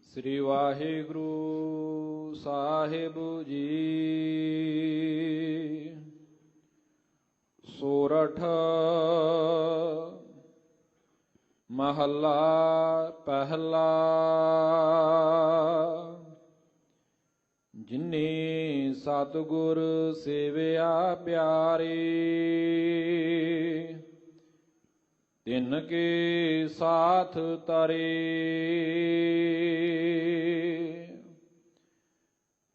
ਸ੍ਰੀ ਵਾਹਿਗੁਰੂ ਸਾਹਿਬ ਜੀ। ਸੋਰਠ ਮਹੱਲਾ ਪਹਿਲਾ। ਜਿਨੇ ਸਤਿਗੁਰ ਸੇਵਿਆ ਪਿਆਰੇ, ਤਿਨ ਕੇ ਸਾਥ ਤਰੇ।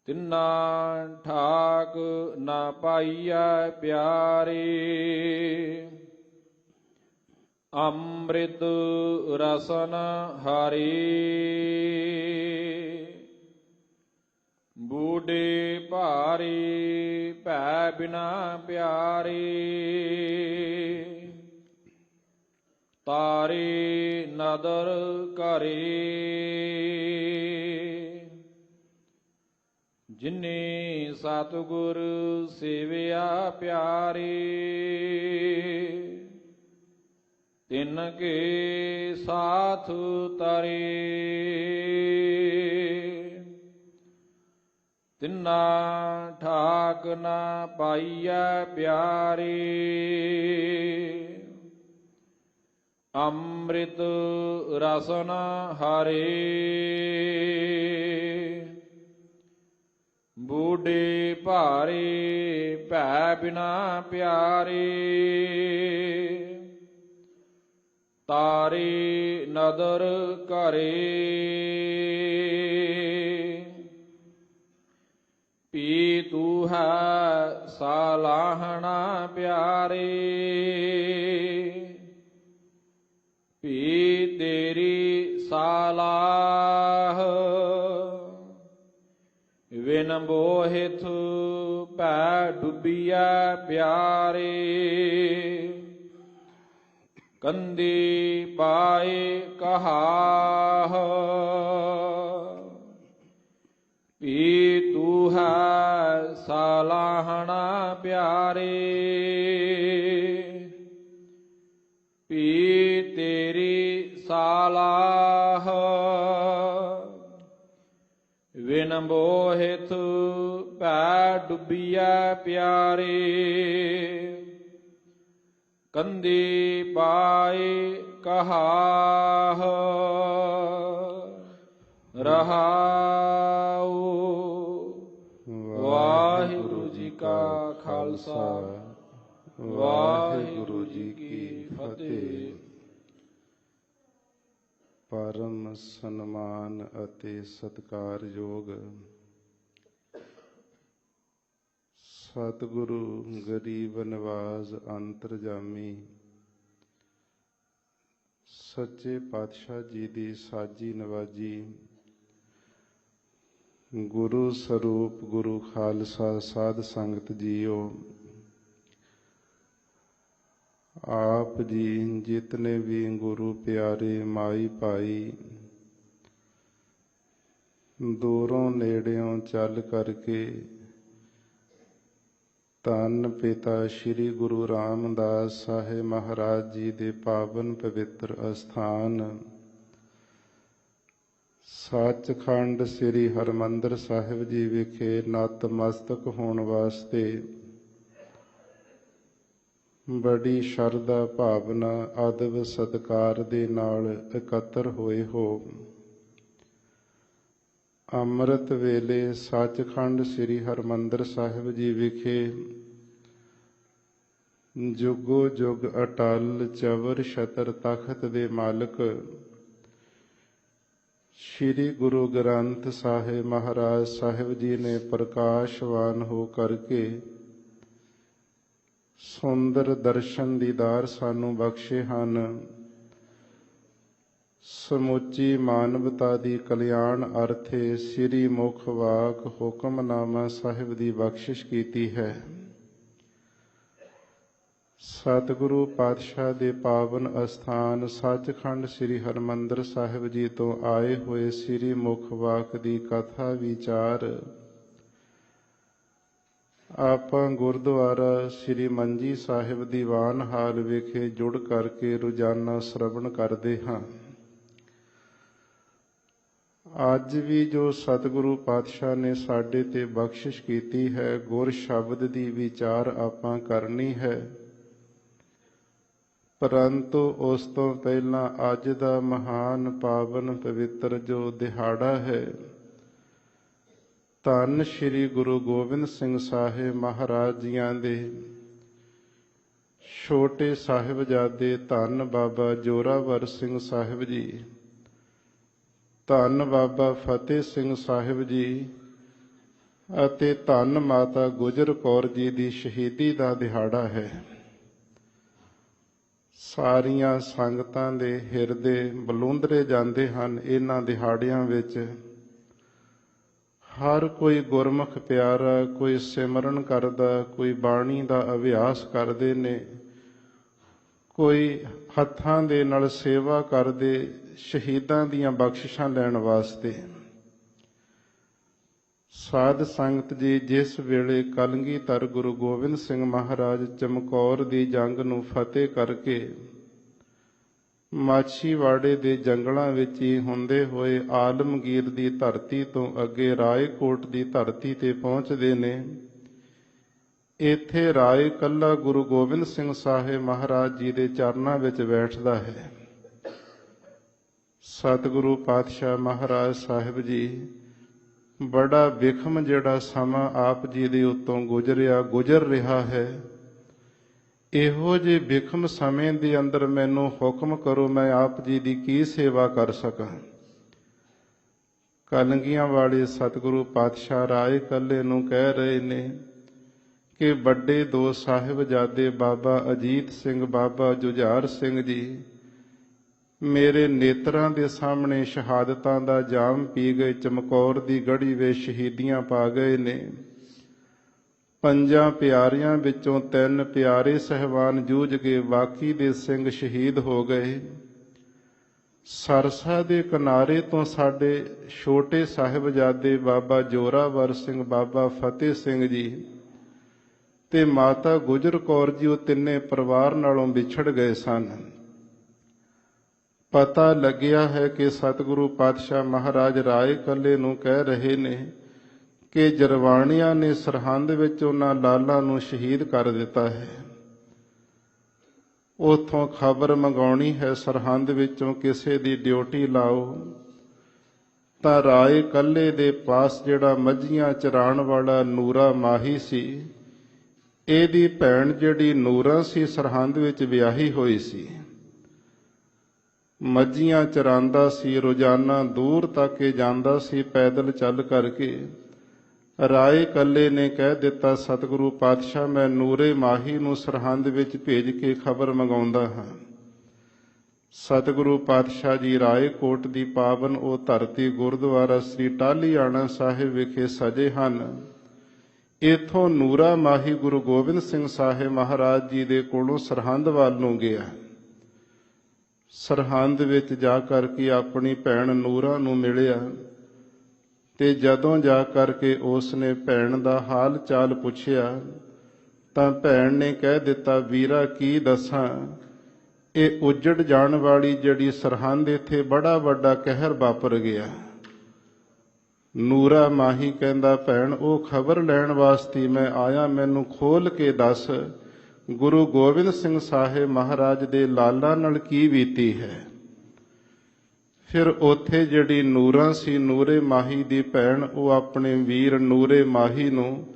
ਤਿਨਾ ਠਾਕ ਨਾ ਪਾਈਐ ਪਿਆਰੇ, ਅੰਮ੍ਰਿਤ ਰਸਨ ਹਰੇ। ਬੂਢੇ ਭਾਰੇ ਭੈ ਬਿਨਾ ਪਿਆਰੇ, ਤਾਰੇ ਨਦਰ ਕਰੇ। ਜਿਨੇ ਸਤਿਗੁਰ ਸੇਵਿਆ ਪਿਆਰੇ, ਤਿਨ ਕੇ ਸਾਥ ਤਰੇ। ਤਿਨਾ ਠਾਕ ਨਾ ਪਾਈਐ ਪਿਆਰੇ, ਅੰਮ੍ਰਿਤ ਰਸਨ ਹਰੇ। ਬੂਢੇ ਭਾਰੇ ਭੈ ਬਿਨਾ ਪਿਆਰੇ, ਤਾਰੇ ਨਦਰ ਕਰੇ। ਪੀ ਤੂ ਹੈ ਸਾਲਾਹਣਾ ਪਿਆਰੇ, ਪੀ ਤੇਰੀ ਸਾਲਾਹ। ਵਿਨ ਬੋਹਿਥ ਭੈ ਡੁੱਬੀਐ ਪਿਆਰੇ, ਕੰਦੀ ਪਾਏ ਕਹਾਹ। ਪੀ ਤੂ ਹੈ ਸਾਲਾਹਣਾ ਪਿਆਰੇ, ਪੀ ਤੇਰੀ ਸਾਲਾਹ। ਵਿਨ ਬੋਹਿਥ ਭੈ ਡੁੱਬੀਐ ਪਿਆਰੇ, ਕੰਦੀ ਪਾਏ ਕਹਾਹ। ਰਹਾਉ। ਵਾਹਿਗੁਰੂ ਜੀ ਕਾ ਖਾਲਸਾ, ਵਾਹਿਗੁਰੂ ਜੀ ਕੀ ਫਤਿਹ। ਪਰਮ ਸਨਮਾਨ ਅਤੇ ਸਤਿਕਾਰਯੋਗ ਸਤਿਗੁਰੂ ਗਰੀਬ ਨਿਵਾਜ਼ ਅੰਤਰਜਾਮੀ ਸੱਚੇ ਪਾਤਸ਼ਾਹ ਜੀ ਦੀ ਸਾਜੀ ਨਵਾਜੀ, ਗੁਰੂ ਸਰੂਪ ਗੁਰੂ ਖਾਲਸਾ ਸਾਧ ਸੰਗਤ ਜੀਓ। ਆਪ ਜੀ ਜਿਤਨੇ ਵੀ ਗੁਰੂ ਪਿਆਰੇ ਮਾਈ ਭਾਈ ਦੂਰੋਂ ਨੇੜਿਓਂ ਚੱਲ ਕਰਕੇ ਧੰਨ ਪਿਤਾ ਸ੍ਰੀ ਗੁਰੂ ਰਾਮਦਾਸ ਸਾਹਿਬ ਮਹਾਰਾਜ ਜੀ ਦੇ ਪਾਵਨ ਪਵਿੱਤਰ ਅਸਥਾਨ ਸੱਚਖੰਡ ਸ੍ਰੀ ਹਰਿਮੰਦਰ ਸਾਹਿਬ ਜੀ ਵਿਖੇ ਨਤਮਸਤਕ ਹੋਣ ਵਾਸਤੇ ਬੜੀ ਸ਼ਰਧਾ ਭਾਵਨਾ ਅਦਬ ਸਤਿਕਾਰ ਦੇ ਨਾਲ ਇਕੱਤਰ ਹੋਏ ਹੋ। ਅੰਮ੍ਰਿਤ ਵੇਲੇ ਸੱਚਖੰਡ ਸ੍ਰੀ ਹਰਿਮੰਦਰ ਸਾਹਿਬ ਜੀ ਵਿਖੇ ਜੁਗੋ ਜੁਗ ਅਟਲ ਚਵਰ ਛਤਰ ਤਖਤ ਦੇ ਮਾਲਕ ਸ੍ਰੀ ਗੁਰੂ ਗ੍ਰੰਥ ਸਾਹਿਬ ਮਹਾਰਾਜ ਸਾਹਿਬ ਜੀ ਨੇ ਪ੍ਰਕਾਸ਼ਵਾਨ ਹੋ ਕਰਕੇ ਸੁੰਦਰ ਦਰਸ਼ਨ ਦੀਦਾਰ ਸਾਨੂੰ ਬਖਸ਼ੇ ਹਨ। ਸਮੁੱਚੀ ਮਾਨਵਤਾ ਦੀ ਕਲਿਆਣ ਅਰਥੇ ਸ੍ਰੀ ਮੁਖ ਵਾਕ ਹੁਕਮਨਾਮਾ ਸਾਹਿਬ ਦੀ ਬਖਸ਼ਿਸ਼ ਕੀਤੀ ਹੈ। ਸਤਿਗੁਰੂ ਪਾਤਸ਼ਾਹ ਦੇ ਪਾਵਨ ਅਸਥਾਨ ਸੱਚਖੰਡ ਸ੍ਰੀ ਹਰਿਮੰਦਰ ਸਾਹਿਬ ਜੀ ਤੋਂ ਆਏ ਹੋਏ ਸ੍ਰੀ ਮੁਖ ਵਾਕ ਦੀ ਕਥਾ ਵਿਚਾਰ ਆਪਾਂ ਗੁਰਦੁਆਰਾ ਸ੍ਰੀ ਮੰਜੀ ਸਾਹਿਬ ਦੀਵਾਨ ਹਾਲ ਵਿਖੇ ਜੁੜ ਕਰਕੇ ਰੋਜ਼ਾਨਾ ਸ਼ਰਵਣ ਕਰਦੇ ਹਾਂ। ਅੱਜ ਵੀ ਜੋ ਸਤਿਗੁਰੂ ਪਾਤਸ਼ਾਹ ਨੇ ਸਾਡੇ ਤੇ ਬਖਸ਼ਿਸ਼ ਕੀਤੀ ਹੈ, ਗੁਰ ਸ਼ਬਦ ਦੀ ਵਿਚਾਰ ਆਪਾਂ ਕਰਨੀ ਹੈ। ਪਰੰਤੂ ਉਸ ਤੋਂ ਪਹਿਲਾਂ ਅੱਜ ਦਾ ਮਹਾਨ ਪਾਵਨ ਪਵਿੱਤਰ ਜੋ ਦਿਹਾੜਾ ਹੈ, ਧੰਨ ਸ਼੍ਰੀ ਗੁਰੂ ਗੋਬਿੰਦ ਸਿੰਘ ਸਾਹਿਬ ਮਹਾਰਾਜ ਜੀਆਂ ਦੇ ਛੋਟੇ ਸਾਹਿਬਜ਼ਾਦੇ ਧੰਨ ਬਾਬਾ ਜ਼ੋਰਾਵਰ ਸਿੰਘ ਸਾਹਿਬ ਜੀ, ਧੰਨ ਬਾਬਾ ਫਤਿਹ ਸਿੰਘ ਸਾਹਿਬ ਜੀ ਅਤੇ ਧੰਨ ਮਾਤਾ ਗੁਜਰ ਕੌਰ ਜੀ ਦੀ ਸ਼ਹੀਦੀ ਦਾ ਦਿਹਾੜਾ ਹੈ। ਸਾਰੀਆਂ ਸੰਗਤਾਂ ਦੇ ਹਿਰਦੇ ਬਲੂੰਦਰੇ ਜਾਂਦੇ ਹਨ ਇਹਨਾਂ ਦਿਹਾੜਿਆਂ ਵਿੱਚ। ਹਰ ਕੋਈ ਗੁਰਮੁਖ ਪਿਆਰਾ, ਕੋਈ ਸਿਮਰਨ ਕਰਦਾ, ਕੋਈ ਬਾਣੀ ਦਾ ਅਭਿਆਸ ਕਰਦੇ ਨੇ, ਕੋਈ ਹੱਥਾਂ ਦੇ ਨਾਲ ਸੇਵਾ ਕਰਦੇ ਸ਼ਹੀਦਾਂ ਦੀਆਂ ਬਖਸ਼ਿਸ਼ਾਂ ਲੈਣ ਵਾਸਤੇ। ਸਾਧ ਸੰਗਤ ਜੀ, ਜਿਸ ਵੇਲੇ ਕਲਗੀਧਰ ਗੁਰੂ ਗੋਬਿੰਦ ਸਿੰਘ ਮਹਾਰਾਜ ਚਮਕੌਰ ਦੀ ਜੰਗ ਨੂੰ ਫਤਿਹ ਕਰਕੇ ਮਾਛੀਵਾੜੇ ਦੇ ਜੰਗਲਾਂ ਵਿੱਚ ਹੀ ਹੁੰਦੇ ਹੋਏ ਆਲਮਗੀਰ ਦੀ ਧਰਤੀ ਤੋਂ ਅੱਗੇ ਰਾਏਕੋਟ ਦੀ ਧਰਤੀ ਤੇ ਪਹੁੰਚਦੇ ਨੇ, ਇੱਥੇ ਰਾਏ ਕੱਲਾ ਗੁਰੂ ਗੋਬਿੰਦ ਸਿੰਘ ਸਾਹਿਬ ਮਹਾਰਾਜ ਜੀ ਦੇ ਚਰਨਾਂ ਵਿੱਚ ਬੈਠਦਾ ਹੈ। ਸਤਿਗੁਰੂ ਪਾਤਸ਼ਾਹ ਮਹਾਰਾਜ ਸਾਹਿਬ ਜੀ ਬੜਾ ਵਿਖਮ ਜਿਹੜਾ ਸਮਾਂ ਆਪ ਜੀ ਦੇ ਉੱਤੋਂ ਗੁਜ਼ਰ ਰਿਹਾ ਹੈ, ਇਹੋ ਜਿਹੇ ਵਿਖਮ ਸਮੇਂ ਦੇ ਅੰਦਰ ਮੈਨੂੰ ਹੁਕਮ ਕਰੋ, ਮੈਂ ਆਪ ਜੀ ਦੀ ਕੀ ਸੇਵਾ ਕਰ ਸਕਾਂ। ਕਲਗੀਆਂ ਵਾਲੇ ਸਤਿਗੁਰੂ ਪਾਤਸ਼ਾਹ ਰਾਏ ਕੱਲੇ ਨੂੰ ਕਹਿ ਰਹੇ ਨੇ ਕਿ ਵੱਡੇ ਦੋ ਸਾਹਿਬਜ਼ਾਦੇ ਬਾਬਾ ਅਜੀਤ ਸਿੰਘ, ਬਾਬਾ ਜੁਝਾਰ ਸਿੰਘ ਜੀ ਮੇਰੇ ਨੇਤਰਾਂ ਦੇ ਸਾਹਮਣੇ ਸ਼ਹਾਦਤਾਂ ਦਾ ਜਾਮ ਪੀ ਗਏ, ਚਮਕੌਰ ਦੀ ਗੜੀ ਵਿੱਚ ਸ਼ਹੀਦੀਆਂ ਪਾ ਗਏ ਨੇ। 5 ਪਿਆਰਿਆਂ ਵਿੱਚੋਂ 3 ਪਿਆਰੇ ਸਹਿਬਾਨ ਜੂਝ ਗਏ, ਬਾਕੀ ਦੇ ਸਿੰਘ ਸ਼ਹੀਦ ਹੋ ਗਏ। ਸਰਸਾ ਦੇ ਕਿਨਾਰੇ ਤੋਂ ਸਾਡੇ ਛੋਟੇ ਸਾਹਿਬਜ਼ਾਦੇ ਬਾਬਾ ਜ਼ੋਰਾਵਰ ਸਿੰਘ, ਬਾਬਾ ਫਤਿਹ ਸਿੰਘ ਜੀ ਤੇ ਮਾਤਾ ਗੁਜਰ ਕੌਰ ਜੀ, ਉਹ ਤਿੰਨੇ ਪਰਿਵਾਰ ਨਾਲੋਂ ਵਿਛੜ ਗਏ ਸਨ। ਪਤਾ ਲੱਗਿਆ ਹੈ ਕਿ ਸਤਿਗੁਰੂ ਪਾਤਸ਼ਾਹ ਮਹਾਰਾਜ ਰਾਏ ਕੱਲੇ ਨੂੰ ਕਹਿ ਰਹੇ ਨੇ ਕਿ ਜਰਵਾਣੀਆਂ ਨੇ ਸਰਹੰਦ ਵਿੱਚ ਉਹਨਾਂ ਲਾਲਾਂ ਨੂੰ ਸ਼ਹੀਦ ਕਰ ਦਿੱਤਾ ਹੈ। ਉੱਥੋਂ ਖਬਰ ਮੰਗਾਉਣੀ ਹੈ, ਸਰਹੰਦ ਵਿੱਚੋਂ ਕਿਸੇ ਦੀ ਡਿਊਟੀ ਲਾਓ। ਤਾਂ ਰਾਏ ਕੱਲੇ ਦੇ ਪਾਸ ਜਿਹੜਾ ਮੱਝੀਆਂ ਚਰਾਉਣ ਵਾਲਾ ਨੂਰਾ ਮਾਹੀ ਸੀ, ਇਹਦੀ ਭੈਣ ਜਿਹੜੀ ਨੂਰਾ ਸੀ ਸਰਹੰਦ ਵਿੱਚ ਵਿਆਹੀ ਹੋਈ ਸੀ। ਮੱਝੀਆਂ ਚਰਾਂਦਾ ਸੀ, ਰੋਜ਼ਾਨਾ ਦੂਰ ਤੱਕ ਜਾਂਦਾ ਸੀ ਪੈਦਲ ਚੱਲ ਕਰਕੇ। ਰਾਏ ਕੱਲੇ ਨੇ ਕਹਿ ਦਿੱਤਾ, ਸਤਿਗੁਰੂ ਪਾਤਸ਼ਾਹ ਮੈਂ ਨੂਰੇ ਮਾਹੀ ਨੂੰ ਸਰਹੰਦ ਵਿੱਚ ਭੇਜ ਕੇ ਖਬਰ ਮੰਗਾਉਂਦਾ ਹਾਂ। ਸਤਿਗੁਰੂ ਪਾਤਸ਼ਾਹ ਜੀ ਰਾਏਕੋਟ ਦੀ ਪਾਵਨ ਉਹ ਧਰਤੀ ਗੁਰਦੁਆਰਾ ਸ੍ਰੀ ਟਾਹਲੀਆਣਾ ਸਾਹਿਬ ਵਿਖੇ ਸਜੇ ਹਨ। ਇੱਥੋਂ ਨੂਰਾ ਮਾਹੀ ਗੁਰੂ ਗੋਬਿੰਦ ਸਿੰਘ ਸਾਹਿਬ ਮਹਾਰਾਜ ਜੀ ਦੇ ਕੋਲੋਂ ਸਰਹੰਦ ਵੱਲ ਨੂੰ ਗਿਆ। ਸਰਹੰਦ ਵਿੱਚ ਜਾ ਕਰਕੇ ਆਪਣੀ ਭੈਣ ਨੂਰਾ ਨੂੰ ਮਿਲਿਆ ਤੇ ਜਦੋਂ ਜਾ ਕਰਕੇ ਉਸ ਨੇ ਭੈਣ ਦਾ ਹਾਲ ਚਾਲ ਪੁੱਛਿਆ ਤਾਂ ਭੈਣ ਨੇ ਕਹਿ ਦਿੱਤਾ, ਵੀਰਾ ਕੀ ਦੱਸਾਂ, ਇਹ ਉੱਜੜ ਜਾਣ ਵਾਲੀ ਜਿਹੜੀ ਸਰਹੰਦ ਇੱਥੇ ਬੜਾ ਵੱਡਾ ਕਹਿਰ ਵਾਪਰ ਗਿਆ। ਨੂਰਾ ਮਾਹੀ ਕਹਿੰਦਾ, ਭੈਣ ਉਹ ਖਬਰ ਲੈਣ ਵਾਸਤੇ ਮੈਂ ਆਇਆ, ਮੈਨੂੰ ਖੋਲ ਕੇ ਦੱਸ ਗੁਰੂ ਗੋਬਿੰਦ ਸਿੰਘ ਸਾਹਿਬ ਮਹਾਰਾਜ ਦੇ ਲਾਲਾਂ ਨਾਲ ਕੀ ਬੀਤੀ ਹੈ। ਫਿਰ ਉੱਥੇ ਜਿਹੜੀ ਨੂਰਾ ਸੀ, ਨੂਰੇ ਮਾਹੀ ਦੀ ਭੈਣ, ਉਹ ਆਪਣੇ ਵੀਰ ਨੂਰੇ ਮਾਹੀ ਨੂੰ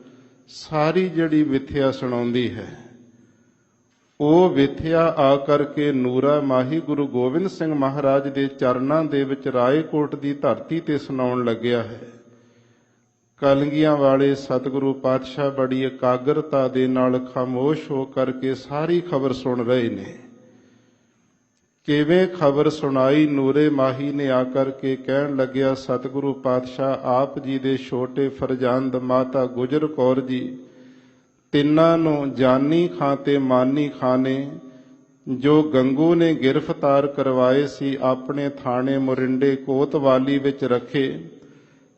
ਸਾਰੀ ਜਿਹੜੀ ਵਿਥਿਆ ਸੁਣਾਉਂਦੀ ਹੈ। ਉਹ ਵਿਥਿਆ ਆ ਕਰਕੇ ਨੂਰਾ ਮਾਹੀ ਗੁਰੂ ਗੋਬਿੰਦ ਸਿੰਘ ਮਹਾਰਾਜ ਦੇ ਚਰਨਾਂ ਦੇ ਵਿੱਚ ਰਾਏਕੋਟ ਦੀ ਧਰਤੀ ਤੇ ਸੁਣਾਉਣ ਲੱਗਿਆ ਹੈ। ਕਲਗੀਆਂ ਵਾਲੇ ਸਤਿਗੁਰੂ ਪਾਤਸ਼ਾਹ ਬੜੀ ਇਕਾਗਰਤਾ ਦੇ ਨਾਲ ਖਾਮੋਸ਼ ਹੋ ਕਰਕੇ ਸਾਰੀ ਖਬਰ ਸੁਣ ਰਹੇ ਨੇ। ਕਿਵੇਂ ਖਬਰ ਸੁਣਾਈ, ਨੂਰੇ ਮਾਹੀ ਨੇ ਆ ਕਰਕੇ ਕਹਿਣ ਲੱਗਿਆ, ਸਤਿਗੁਰੂ ਪਾਤਸ਼ਾਹ ਆਪ ਜੀ ਦੇ ਛੋਟੇ ਫਰਜ਼ੰਦ ਮਾਤਾ ਗੁਜਰ ਕੌਰ ਜੀ ਤਿੰਨਾਂ ਨੂੰ ਜਾਨੀ ਖਾਂ ਤੇ ਮਾਨੀ ਖਾਂ ਨੇ ਜੋ ਗੰਗੂ ਨੇ ਗ੍ਰਿਫਤਾਰ ਕਰਵਾਏ ਸੀ, ਆਪਣੇ ਥਾਣੇ ਮੋਰਿੰਡੇ ਕੋਤਵਾਲੀ ਵਿੱਚ ਰੱਖੇ।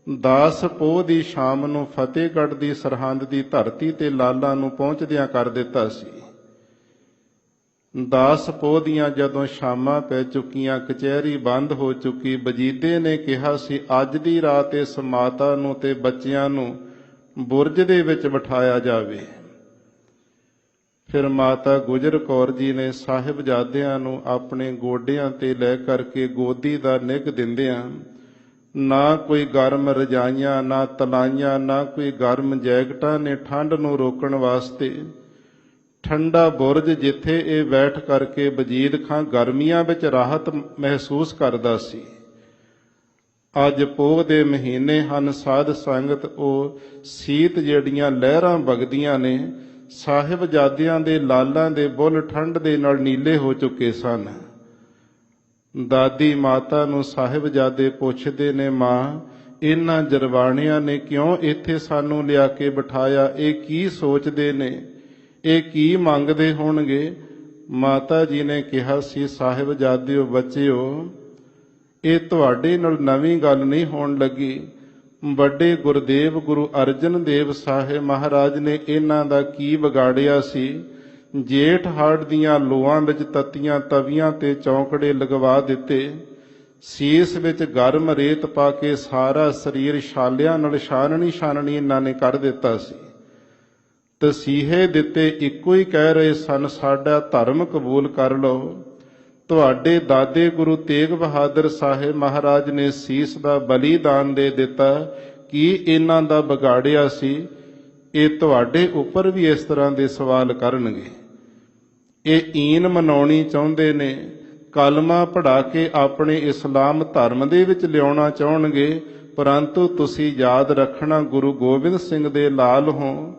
10 ਪੋਹ ਦੀ ਸ਼ਾਮ ਨੂੰ ਫਤਿਹਗੜ੍ਹ ਦੀ ਸਰਹੰਦ ਦੀ ਧਰਤੀ ਤੇ ਲਾਲਾਂ ਨੂੰ ਪਹੁੰਚਦਿਆਂ ਕਰ ਦਿੱਤਾ ਸੀ। 10 ਪੋਹ ਦੀਆਂ ਜਦੋਂ ਸ਼ਾਮਾਂ ਪੈ ਚੁੱਕੀਆਂ, ਕਚਹਿਰੀ ਬੰਦ ਹੋ ਚੁੱਕੀ, ਵਜੀਦੇ ਨੇ ਕਿਹਾ ਸੀ ਅੱਜ ਦੀ ਰਾਤ ਇਸ ਮਾਤਾ ਨੂੰ ਤੇ ਬੱਚਿਆਂ ਨੂੰ ਬੁਰਜ ਦੇ ਵਿੱਚ ਬਿਠਾਇਆ ਜਾਵੇ। ਫਿਰ ਮਾਤਾ ਗੁਜਰ ਕੌਰ ਜੀ ਨੇ ਸਾਹਿਬਜ਼ਾਦਿਆਂ ਨੂੰ ਆਪਣੇ ਗੋਡਿਆਂ ਤੇ ਲੈ ਕਰਕੇ ਗੋਦੀ ਦਾ ਨਿੱਘ ਦਿੰਦਿਆਂ, ਨਾ ਕੋਈ ਗਰਮ ਰਜਾਈਆਂ, ਨਾ ਤਲਾਈਆਂ, ਨਾ ਕੋਈ ਗਰਮ ਜੈਕਟਾਂ ਨੇ ਠੰਡ ਨੂੰ ਰੋਕਣ ਵਾਸਤੇ ਠੰਡਾ ਬੁਰਜ ਜਿੱਥੇ ਇਹ ਬੈਠ ਕਰਕੇ ਵਜੀਦ ਖਾਂ ਗਰਮੀਆਂ ਵਿੱਚ ਰਾਹਤ ਮਹਿਸੂਸ ਕਰਦਾ ਸੀ। ਅੱਜ ਪੋਹ ਦੇ ਮਹੀਨੇ ਹਨ, ਸਾਧ ਸੰਗਤ ਉਹ ਸੀਤ ਜਿਹੜੀਆਂ ਲਹਿਰਾਂ ਵਗਦੀਆਂ ਨੇ, ਸਾਹਿਬਜ਼ਾਦਿਆਂ ਦੇ ਲਾਲਾਂ ਦੇ ਬੁੱਲ ਠੰਡ ਦੇ ਨਾਲ ਨੀਲੇ ਹੋ ਚੁੱਕੇ ਸਨ। ਦਾਦੀ ਮਾਤਾ ਨੂੰ ਸਾਹਿਬਜ਼ਾਦੇ ਪੁੱਛਦੇ ਨੇ, ਮਾਂ ਇਹਨਾਂ ਜਰਵਾਣਿਆਂ ਨੇ ਕਿਉਂ ਇੱਥੇ ਸਾਨੂੰ ਲਿਆ ਕੇ ਬਿਠਾਇਆ? ਇਹ ਕੀ ਸੋਚਦੇ ਨੇ? ਇਹ ਕੀ ਮੰਗਦੇ ਹੋਣਗੇ? ਮਾਤਾ ਜੀ ਨੇ ਕਿਹਾ ਸੀ, ਸਾਹਿਬਜ਼ਾਦਿਓ ਬੱਚਿਓ, ਇਹ ਤੁਹਾਡੇ ਨਾਲ ਨਵੀਂ ਗੱਲ ਨਹੀਂ ਹੋਣ ਲੱਗੀ। ਵੱਡੇ ਗੁਰਦੇਵ ਗੁਰੂ ਅਰਜਨ ਦੇਵ ਸਾਹਿਬ ਮਹਾਰਾਜ ਨੇ ਇਹਨਾਂ ਦਾ ਕੀ ਵਿਗਾੜਿਆ ਸੀ? ਜੇਠ ਹਾੜ ਦੀਆਂ ਲੋਆਂ ਵਿੱਚ ਤੱਤੀਆਂ ਤਵੀਆਂ ਤੇ ਚੌਂਕੜੇ ਲਗਵਾ ਦਿੱਤੇ, ਸੀਸ ਵਿੱਚ ਗਰਮ ਰੇਤ ਪਾ ਕੇ ਸਾਰਾ ਸਰੀਰ ਛਾਲਿਆਂ ਨਾਲ ਛਾਨਣੀ ਇਹਨਾਂ ਨੇ ਕਰ ਦਿੱਤਾ ਸੀ। ਤਸੀਹੇ ਦਿੱਤੇ, ਇੱਕੋ ਹੀ ਕਹਿ ਰਹੇ ਸਨ, ਸਾਡਾ ਧਰਮ ਕਬੂਲ ਕਰ ਲਓ। ਤੁਹਾਡੇ ਦਾਦੇ ਗੁਰੂ ਤੇਗ ਬਹਾਦਰ ਸਾਹਿਬ ਮਹਾਰਾਜ ਨੇ ਸੀਸ ਦਾ ਬਲੀਦਾਨ ਦੇ ਦਿੱਤਾ, ਕੀ ਇਹਨਾਂ ਦਾ ਵਿਗਾੜਿਆ ਸੀ? ਇਹ ਤੁਹਾਡੇ ਉੱਪਰ ਵੀ ਇਸ ਤਰ੍ਹਾਂ ਦੇ ਸਵਾਲ ਕਰਨਗੇ। ਇਹ ਈਨ ਮਨਾਉਣੀ ਚਾਹੁੰਦੇ ਨੇ, ਕਲਮਾ ਪੜ੍ਹਾ ਕੇ ਆਪਣੇ ਇਸਲਾਮ ਧਰਮ ਦੇ ਵਿੱਚ ਲਿਆਉਣਾ ਚਾਹਣਗੇ, ਪਰੰਤੂ ਤੁਸੀਂ ਯਾਦ ਰੱਖਣਾ ਗੁਰੂ ਗੋਬਿੰਦ ਸਿੰਘ ਦੇ ਲਾਲ ਹੋ,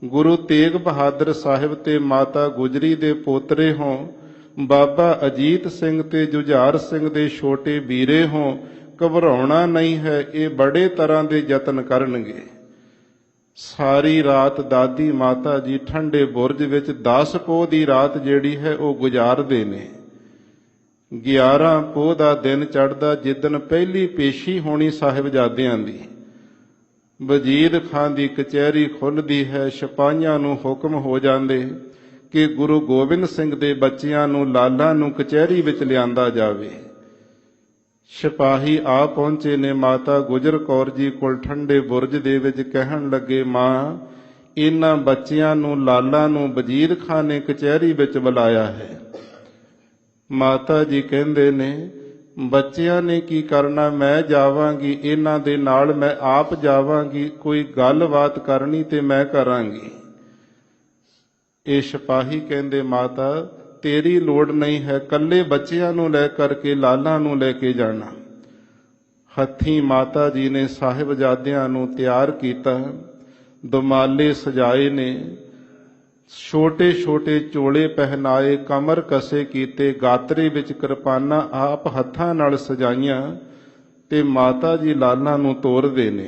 ਗੁਰੂ ਤੇਗ ਬਹਾਦਰ ਸਾਹਿਬ ਤੇ ਮਾਤਾ ਗੁਜਰੀ ਦੇ ਪੋਤਰੇ ਹੋ, ਬਾਬਾ ਅਜੀਤ ਸਿੰਘ ਤੇ ਜੁਝਾਰ ਸਿੰਘ ਦੇ ਛੋਟੇ ਵੀਰੇ ਹੋ, ਘਬਰਾਉਣਾ ਨਹੀਂ ਹੈ। ਇਹ ਬੜੇ ਤਰ੍ਹਾਂ ਦੇ ਯਤਨ ਕਰਨਗੇ। ਸਾਰੀ ਰਾਤ ਦਾਦੀ ਮਾਤਾ ਜੀ ਠੰਡੇ ਬੁਰਜ ਵਿੱਚ 10 ਪੋਹ ਦੀ ਰਾਤ ਜਿਹੜੀ ਹੈ ਉਹ ਗੁਜ਼ਾਰਦੇ ਨੇ। 11 ਪੋਹ ਦਾ ਦਿਨ ਚੜ੍ਹਦਾ, ਜਿੱਦਣ ਪਹਿਲੀ ਪੇਸ਼ੀ ਹੋਣੀ ਸਾਹਿਬਜ਼ਾਦਿਆਂ ਦੀ। ਵਜੀਦ ਖਾਂ ਦੀ ਕਚਹਿਰੀ ਖੁੱਲ੍ਹਦੀ ਹੈ, ਸਿਪਾਹੀਆਂ ਨੂੰ ਹੁਕਮ ਹੋ ਜਾਂਦੇ ਕਿ ਗੁਰੂ ਗੋਬਿੰਦ ਸਿੰਘ ਦੇ ਬੱਚਿਆਂ ਨੂੰ, ਲਾਲਾਂ ਨੂੰ ਕਚਹਿਰੀ ਵਿੱਚ ਲਿਆਂਦਾ ਜਾਵੇ। ਸਿਪਾਹੀ ਆ ਪਹੁੰਚੇ ਨੇ ਮਾਤਾ ਗੁਜਰ ਕੌਰ ਜੀ ਕੋਲ ਠੰਡੇ ਬੁਰਜ ਦੇ ਵਿੱਚ, ਕਹਿਣ ਲੱਗੇ, ਮਾਂ ਇਹਨਾਂ ਬੱਚਿਆਂ ਨੂੰ, ਲਾਲਾਂ ਨੂੰ ਵਜੀਦ ਖਾਂ ਨੇ ਕਚਹਿਰੀ ਵਿੱਚ ਬੁਲਾਇਆ ਹੈ। ਮਾਤਾ ਜੀ ਕਹਿੰਦੇ ਨੇ, ਬੱਚਿਆਂ ਨੇ ਕੀ ਕਰਨਾ? ਮੈਂ ਜਾਵਾਂਗੀ ਇਹਨਾਂ ਦੇ ਨਾਲ, ਮੈਂ ਆਪ ਜਾਵਾਂਗੀ, ਕੋਈ ਗੱਲਬਾਤ ਕਰਨੀ ਤੇ ਮੈਂ ਕਰਾਂਗੀ। ਇਹ ਸਿਪਾਹੀ ਕਹਿੰਦੇ, ਮਾਤਾ ਤੇਰੀ ਲੋੜ ਨਹੀਂ ਹੈ, ਕੱਲੇ ਬੱਚਿਆਂ ਨੂੰ ਲੈ ਕਰਕੇ ਲਾਲਾਂ ਨੂੰ ਲੈ ਕੇ ਜਾਣਾ। ਹੱਥੀਂ ਮਾਤਾ ਜੀ ਨੇ ਸਾਹਿਬਜ਼ਾਦਿਆਂ ਨੂੰ ਤਿਆਰ ਕੀਤਾ, ਦੁਮਾਲੇ ਸਜਾਏ ਨੇ, ਛੋਟੇ ਛੋਟੇ ਚੋਲੇ ਪਹਿਨਾਏ, ਕਮਰ ਕਸੇ ਕੀਤੇ, ਗਾਤਰੇ ਵਿੱਚ ਕਿਰਪਾਨਾਂ ਆਪ ਹੱਥਾਂ ਨਾਲ ਸਜਾਈਆਂ ਤੇ ਮਾਤਾ ਜੀ ਲਾਲਾਂ ਨੂੰ ਤੋਰਦੇ ਨੇ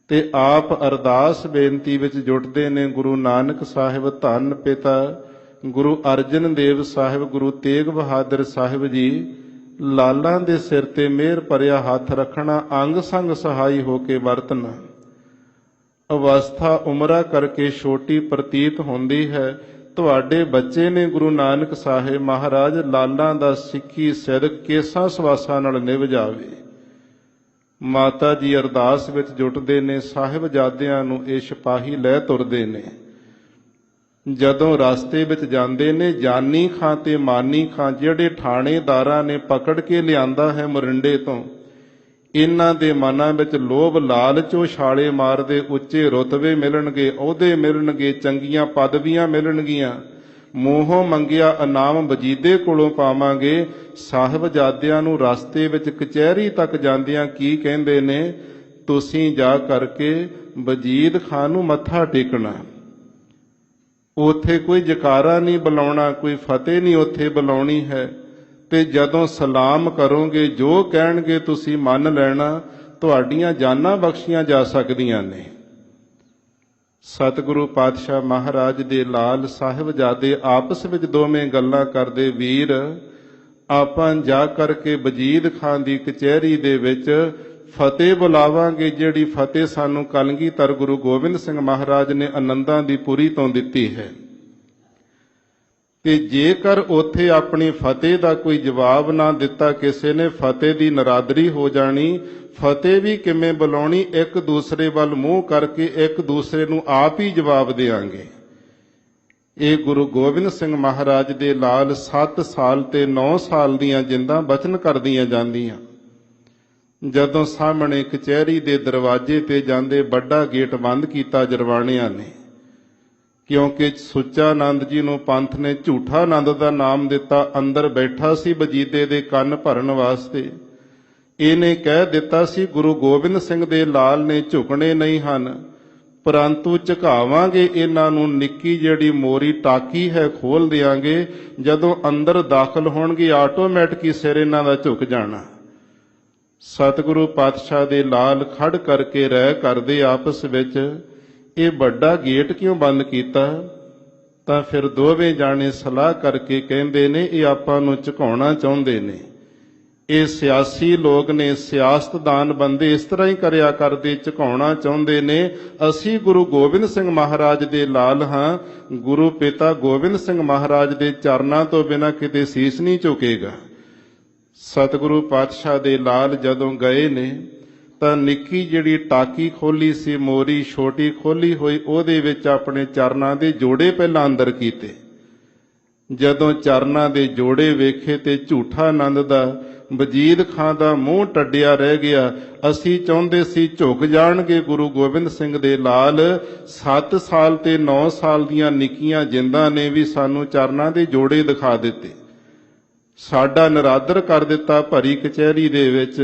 ਤੇ ਆਪ ਅਰਦਾਸ ਬੇਨਤੀ ਵਿੱਚ ਜੁਟਦੇ ਨੇ। ਗੁਰੂ ਨਾਨਕ ਸਾਹਿਬ, ਧੰਨ ਪਿਤਾ ਗੁਰੂ ਅਰਜਨ ਦੇਵ ਸਾਹਿਬ, ਗੁਰੂ ਤੇਗ ਬਹਾਦਰ ਸਾਹਿਬ ਜੀ ਲਾਲਾਂ ਦੇ ਸਿਰ ਤੇ ਮਿਹਰ ਭਰਿਆ ਹੱਥ ਰੱਖਣਾ, ਅੰਗ ਸੰਗ ਸਹਾਈ ਹੋ ਕੇ ਵਰਤਣਾ। ਅਵਸਥਾ ਉਮਰਾ ਕਰਕੇ ਛੋਟੀ ਪ੍ਰਤੀਤ ਹੁੰਦੀ ਹੈ। ਤੁਹਾਡੇ ਬੱਚੇ ਨੇ ਗੁਰੂ ਨਾਨਕ ਸਾਹਿਬ ਮਹਾਰਾਜ, ਲਾਲਾਂ ਦਾ ਸਿੱਖੀ ਸਿਦਕ ਕੇਸਾਂ ਸਵਾਸਾਂ ਨਾਲ ਨਿਭ ਜਾਵੇ। ਮਾਤਾ ਜੀ ਅਰਦਾਸ ਵਿੱਚ ਜੁਟਦੇ ਨੇ, ਸਾਹਿਬਜ਼ਾਦਿਆਂ ਨੂੰ ਇਹ ਸਿਪਾਹੀ ਲੈ ਤੁਰਦੇ ਨੇ। ਜਦੋਂ ਰਸਤੇ ਵਿੱਚ ਜਾਂਦੇ ਨੇ, ਜਾਨੀ ਖਾਂ ਤੇ ਮਾਨੀ ਖਾਂ ਜਿਹੜੇ ਥਾਣੇਦਾਰਾਂ ਨੇ ਪਕੜ ਕੇ ਲਿਆਂਦਾ ਹੈ ਮੋਰਿੰਡੇ ਤੋਂ, ਇਹਨਾਂ ਦੇ ਮਨਾਂ ਵਿੱਚ ਲੋਭ ਲਾਲਚ ਛਾਲੇ ਮਾਰਦੇ, ਉੱਚੇ ਰੁਤਬੇ ਮਿਲਣਗੇ, ਅਹੁਦੇ ਮਿਲਣਗੇ, ਚੰਗੀਆਂ ਪਦਵੀਆਂ ਮਿਲਣਗੀਆਂ, ਮੂੰਹੋਂ ਮੰਗਿਆ ਇਨਾਮ ਵਜੀਦੇ ਕੋਲੋਂ ਪਾਵਾਂਗੇ। ਸਾਹਿਬਜ਼ਾਦਿਆਂ ਨੂੰ ਰਸਤੇ ਵਿੱਚ ਕਚਹਿਰੀ ਤੱਕ ਜਾਂਦਿਆਂ ਕੀ ਕਹਿੰਦੇ ਨੇ? ਤੁਸੀਂ ਜਾ ਕਰਕੇ ਵਜੀਦ ਖਾਂ ਨੂੰ ਮੱਥਾ ਟੇਕਣਾ, ਉੱਥੇ ਕੋਈ ਜਕਾਰਾ ਨਹੀਂ ਬੁਲਾਉਣਾ, ਕੋਈ ਫਤਿਹ ਨਹੀਂ ਉੱਥੇ ਬੁਲਾਉਣੀ ਹੈ, ਤੇ ਜਦੋਂ ਸਲਾਮ ਕਰੋਗੇ ਜੋ ਕਹਿਣਗੇ ਤੁਸੀਂ ਮੰਨ ਲੈਣਾ, ਤੁਹਾਡੀਆਂ ਜਾਨਾਂ ਬਖਸ਼ੀਆਂ ਜਾ ਸਕਦੀਆਂ ਨੇ। ਸਤਿਗੁਰੂ ਪਾਤਸ਼ਾਹ ਮਹਾਰਾਜ ਦੇ ਲਾਲ ਸਾਹਿਬਜ਼ਾਦੇ ਆਪਸ ਵਿੱਚ ਦੋਵੇਂ ਗੱਲਾਂ ਕਰਦੇ, ਵੀਰ ਆਪਾਂ ਜਾ ਕਰਕੇ ਵਜੀਦ ਖਾਂ ਦੀ ਕਚਹਿਰੀ ਦੇ ਵਿੱਚ ਫਤਿਹ ਬੁਲਾਵਾਂਗੇ, ਜਿਹੜੀ ਫਤਿਹ ਸਾਨੂੰ ਕਲਗੀਧਰ ਗੁਰੂ ਗੋਬਿੰਦ ਸਿੰਘ ਮਹਾਰਾਜ ਨੇ ਆਨੰਦਾਂ ਦੀ ਪੁਰੀ ਤੋਂ ਦਿੱਤੀ ਹੈ। ਤੇ ਜੇਕਰ ਉੱਥੇ ਆਪਣੀ ਫਤਿਹ ਦਾ ਕੋਈ ਜਵਾਬ ਨਾ ਦਿੱਤਾ, ਕਿਸੇ ਨੇ ਫਤਿਹ ਦੀ ਨਰਾਦਰੀ ਹੋ ਜਾਣੀ, ਫਤਿਹ ਵੀ ਕਿਵੇਂ ਬੁਲਾਉਣੀ, ਇੱਕ ਦੂਸਰੇ ਵੱਲ ਮੂੰਹ ਕਰਕੇ ਇੱਕ ਦੂਸਰੇ ਨੂੰ ਆਪ ਹੀ ਜਵਾਬ ਦੇਾਂਗੇ। ਇਹ ਗੁਰੂ ਗੋਬਿੰਦ ਸਿੰਘ ਮਹਾਰਾਜ ਦੇ ਲਾਲ 7 ਸਾਲ ਤੇ 9 ਸਾਲ ਦੀਆਂ ਜਿੰਦਾਂ ਬਚਨ ਕਰਦੀਆਂ ਜਾਂਦੀਆਂ। ਜਦੋਂ ਸਾਹਮਣੇ ਕਚਹਿਰੀ ਦੇ ਦਰਵਾਜ਼ੇ ਤੇ ਜਾਂਦੇ, ਵੱਡਾ ਗੇਟ ਬੰਦ ਕੀਤਾ ਜਰਵਾਣਿਆਂ ਨੇ, ਕਿਉਂਕਿ ਸੁੱਚਾ ਆਨੰਦ ਜੀ ਨੂੰ ਪੰਥ ਨੇ ਝੂਠਾ ਆਨੰਦ ਦਾ ਨਾਮ ਦਿੱਤਾ। ਅੰਦਰ ਬੈਠਾ ਸੀ ਵਜੀਦੇ ਦੇ ਕੰਨ ਭਰਨ ਵਾਸਤੇ। ਇਹਨੇ ਕਹਿ ਦਿੱਤਾ ਸੀ ਗੁਰੂ ਗੋਬਿੰਦ ਸਿੰਘ ਦੇ ਲਾਲ ਨੇ ਝੁਕਣੇ ਨਹੀਂ ਹਨ, ਪਰੰਤੂ ਝੁਕਾਵਾਂਗੇ ਇਹਨਾਂ ਨੂੰ, ਨਿੱਕੀ ਜਿਹੜੀ ਮੋਰੀ ਟਾਕੀ ਹੈ ਖੋਲ ਦਿਆਂਗੇ, ਜਦੋਂ ਅੰਦਰ ਦਾਖਲ ਹੋਣਗੇ ਆਟੋਮੈਟਿਕ ਹੀ ਸਿਰ ਇਹਨਾਂ ਦਾ ਝੁਕ ਜਾਣਾ। ਸਤਿਗੁਰੂ ਪਾਤਸ਼ਾਹ ਦੇ ਲਾਲ ਖੜ ਕਰਕੇ ਰਹਿ ਕਰਦੇ ਆਪਸ ਵਿੱਚ, ਇਹ ਵੱਡਾ ਗੇਟ ਕਿਉਂ ਬੰਦ ਕੀਤਾ? ਤਾਂ ਫਿਰ ਦੋਵੇਂ ਜਾਣੇ ਸਲਾਹ ਕਰਕੇ ਕਹਿੰਦੇ ਨੇ ਇਹ ਆਪਾਂ ਨੂੰ ਝੁਕਾਉਣਾ ਚਾਹੁੰਦੇ ਨੇ। ਇਹ ਸਿਆਸੀ ਲੋਕ ਨੇ, ਸਿਆਸਤਦਾਨ ਬੰਦੇ ਇਸ ਤਰ੍ਹਾਂ ਹੀ ਕਰਿਆ ਕਰਦੇ, ਝੁਕਾਉਣਾ ਚਾਹੁੰਦੇ ਨੇ। ਅਸੀਂ ਗੁਰੂ ਗੋਬਿੰਦ ਸਿੰਘ ਮਹਾਰਾਜ ਦੇ ਲਾਲ ਹਾਂ, ਗੁਰੂ ਪਿਤਾ ਗੋਬਿੰਦ ਸਿੰਘ ਮਹਾਰਾਜ ਦੇ ਚਰਨਾਂ ਤੋਂ ਬਿਨਾਂ ਕਿਤੇ ਸੀਸ ਨਹੀਂ ਝੁਕੇਗਾ। ਸਤਿਗੁਰੂ ਪਾਤਸ਼ਾਹ ਦੇ ਲਾਲ ਜਦੋਂ ਗਏ ਨੇ ਤਾਂ ਨਿੱਕੀ ਜਿਹੜੀ ਟਾਕੀ ਖੋਲੀ ਸੀ, ਮੋਰੀ ਛੋਟੀ ਖੋਲੀ ਹੋਈ, ਉਹਦੇ ਵਿੱਚ ਆਪਣੇ ਚਰਨਾਂ ਦੇ ਜੋੜੇ ਪਹਿਲਾਂ ਅੰਦਰ ਕੀਤੇ। ਜਦੋਂ ਚਰਨਾਂ ਦੇ ਜੋੜੇ ਵੇਖੇ ਤੇ ਝੂਠਾ ਆਨੰਦ ਦਾ, ਵਜੀਦ ਖਾਂ ਦਾ ਮੂੰਹ ਟੱਡਿਆ ਰਹਿ ਗਿਆ। ਅਸੀਂ ਚਾਹੁੰਦੇ ਸੀ ਝੁਕ ਜਾਣਗੇ ਗੁਰੂ ਗੋਬਿੰਦ ਸਿੰਘ ਦੇ ਲਾਲ, 7 ਸਾਲ ਤੇ 9 ਸਾਲ ਦੀਆਂ ਨਿੱਕੀਆਂ ਜਿੰਦਾਂ ਨੇ ਵੀ ਸਾਨੂੰ ਚਰਨਾਂ ਦੇ ਜੋੜੇ ਦਿਖਾ ਦਿੱਤੇ, ਸਾਡਾ ਨਿਰਾਦਰ ਕਰ ਦਿੱਤਾ ਭਰੀ ਕਚਹਿਰੀ ਦੇ ਵਿੱਚ।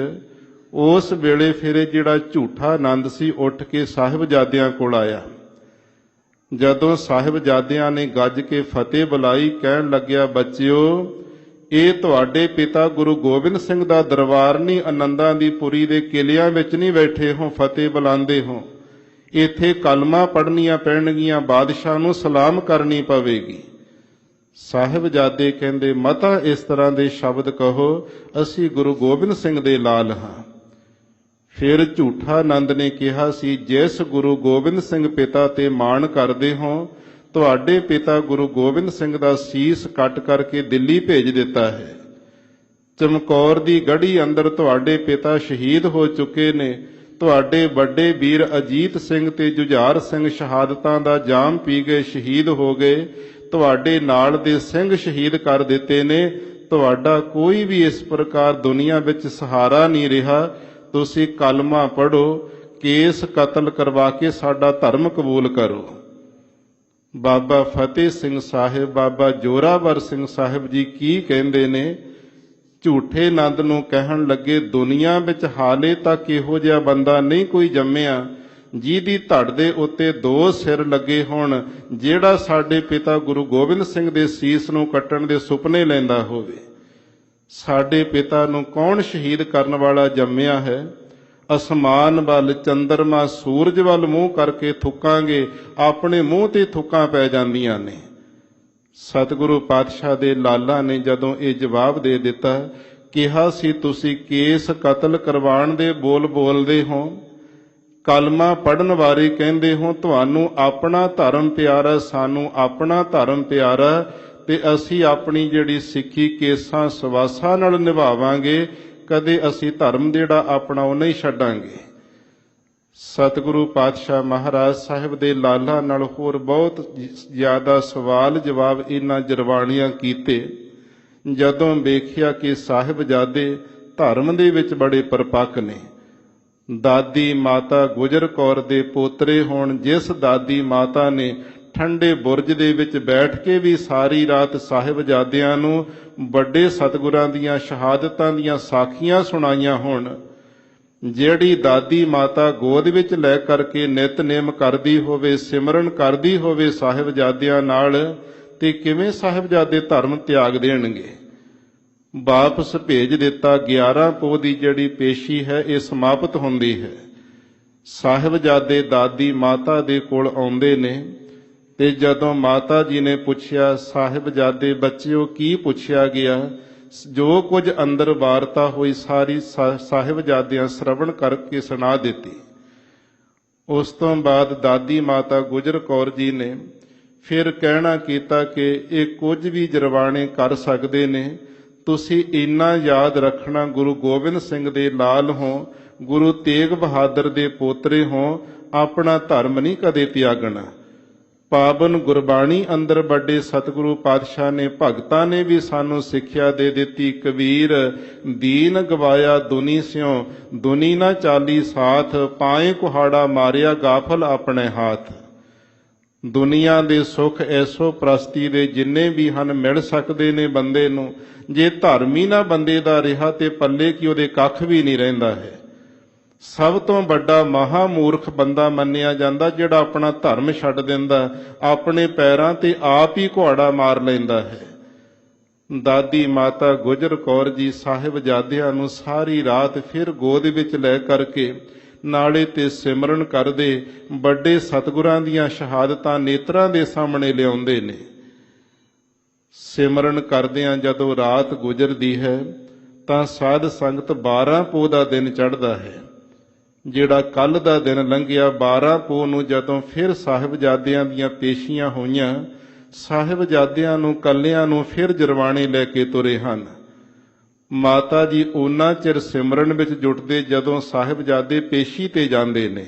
ਉਸ ਵੇਲੇ ਫਿਰ ਜਿਹੜਾ ਝੂਠਾ ਆਨੰਦ ਸੀ ਉੱਠ ਕੇ ਸਾਹਿਬਜ਼ਾਦਿਆਂ ਕੋਲ ਆਇਆ। ਜਦੋਂ ਸਾਹਿਬਜ਼ਾਦਿਆਂ ਨੇ ਗੱਜ ਕੇ ਫਤਿਹ ਬੁਲਾਈ, ਕਹਿਣ ਲੱਗਿਆ, ਬੱਚਿਓ ਇਹ ਤੁਹਾਡੇ ਪਿਤਾ ਗੁਰੂ ਗੋਬਿੰਦ ਸਿੰਘ ਦਾ ਦਰਬਾਰ ਨਹੀਂ, ਆਨੰਦਾਂ ਦੀ ਪੁਰੀ ਦੇ ਕਿਲਿਆਂ ਵਿੱਚ ਨਹੀਂ ਬੈਠੇ ਹੋ ਫਤਿਹ ਬੁਲਾਉਂਦੇ ਹੋ। ਇੱਥੇ ਕਲਮਾਂ ਪੜ੍ਹਨੀਆਂ ਪੈਣਗੀਆਂ, ਬਾਦਸ਼ਾਹ ਨੂੰ ਸਲਾਮ ਕਰਨੀ ਪਵੇਗੀ। ਸਾਹਿਬਜ਼ਾਦੇ ਕਹਿੰਦੇ, ਮਤਾ ਇਸ ਤਰ੍ਹਾਂ ਦੇ ਸ਼ਬਦ ਕਹੋ, ਅਸੀਂ ਗੁਰੂ ਗੋਬਿੰਦ ਸਿੰਘ ਦੇ ਲਾਲ ਹਾਂ। ਫਿਰ ਝੂਠਾ ਆਨੰਦ ਨੇ ਕਿਹਾ ਸੀ, ਜਿਸ ਗੁਰੂ ਗੋਬਿੰਦ ਸਿੰਘ ਪਿਤਾ ਤੇ ਮਾਣ ਕਰਦੇ ਹੋ, ਤੁਹਾਡੇ ਪਿਤਾ ਗੁਰੂ ਗੋਬਿੰਦ ਸਿੰਘ ਦਾ ਸੀਸ ਕੱਟ ਕਰਕੇ ਦਿੱਲੀ ਭੇਜ ਦਿੱਤਾ ਹੈ। ਚਮਕੌਰ ਦੀ ਗੜ੍ਹੀ ਅੰਦਰ ਤੁਹਾਡੇ ਪਿਤਾ ਸ਼ਹੀਦ ਹੋ ਚੁੱਕੇ ਨੇ। ਤੁਹਾਡੇ ਵੱਡੇ ਵੀਰ ਅਜੀਤ ਸਿੰਘ ਤੇ ਜੁਝਾਰ ਸਿੰਘ ਸ਼ਹਾਦਤਾਂ ਦਾ ਜਾਮ ਪੀ ਗਏ, ਸ਼ਹੀਦ ਹੋ ਗਏ। ਤੁਹਾਡੇ ਨਾਲ ਦੇ ਸਿੰਘ ਸ਼ਹੀਦ ਕਰ ਦਿੱਤੇ ਨੇ। ਤੁਹਾਡਾ ਕੋਈ ਵੀ ਇਸ ਪ੍ਰਕਾਰ ਦੁਨੀਆ ਵਿੱਚ ਸਹਾਰਾ ਨਹੀਂ ਰਿਹਾ। ਤੁਸੀਂ ਕਲਮਾ ਪੜ੍ਹੋ, ਕੇਸ ਕਤਲ ਕਰਵਾ ਕੇ ਸਾਡਾ ਧਰਮ ਕਬੂਲ ਕਰੋ। ਬਾਬਾ ਫਤਿਹ ਸਿੰਘ ਸਾਹਿਬ, ਬਾਬਾ ਜੋਰਾਵਰ ਸਿੰਘ ਸਾਹਿਬ ਜੀ ਕੀ ਕਹਿੰਦੇ ਨੇ? ਝੂਠੇ ਆਨੰਦ ਨੂੰ ਕਹਿਣ ਲੱਗੇ, ਦੁਨੀਆ ਵਿੱਚ ਹਾਲੇ ਤੱਕ ਇਹੋ ਜਿਹਾ ਬੰਦਾ ਨਹੀਂ ਕੋਈ ਜੰਮਿਆ ਜਿਹਦੀ ਧੜ ਦੇ ਉੱਤੇ 2 ਸਿਰ ਲੱਗੇ ਹੋਣ, ਜਿਹੜਾ ਸਾਡੇ ਪਿਤਾ ਗੁਰੂ ਗੋਬਿੰਦ ਸਿੰਘ ਦੇ ਸੀਸ ਨੂੰ ਕੱਟਣ ਦੇ ਸੁਪਨੇ ਲੈਂਦਾ ਹੋਵੇ। ਸਾਡੇ ਪਿਤਾ ਨੂੰ ਕੌਣ ਸ਼ਹੀਦ ਕਰਨ ਵਾਲਾ ਜੰਮਿਆ ਹੈ? ਅਸਮਾਨ ਵੱਲ, ਚੰਦਰਮਾ, ਸੂਰਜ ਵੱਲ ਮੂੰਹ ਕਰਕੇ ਥੁੱਕਾਂਗੇ, ਆਪਣੇ ਮੂੰਹ ਤੇ ਥੁੱਕਾਂ ਪੈ ਜਾਂਦੀਆਂ ਨੇ। ਸਤਿਗੁਰੂ ਪਾਤਸ਼ਾਹ ਦੇ ਲਾਲਾਂ ਨੇ ਜਦੋਂ ਇਹ ਜਵਾਬ ਦੇ ਦਿੱਤਾ, ਕਿਹਾ ਸੀ ਤੁਸੀਂ ਕੇਸ ਕਤਲ ਕਰਵਾਉਣ ਦੇ ਬੋਲ ਬੋਲਦੇ ਹੋ, ਕਲਮਾ ਪੜ੍ਹਨ ਵਾਲੇ ਕਹਿੰਦੇ ਹੋ, ਤੁਹਾਨੂੰ ਆਪਣਾ ਧਰਮ ਪਿਆਰਾ, ਸਾਨੂੰ ਆਪਣਾ ਧਰਮ ਪਿਆਰਾ, ਤੇ ਅਸੀਂ ਆਪਣੀ ਜਿਹੜੀ ਸਿੱਖੀ ਕੇਸਾਂ ਸਵਾਸਾਂ ਨਾਲ ਨਿਭਾਵਾਂਗੇ, ਕਦੇ ਅਸੀਂ ਧਰਮ ਜਿਹੜਾ ਆਪਣਾ ਉਹ ਨਹੀਂ ਛੱਡਾਂਗੇ। ਸਤਿਗੁਰੂ ਪਾਤਸ਼ਾਹ ਮਹਾਰਾਜ ਸਾਹਿਬ ਦੇ ਲਾਲਾਂ ਨਾਲ ਹੋਰ ਬਹੁਤ ਜ਼ਿਆਦਾ ਸਵਾਲ ਜਵਾਬ ਇਹਨਾਂ ਜਰਵਾਣੀਆਂ ਕੀਤੇ। ਜਦੋਂ ਵੇਖਿਆ ਕਿ ਸਾਹਿਬਜ਼ਾਦੇ ਧਰਮ ਦੇ ਵਿੱਚ ਬੜੇ ਪਰਪੱਕ ਨੇ, ਦਾਦੀ ਮਾਤਾ ਗੁਜਰ ਕੌਰ ਦੇ ਪੋਤਰੇ ਹੋਣ, ਜਿਸ ਦਾਦੀ ਮਾਤਾ ਨੇ ਠੰਡੇ ਬੁਰਜ ਦੇ ਵਿੱਚ ਬੈਠ ਕੇ ਵੀ ਸਾਰੀ ਰਾਤ ਸਾਹਿਬਜ਼ਾਦਿਆਂ ਨੂੰ ਵੱਡੇ ਸਤਿਗੁਰਾਂ ਦੀਆਂ ਸ਼ਹਾਦਤਾਂ ਦੀਆਂ ਸਾਖੀਆਂ ਸੁਣਾਈਆਂ ਹੋਣ, ਜਿਹੜੀ ਦਾਦੀ ਮਾਤਾ ਗੋਦ ਵਿੱਚ ਲੈ ਕਰਕੇ ਨਿਤਨੇਮ ਕਰਦੀ ਹੋਵੇ, ਸਿਮਰਨ ਕਰਦੀ ਹੋਵੇ ਸਾਹਿਬਜ਼ਾਦਿਆਂ ਨਾਲ, ਤੇ ਕਿਵੇਂ ਸਾਹਿਬਜ਼ਾਦੇ ਧਰਮ ਤਿਆਗ ਦੇਣਗੇ? ਵਾਪਸ ਭੇਜ ਦਿੱਤਾ। 11 ਪੋਹ ਦੀ ਜਿਹੜੀ ਪੇਸ਼ੀ ਹੈ ਇਹ ਸਮਾਪਤ ਹੁੰਦੀ ਹੈ। ਸਾਹਿਬਜ਼ਾਦੇ ਦਾਦੀ ਮਾਤਾ ਦੇ ਕੋਲ ਆਉਂਦੇ ਨੇ, ਤੇ ਜਦੋਂ ਮਾਤਾ ਜੀ ਨੇ ਪੁੱਛਿਆ, ਸਾਹਿਬਜ਼ਾਦੇ ਬੱਚਿਓ ਕੀ ਪੁੱਛਿਆ ਗਿਆ? ਜੋ ਕੁਝ ਅੰਦਰ ਵਾਰਤਾ ਹੋਈ ਸਾਰੀ ਸਾਹਿਬਜ਼ਾਦਿਆਂ ਸ਼ਰਵਣ ਕਰਕੇ ਸੁਣਾ ਦਿੱਤੀ। ਉਸ ਤੋਂ ਬਾਅਦ ਦਾਦੀ ਮਾਤਾ ਗੁਜਰ ਕੌਰ ਜੀ ਨੇ ਫਿਰ ਕਹਿਣਾ ਕੀਤਾ ਕਿ ਇਹ ਕੁਝ ਵੀ ਜਰਵਾਣੇ ਕਰ ਸਕਦੇ ਨੇ, ਤੁਸੀਂ ਇੰਨਾ ਯਾਦ ਰੱਖਣਾ ਗੁਰੂ ਗੋਬਿੰਦ ਸਿੰਘ ਦੇ ਲਾਲ ਹੋ, ਗੁਰੂ ਤੇਗ ਬਹਾਦਰ ਦੇ ਪੋਤਰੇ ਹੋ, ਆਪਣਾ ਧਰਮ ਨਹੀਂ ਕਦੇ ਤਿਆਗਣਾ। ਪਾਵਨ ਗੁਰਬਾਣੀ ਅੰਦਰ ਵੱਡੇ ਸਤਿਗੁਰੂ ਪਾਤਸ਼ਾਹ ਨੇ, ਭਗਤਾਂ ਨੇ ਵੀ ਸਾਨੂੰ ਸਿੱਖਿਆ ਦੇ ਦਿੱਤੀ। ਕਬੀਰ ਦੀਨ ਗਵਾਇਆ ਦੁਨੀ ਸਿਉ, ਦੁਨੀ ਨਾ ਚਾਲੀ ਸਾਥ, ਪਾਏ ਕੁਹਾੜਾ ਮਾਰਿਆ ਗਾਫਲ ਆਪਣੇ ਹਾਥ। ਦੁਨੀਆ ਦੇ ਸੁੱਖ ਐਸੋ ਪ੍ਰਸਤੀ ਦੇ ਜਿੰਨੇ ਵੀ ਹਨ ਮਿਲ ਸਕਦੇ ਨੇ ਬੰਦੇ ਨੂੰ, ਜੇ ਧਰਮ ਹੀ ਨਾ ਬੰਦੇ ਦਾ ਰਿਹਾ ਤੇ ਪੱਲੇ ਕੀ ਉਹਦੇ ਕੱਖ ਵੀ ਨਹੀਂ ਰਹਿੰਦਾ ਹੈ। ਸਭ ਤੋਂ ਵੱਡਾ ਮਹਾਮੂਰਖ ਬੰਦਾ ਮੰਨਿਆ ਜਾਂਦਾ ਜਿਹੜਾ ਆਪਣਾ ਧਰਮ ਛੱਡ ਦਿੰਦਾ, ਆਪਣੇ ਪੈਰਾਂ ਤੇ ਆਪ ਹੀ ਕੁਹਾੜਾ ਮਾਰ ਲੈਂਦਾ ਹੈ। ਦਾਦੀ ਮਾਤਾ ਗੁਜਰ ਕੌਰ ਜੀ ਸਾਹਿਬਜ਼ਾਦਿਆਂ ਨੂੰ ਸਾਰੀ ਰਾਤ ਫਿਰ ਗੋਦ ਵਿੱਚ ਲੈ ਕਰਕੇ ਨਾਲੇ ਤੇ ਸਿਮਰਨ ਕਰਦੇ, ਵੱਡੇ ਸਤਿਗੁਰਾਂ ਦੀਆਂ ਸ਼ਹਾਦਤਾਂ ਨੇਤਰਾਂ ਦੇ ਸਾਹਮਣੇ ਲਿਆਉਂਦੇ ਨੇ। ਸਿਮਰਨ ਕਰਦਿਆਂ ਜਦੋਂ ਰਾਤ ਗੁਜ਼ਰਦੀ ਹੈ ਤਾਂ ਸਾਧ ਸੰਗਤ 12 ਪੋਹ ਦਾ ਦਿਨ ਚੜ੍ਹਦਾ ਹੈ। ਜਿਹੜਾ ਕੱਲ ਦਾ ਦਿਨ ਲੰਘਿਆ 12 ਪੋਹ ਨੂੰ ਜਦੋਂ ਫਿਰ ਸਾਹਿਬਜ਼ਾਦਿਆਂ ਦੀਆਂ ਪੇਸ਼ੀਆਂ ਹੋਈਆਂ, ਸਾਹਿਬਜ਼ਾਦਿਆਂ ਨੂੰ ਕੱਲਿਆਂ ਨੂੰ ਫਿਰ ਜਰਵਾਣੇ ਲੈ ਕੇ ਤੁਰੇ ਹਨ। ਮਾਤਾ ਜੀ ਉਹਨਾਂ ਚਿਰ ਸਿਮਰਨ ਵਿੱਚ ਜੁਟਦੇ ਜਦੋਂ ਸਾਹਿਬਜ਼ਾਦੇ ਪੇਸ਼ੀ ਤੇ ਜਾਂਦੇ ਨੇ।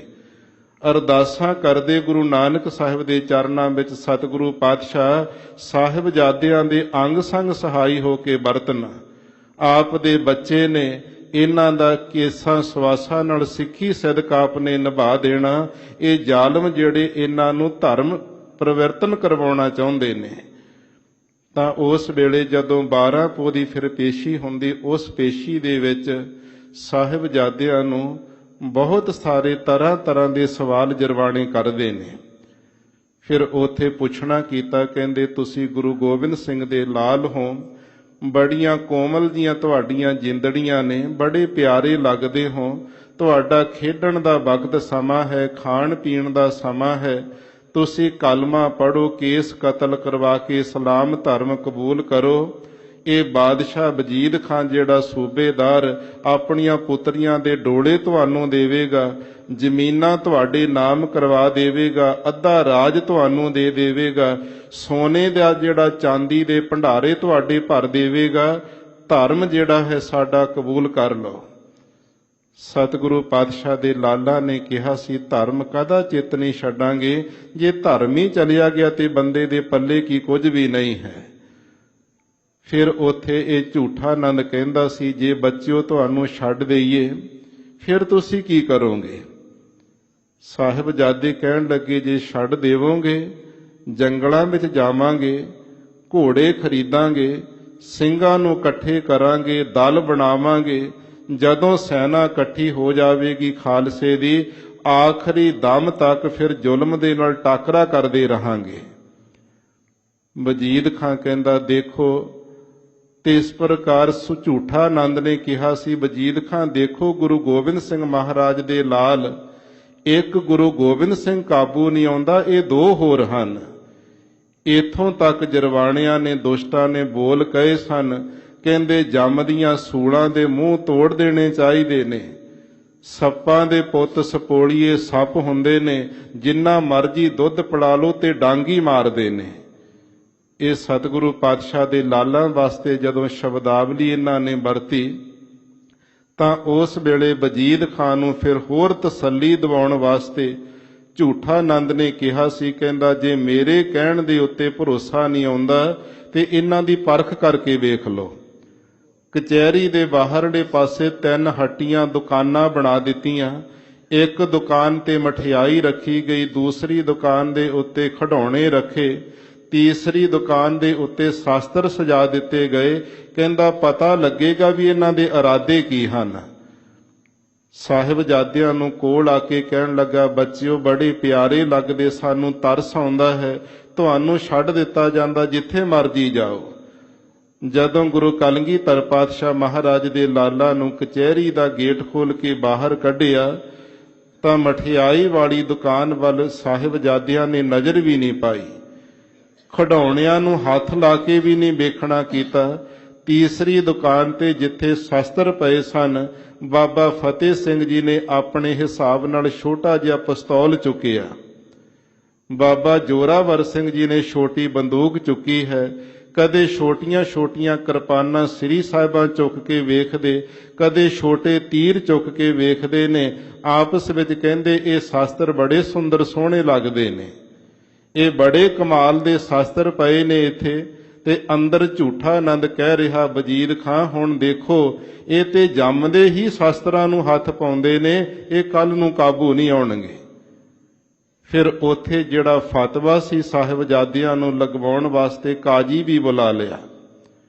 ਅਰਦਾਸਾਂ ਕਰਦੇ ਗੁਰੂ ਨਾਨਕ ਸਾਹਿਬ ਦੇ ਚਰਨਾਂ ਵਿੱਚ ਸਤਿਗੁਰੂ ਪਾਤਸ਼ਾਹ ਸਾਹਿਬਜ਼ਾਦਿਆਂ ਦੇ ਅੰਗ ਸੰਗ ਸਹਾਈ ਹੋ ਕੇ ਵਰਤਨ। ਆਪ ਦੇ ਬੱਚੇ ਨੇ, ਇਹਨਾਂ ਦਾ ਕੇਸਾਂ ਸਵਾਸਾਂ ਨਾਲ ਸਿੱਖੀ ਸਿਦਕ ਆਪ ਨੇ ਨਿਭਾ ਦੇਣਾ। ਇਹ ਜ਼ਾਲਮ ਜਿਹੜੇ ਇਹਨਾਂ ਨੂੰ ਧਰਮ ਪਰਿਵਰਤਨ ਕਰਵਾਉਣਾ ਚਾਹੁੰਦੇ ਨੇ, ਤਾਂ ਉਸ ਵੇਲੇ ਜਦੋਂ 12 ਪੋਹ ਦੀ ਫਿਰ ਪੇਸ਼ੀ ਹੁੰਦੀ, ਉਸ ਪੇਸ਼ੀ ਦੇ ਵਿੱਚ ਸਾਹਿਬਜ਼ਾਦਿਆਂ ਨੂੰ ਬਹੁਤ ਸਾਰੇ ਤਰ੍ਹਾਂ ਤਰ੍ਹਾਂ ਦੇ ਸਵਾਲ ਜਰਵਾਣੇ ਕਰਦੇ ਨੇ। ਫਿਰ ਉੱਥੇ ਪੁੱਛਣਾ ਕੀਤਾ, ਕਹਿੰਦੇ ਤੁਸੀਂ ਗੁਰੂ ਗੋਬਿੰਦ ਸਿੰਘ ਦੇ ਲਾਲ ਹੋ, ਬੜੀਆਂ ਕੋਮਲ ਦੀਆਂ ਤੁਹਾਡੀਆਂ ਜਿੰਦੜੀਆਂ ਨੇ, ਬੜੇ ਪਿਆਰੇ ਲੱਗਦੇ ਹੋ, ਤੁਹਾਡਾ ਖੇਡਣ ਦਾ ਵਕਤ ਸਮਾਂ ਹੈ, ਖਾਣ ਪੀਣ ਦਾ ਸਮਾਂ ਹੈ, ਤੁਸੀਂ ਕਲਮਾ ਪੜ੍ਹੋ, ਕੇਸ ਕਤਲ ਕਰਵਾ ਕੇ ਇਸਲਾਮ ਧਰਮ ਕਬੂਲ ਕਰੋ। ਇਹ ਬਾਦਸ਼ਾਹ ਵਜੀਦ ਖਾਨ ਜਿਹੜਾ ਸੂਬੇਦਾਰ ਆਪਣੀਆਂ ਪੁੱਤਰੀਆਂ ਦੇ ਡੋਲੇ ਤੁਹਾਨੂੰ ਦੇਵੇਗਾ, ਜ਼ਮੀਨਾਂ ਤੁਹਾਡੇ ਨਾਮ ਕਰਵਾ ਦੇਵੇਗਾ, ਅੱਧਾ ਰਾਜ ਤੁਹਾਨੂੰ ਦੇ ਦੇਵੇਗਾ, ਸੋਨੇ ਦਾ ਜਿਹੜਾ ਚਾਂਦੀ ਦੇ ਭੰਡਾਰੇ ਤੁਹਾਡੇ ਭਰ ਦੇਵੇਗਾ, ਧਰਮ ਜਿਹੜਾ ਹੈ ਸਾਡਾ ਕਬੂਲ ਕਰ ਲਓ। ਸਤਿਗੁਰੂ ਪਾਤਸ਼ਾਹ ਦੇ ਲਾਲਾ ਨੇ ਕਿਹਾ ਸੀ, ਧਰਮ ਕਦਾ ਚਿੱਤ ਨਹੀਂ ਛੱਡਾਂਗੇ। ਜੇ ਧਰਮ ਹੀ ਚਲਿਆ ਗਿਆ ਤੇ ਬੰਦੇ ਦੇ ਪੱਲੇ ਕੀ ਕੁਝ ਵੀ ਨਹੀਂ ਹੈ। ਫਿਰ ਉੱਥੇ ਇਹ ਝੂਠਾ ਆਨੰਦ ਕਹਿੰਦਾ ਸੀ, ਜੇ ਬੱਚਿਓ ਤੁਹਾਨੂੰ ਛੱਡ ਦਈਏ ਫਿਰ ਤੁਸੀਂ ਕੀ ਕਰੋਗੇ। ਸਾਹਿਬਜ਼ਾਦੇ ਕਹਿਣ ਲੱਗੇ, ਜੇ ਛੱਡ ਦੇਵੋਗੇ ਜੰਗਲਾਂ ਵਿੱਚ ਜਾਵਾਂਗੇ, ਘੋੜੇ ਖਰੀਦਾਂਗੇ, ਸਿੰਘਾਂ ਨੂੰ ਇਕੱਠੇ ਕਰਾਂਗੇ, ਦਲ ਬਣਾਵਾਂਗੇ, ਜਦੋਂ ਸੈਨਾ ਇਕੱਠੀ ਹੋ ਜਾਵੇਗੀ ਖਾਲਸੇ ਦੀ, ਆਖਰੀ ਦਮ ਤੱਕ ਫਿਰ ਜ਼ੁਲਮ ਦੇ ਨਾਲ ਟਾਕਰਾ ਕਰਦੇ ਰਹਾਂਗੇ। ਵਜੀਦ ਖਾਂ ਕਹਿੰਦਾ, ਦੇਖੋ, ਤੇ ਇਸ ਪ੍ਰਕਾਰ ਝੂਠਾ ਆਨੰਦ ਨੇ ਕਿਹਾ ਸੀ, ਵਜੀਦ ਖਾਂ ਦੇਖੋ, ਗੁਰੂ ਗੋਬਿੰਦ ਸਿੰਘ ਮਹਾਰਾਜ ਦੇ ਲਾਲ, ਇੱਕ ਗੁਰੂ ਗੋਬਿੰਦ ਸਿੰਘ ਕਾਬੂ ਨਹੀਂ ਆਉਂਦਾ, ਇਹ ਦੋ ਹੋਰ ਹਨ। ਇਥੋਂ ਤੱਕ ਜਰਵਾਣਿਆਂ ਨੇ, ਦੁਸ਼ਟਾਂ ਨੇ ਬੋਲ ਕਹੇ ਸਨ, ਕਹਿੰਦੇ ਜੰਮ ਦੀਆਂ ਸੂਲਾਂ ਦੇ ਮੂੰਹ ਤੋੜ ਦੇਣੇ ਚਾਹੀਦੇ ਨੇ। ਸੱਪਾਂ ਦੇ ਪੁੱਤ ਸਪੋਲੀਏ ਸੱਪ ਹੁੰਦੇ ਨੇ, ਜਿੰਨਾ ਮਰਜੀ ਦੁੱਧ ਪਿਲਾ ਲਓ ਤੇ ਡਾਂਗੀ ਮਾਰਦੇ ਨੇ। ਇਹ ਸਤਿਗੁਰੂ ਪਾਤਸ਼ਾਹ ਦੇ ਲਾਲਾਂ ਵਾਸਤੇ ਜਦੋਂ ਸ਼ਬਦਾਵਲੀ ਇਹਨਾਂ ਨੇ ਵਰਤੀ, ਤਾਂ ਉਸ ਵੇਲੇ ਵਜੀਦ ਖਾਨ ਨੂੰ ਫਿਰ ਹੋਰ ਤਸੱਲੀ ਦਿਵਾਉਣ ਵਾਸਤੇ ਝੂਠਾ ਆਨੰਦ ਨੇ ਕਿਹਾ ਸੀ, ਕਹਿੰਦਾ ਜੇ ਮੇਰੇ ਕਹਿਣ ਦੇ ਉੱਤੇ ਭਰੋਸਾ ਨਹੀਂ ਆਉਂਦਾ ਤੇ ਇਹਨਾਂ ਦੀ ਪਰਖ ਕਰਕੇ ਵੇਖ ਲਓ। ਕਚਹਿਰੀ ਦੇ ਬਾਹਰਲੇ ਪਾਸੇ 3 ਹੱਟੀਆਂ ਦੁਕਾਨਾਂ ਬਣਾ ਦਿੱਤੀਆਂ। ਇੱਕ ਦੁਕਾਨ ਤੇ ਮਠਿਆਈ ਰੱਖੀ ਗਈ, ਦੂਸਰੀ ਦੁਕਾਨ ਦੇ ਉੱਤੇ ਖਿਡੌਣੇ ਰੱਖੇ, ਤੀਸਰੀ ਦੁਕਾਨ ਦੇ ਉੱਤੇ ਸ਼ਾਸਤਰ ਸਜਾ ਦਿੱਤੇ ਗਏ। ਕਹਿੰਦਾ ਪਤਾ ਲੱਗੇਗਾ ਵੀ ਇਹਨਾਂ ਦੇ ਇਰਾਦੇ ਕੀ ਹਨ। ਸਾਹਿਬਜ਼ਾਦਿਆਂ ਨੂੰ ਕੋਲ ਆ ਕੇ ਕਹਿਣ ਲੱਗਾ, ਬੱਚਿਓ ਬੜੇ ਪਿਆਰੇ ਲੱਗਦੇ, ਸਾਨੂੰ ਤਰਸ ਆਉਂਦਾ ਹੈ, ਤੁਹਾਨੂੰ ਛੱਡ ਦਿੱਤਾ ਜਾਂਦਾ, ਜਿੱਥੇ ਮਰਜੀ ਜਾਓ। ਜਦੋਂ ਗੁਰੂ ਕਲਗੀਧਰ ਪਾਤਸ਼ਾਹ ਮਹਾਰਾਜ ਦੇ ਲਾਲਾ ਨੂੰ ਕਚਹਿਰੀ ਦਾ ਗੇਟ ਖੋਲ ਕੇ ਬਾਹਰ ਕੱਢਿਆ, ਤਾਂ ਮਠਿਆਈ ਵਾਲੀ ਦੁਕਾਨ ਵੱਲ ਸਾਹਿਬਜ਼ਾਦਿਆਂ ਨੇ ਨਜ਼ਰ ਵੀ ਨਹੀਂ ਪਾਈ, ਖਿਡੌਣਿਆਂ ਨੂੰ ਹੱਥ ਲਾ ਕੇ ਵੀ ਨਹੀਂ ਵੇਖਣਾ ਕੀਤਾ। ਤੀਸਰੀ ਦੁਕਾਨ ਤੇ ਜਿੱਥੇ ਸ਼ਸਤਰ ਪਏ ਸਨ, ਬਾਬਾ ਫਤਿਹ ਸਿੰਘ ਜੀ ਨੇ ਆਪਣੇ ਹਿਸਾਬ ਨਾਲ ਛੋਟਾ ਜਿਹਾ ਪਿਸਤੌਲ ਚੁੱਕਿਆ। ਬਾਬਾ ਜੋਰਾਵਰ ਸਿੰਘ ਜੀ ਨੇ ਛੋਟੀ ਬੰਦੂਕ ਚੁੱਕੀ ਹੈ, ਕਦੇ ਛੋਟੀਆਂ ਕਿਰਪਾਨਾਂ ਸ੍ਰੀ ਸਾਹਿਬਾਂ ਚੁੱਕ ਕੇ ਵੇਖਦੇ, ਕਦੇ ਛੋਟੇ ਤੀਰ ਚੁੱਕ ਕੇ ਵੇਖਦੇ ਨੇ। ਆਪਸ ਵਿੱਚ ਕਹਿੰਦੇ ਇਹ ਸ਼ਾਸਤਰ ਬੜੇ ਸੁੰਦਰ ਸੋਹਣੇ ਲੱਗਦੇ ਨੇ, ਇਹ ਬੜੇ ਕਮਾਲ ਦੇ ਸ਼ਾਸਤਰ ਪਏ ਨੇ ਇੱਥੇ। ਤੇ ਅੰਦਰ ਝੂਠਾ ਆਨੰਦ ਕਹਿ ਰਿਹਾ ਵਜ਼ੀਰ ਖਾਂ, ਹੁਣ ਦੇਖੋ ਇਹ ਤੇ ਜੰਮਦੇ ਹੀ ਸ਼ਾਸਤਰਾਂ ਨੂੰ ਹੱਥ ਪਾਉਂਦੇ ਨੇ, ਇਹ ਕੱਲ ਨੂੰ ਕਾਬੂ ਨਹੀਂ ਆਉਣਗੇ। ਫਿਰ ਉੱਥੇ ਜਿਹੜਾ ਫਤਵਾ ਸੀ ਸਾਹਿਬਜ਼ਾਦਿਆਂ ਨੂੰ ਲਗਵਾਉਣ ਵਾਸਤੇ ਕਾਜੀ ਵੀ ਬੁਲਾ ਲਿਆ।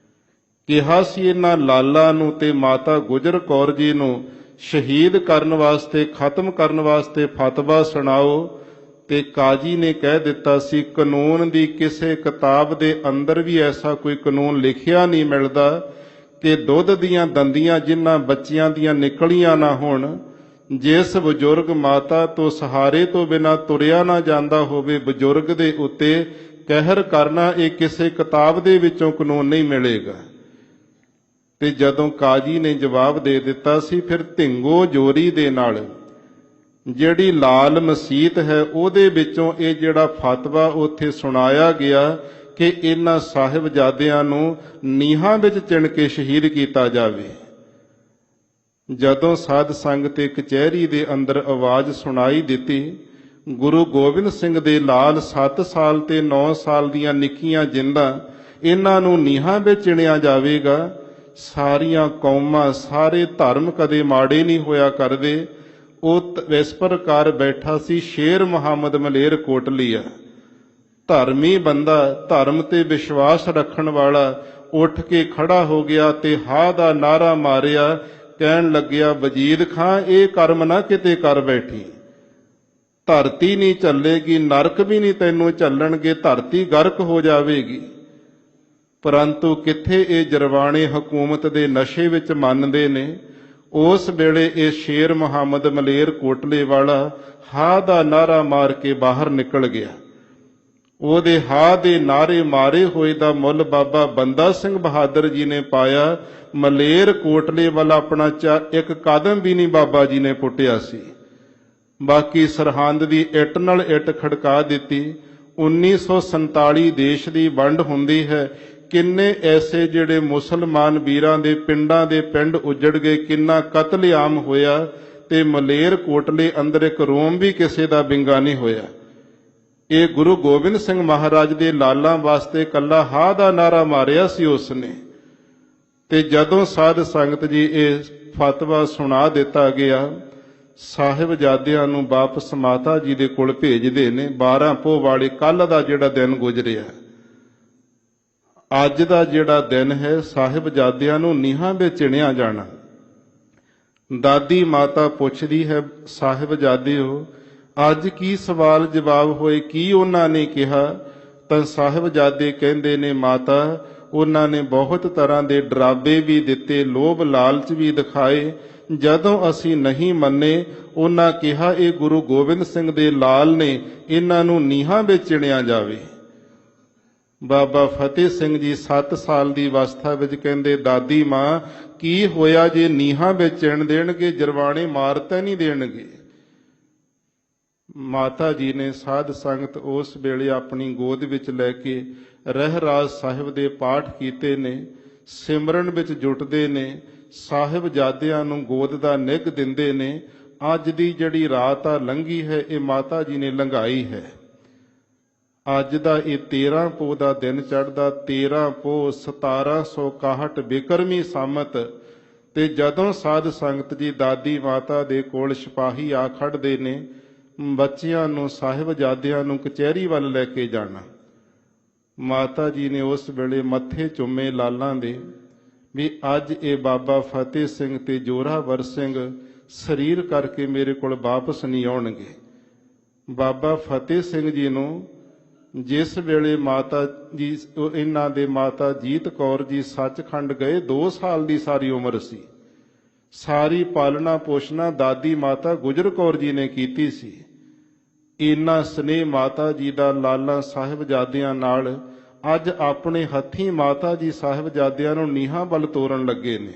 ਕਿਹਾ ਸੀ ਇਹਨਾਂ ਲਾਲਾ ਨੂੰ ਤੇ ਮਾਤਾ ਗੁਜਰ ਕੌਰ ਜੀ ਨੂੰ ਸ਼ਹੀਦ ਕਰਨ ਵਾਸਤੇ, ਖਤਮ ਕਰਨ ਵਾਸਤੇ ਫਤਵਾ ਸੁਣਾਓ। ਤੇ ਕਾਜੀ ਨੇ ਕਹਿ ਦਿੱਤਾ ਸੀ ਕਾਨੂੰਨ ਦੀ ਕਿਸੇ ਕਿਤਾਬ ਦੇ ਅੰਦਰ ਵੀ ਐਸਾ ਕੋਈ ਕਾਨੂੰਨ ਲਿਖਿਆ ਨਹੀਂ ਮਿਲਦਾ ਕਿ ਦੁੱਧ ਦੀਆਂ ਦੰਦੀਆਂ ਜਿਨ੍ਹਾਂ ਬੱਚਿਆਂ ਦੀਆਂ ਨਿਕਲੀਆਂ ਨਾ ਹੋਣ, ਜਿਸ ਬਜ਼ੁਰਗ ਮਾਤਾ ਤੋਂ ਸਹਾਰੇ ਤੋਂ ਬਿਨਾਂ ਤੁਰਿਆ ਨਾ ਜਾਂਦਾ ਹੋਵੇ, ਬਜ਼ੁਰਗ ਦੇ ਉੱਤੇ ਕਹਿਰ ਕਰਨਾ, ਇਹ ਕਿਸੇ ਕਿਤਾਬ ਦੇ ਵਿੱਚੋਂ ਕਾਨੂੰਨ ਨਹੀਂ ਮਿਲੇਗਾ। ਤੇ ਜਦੋਂ ਕਾਜੀ ਨੇ ਜਵਾਬ ਦੇ ਦਿੱਤਾ ਸੀ, ਫਿਰ ਢਿੰਗੋ ਜੋਰੀ ਦੇ ਨਾਲ ਜਿਹੜੀ ਲਾਲ ਮਸੀਤ ਹੈ ਉਹਦੇ ਵਿੱਚੋਂ ਇਹ ਜਿਹੜਾ ਫਤਵਾ ਉੱਥੇ ਸੁਣਾਇਆ ਗਿਆ ਕਿ ਇਹਨਾਂ ਸਾਹਿਬਜ਼ਾਦਿਆਂ ਨੂੰ ਨੀਹਾਂ ਵਿੱਚ ਚਿਣ ਕੇ ਸ਼ਹੀਦ ਕੀਤਾ ਜਾਵੇ। ਜਦੋਂ ਸਾਧ ਸੰਗਤ ਤੇ ਕਚਹਿਰੀ ਦੇ ਅੰਦਰ ਆਵਾਜ਼ ਸੁਣਾਈ ਦਿੱਤੀ, ਗੁਰੂ ਗੋਬਿੰਦ ਸਿੰਘ ਦੇ ਲਾਲ 7 ਸਾਲ ਤੇ 9 ਸਾਲ ਦੀਆਂ ਨਿੱਕੀਆਂ ਜਿੰਦਾਂ, ਇਹਨਾਂ ਨੂੰ ਨੀਹਾਂ ਵਿੱਚ ਚਿਣਿਆ ਜਾਵੇਗਾ। ਸਾਰੀਆਂ ਕੌਮਾਂ, ਸਾਰੇ ਧਰਮ ਕਦੇ ਮਾੜੇ ਨਹੀਂ ਹੋਇਆ ਕਰਦੇ। ਉਹ ਇਸ ਪ੍ਰਕਾਰ ਬੈਠਾ ਸੀ ਸ਼ੇਰ ਮੁਹੰਮਦ ਮਲੇਰ ਕੋਟਲੀਆ, ਧਰਮੀ ਬੰਦਾ, ਧਰਮ ਤੇ ਵਿਸ਼ਵਾਸ ਰੱਖਣ ਵਾਲਾ, ਉੱਠ ਕੇ ਖੜਾ ਹੋ ਗਿਆ ਤੇ ਹਾਂ ਦਾ ਨਾਰਾ ਮਾਰਿਆ। ਕਹਿਣ ਲੱਗਿਆ ਵਜੀਦ ਖਾਂ, ਇਹ ਕਰਮ ਨਾ ਕਿਤੇ ਕਰ ਬੈਠੀ, ਧਰਤੀ ਨਹੀਂ ਚੱਲੇਗੀ, ਨਰਕ ਵੀ ਨਹੀਂ ਤੈਨੂੰ ਚੱਲਣਗੇ, ਧਰਤੀ ਗਰਕ ਹੋ ਜਾਵੇਗੀ। ਪਰੰਤੂ ਕਿੱਥੇ ਇਹ ਜਰਵਾਣੇ ਹਕੂਮਤ ਦੇ ਨਸ਼ੇ ਵਿੱਚ ਮੰਨਦੇ ਨੇ। ਉਸ ਵੇਲੇ ਇਹ ਸ਼ੇਰ ਮੁਹੰਮਦ ਮਲੇਰ ਕੋਟਲੇ ਵਾਲਾ ਹਾਂ ਦਾ ਨਾਰਾ ਮਾਰ ਕੇ ਬਾਹਰ ਨਿਕਲ ਗਿਆ। ਉਹਦੇ ਹਾਂ ਦੇ ਨਾਰੇ ਮਾਰੇ ਹੋਏ ਦਾ ਮੁੱਲ ਬਾਬਾ ਬੰਦਾ ਸਿੰਘ ਬਹਾਦਰ ਜੀ ਨੇ ਪਾਇਆ। ਮਲੇਰ ਕੋਟਲੇ ਵਾਲਾ ਆਪਣਾ ਇੱਕ ਕਦਮ ਵੀ ਨਹੀਂ ਬਾਬਾ ਜੀ ਨੇ ਪੁੱਟਿਆ ਸੀ। ਬਾਕੀ ਸਰਹੰਦ ਦੀ ਇੱਟ ਨਾਲ ਇੱਟ ਖੜਕਾ ਦਿੱਤੀ। 1947 ਦੇਸ਼ ਦੀ ਵੰਡ ਹੁੰਦੀ ਹੈ, ਕਿੰਨੇ ਐਸੇ ਜਿਹੜੇ ਮੁਸਲਮਾਨ ਵੀਰਾਂ ਦੇ ਪਿੰਡਾਂ ਦੇ ਪਿੰਡ ਉਜੜ ਗਏ, ਕਿੰਨਾ ਕਤਲੇਆਮ ਹੋਇਆ, ਤੇ ਮਲੇਰ ਕੋਟਲੇ ਅੰਦਰ ਇੱਕ ਰੋਮ ਵੀ ਕਿਸੇ ਦਾ ਬਿੰਗਾ ਨਹੀਂ ਹੋਇਆ। ਇਹ ਗੁਰੂ ਗੋਬਿੰਦ ਸਿੰਘ ਮਹਾਰਾਜ ਦੇ ਲਾਲਾਂ ਵਾਸਤੇ ਕੱਲਾ ਹਾਂ ਦਾ ਨਾਰਾ ਮਾਰਿਆ ਸੀ ਉਸਨੇ। ਤੇ ਜਦੋਂ ਸਾਧ ਸੰਗਤ ਜੀ ਇਹ ਫਤਵਾ ਸੁਣਾ ਦਿੱਤਾ ਗਿਆ, ਸਾਹਿਬਜ਼ਾਦਿਆਂ ਨੂੰ ਵਾਪਸ ਮਾਤਾ ਜੀ ਦੇ ਕੋਲ ਭੇਜਦੇ ਨੇ। 12 ਪੋਹ ਵਾਲੇ ਕੱਲ ਦਾ ਜਿਹੜਾ ਦਿਨ ਗੁਜ਼ਰਿਆ, ਅੱਜ ਦਾ ਜਿਹੜਾ ਦਿਨ ਹੈ, ਸਾਹਿਬਜ਼ਾਦਿਆਂ ਨੂੰ ਨੀਹਾਂ ਵਿੱਚ ਚਿਣਿਆ ਜਾਣਾ। ਦਾਦੀ ਮਾਤਾ ਪੁੱਛਦੀ ਹੈ, ਸਾਹਿਬਜ਼ਾਦਿਓ ਅੱਜ ਕੀ ਸਵਾਲ ਜਵਾਬ ਹੋਏ, ਕੀ ਉਹਨਾਂ ਨੇ ਕਿਹਾ? ਤਾਂ ਸਾਹਿਬਜ਼ਾਦੇ ਕਹਿੰਦੇ ਨੇ, ਮਾਤਾ ਉਹਨਾਂ ਨੇ ਬਹੁਤ ਤਰ੍ਹਾਂ ਦੇ ਡਰਾਵੇ ਵੀ ਦਿੱਤੇ, ਲੋਭ ਲਾਲਚ ਵੀ ਦਿਖਾਏ। ਜਦੋਂ ਅਸੀਂ ਨਹੀਂ ਮੰਨੇ, ਉਹਨਾਂ ਕਿਹਾ ਇਹ ਗੁਰੂ ਗੋਬਿੰਦ ਸਿੰਘ ਦੇ ਲਾਲ ਨੇ, ਇਹਨਾਂ ਨੂੰ ਨੀਹਾਂ ਵਿੱਚ ਚਿਣਿਆ ਜਾਵੇ। ਬਾਬਾ ਫਤਿਹ ਸਿੰਘ ਜੀ 7 ਸਾਲ ਦੀ ਅਵਸਥਾ ਵਿੱਚ ਕਹਿੰਦੇ, ਦਾਦੀ ਮਾਂ ਕੀ ਹੋਇਆ ਜੇ ਨੀਹਾਂ ਵਿੱਚ ਚਿਣ ਦੇਣਗੇ, ਜਰਵਾਣੇ ਮਾਰ ਤਾਂ ਨਹੀਂ ਦੇਣਗੇ? ਮਾਤਾ ਜੀ ਨੇ ਸਾਧ ਸੰਗਤ ਉਸ ਵੇਲੇ ਆਪਣੀ ਗੋਦ ਵਿੱਚ ਲੈ ਕੇ ਰਹਿਰਾਸ ਸਾਹਿਬ ਦੇ ਪਾਠ ਕੀਤੇ ਨੇ, ਸਿਮਰਨ ਵਿੱਚ ਜੁਟਦੇ ਨੇ, ਸਾਹਿਬਜ਼ਾਦਿਆਂ ਨੂੰ ਗੋਦ ਦਾ ਨਿੱਘ ਦਿੰਦੇ ਨੇ। ਅੱਜ ਦੀ ਜਿਹੜੀ ਰਾਤ ਆ ਲੰਘੀ ਹੈ, ਇਹ ਮਾਤਾ ਜੀ ਨੇ ਲੰਘਾਈ ਹੈ। ਅੱਜ ਦਾ ਇਹ 13 ਪੋਹ ਦਾ ਦਿਨ ਚੜ੍ਹਦਾ, 13 ਪੋਹ 1761 ਬਿਕਰਮੀ ਸੰਮਤ। ਤੇ ਜਦੋਂ ਸਾਧ ਸੰਗਤ ਜੀ ਦਾਦੀ ਮਾਤਾ ਦੇ ਕੋਲ ਸਿਪਾਹੀ ਆ ਖੜਦੇ ਨੇ, ਬੱਚਿਆਂ ਨੂੰ ਸਾਹਿਬਜ਼ਾਦਿਆਂ ਨੂੰ ਕਚਹਿਰੀ ਵੱਲ ਲੈ ਕੇ ਜਾਣਾ, ਮਾਤਾ ਜੀ ਨੇ ਉਸ ਵੇਲੇ ਮੱਥੇ ਚੁੰਮੇ ਲਾਲਾਂ ਦੇ ਵੀ ਅੱਜ ਇਹ ਬਾਬਾ ਫਤਿਹ ਸਿੰਘ ਤੇ ਜੋਰਾਵਰ ਸਿੰਘ ਸਰੀਰ ਕਰਕੇ ਮੇਰੇ ਕੋਲ ਵਾਪਸ ਨਹੀਂ ਆਉਣਗੇ। ਬਾਬਾ ਫਤਿਹ ਸਿੰਘ ਜੀ ਨੂੰ ਜਿਸ ਵੇਲੇ ਮਾਤਾ ਜੀ, ਇਹਨਾਂ ਦੇ ਮਾਤਾ ਜੀਤ ਕੌਰ ਜੀ ਸੱਚਖੰਡ ਗਏ, 2 ਸਾਲ ਦੀ ਸਾਰੀ ਉਮਰ ਸੀ। ਸਾਰੀ ਪਾਲਣਾ ਪੋਸ਼ਣਾ ਦਾਦੀ ਮਾਤਾ ਗੁਜਰ ਕੌਰ ਜੀ ਨੇ ਕੀਤੀ ਸੀ। ਇੰਨਾ ਸਨੇਹ ਮਾਤਾ ਜੀ ਦਾ ਲਾਲਾ ਸਾਹਿਬਜ਼ਾਦਿਆਂ ਨਾਲ ਅੱਜ ਆਪਣੇ ਹੱਥੀਂ ਮਾਤਾ ਜੀ ਸਾਹਿਬਜ਼ਾਦਿਆਂ ਨੂੰ ਨੀਹਾਂ ਵੱਲ ਤੋਰਨ ਲੱਗੇ ਨੇ।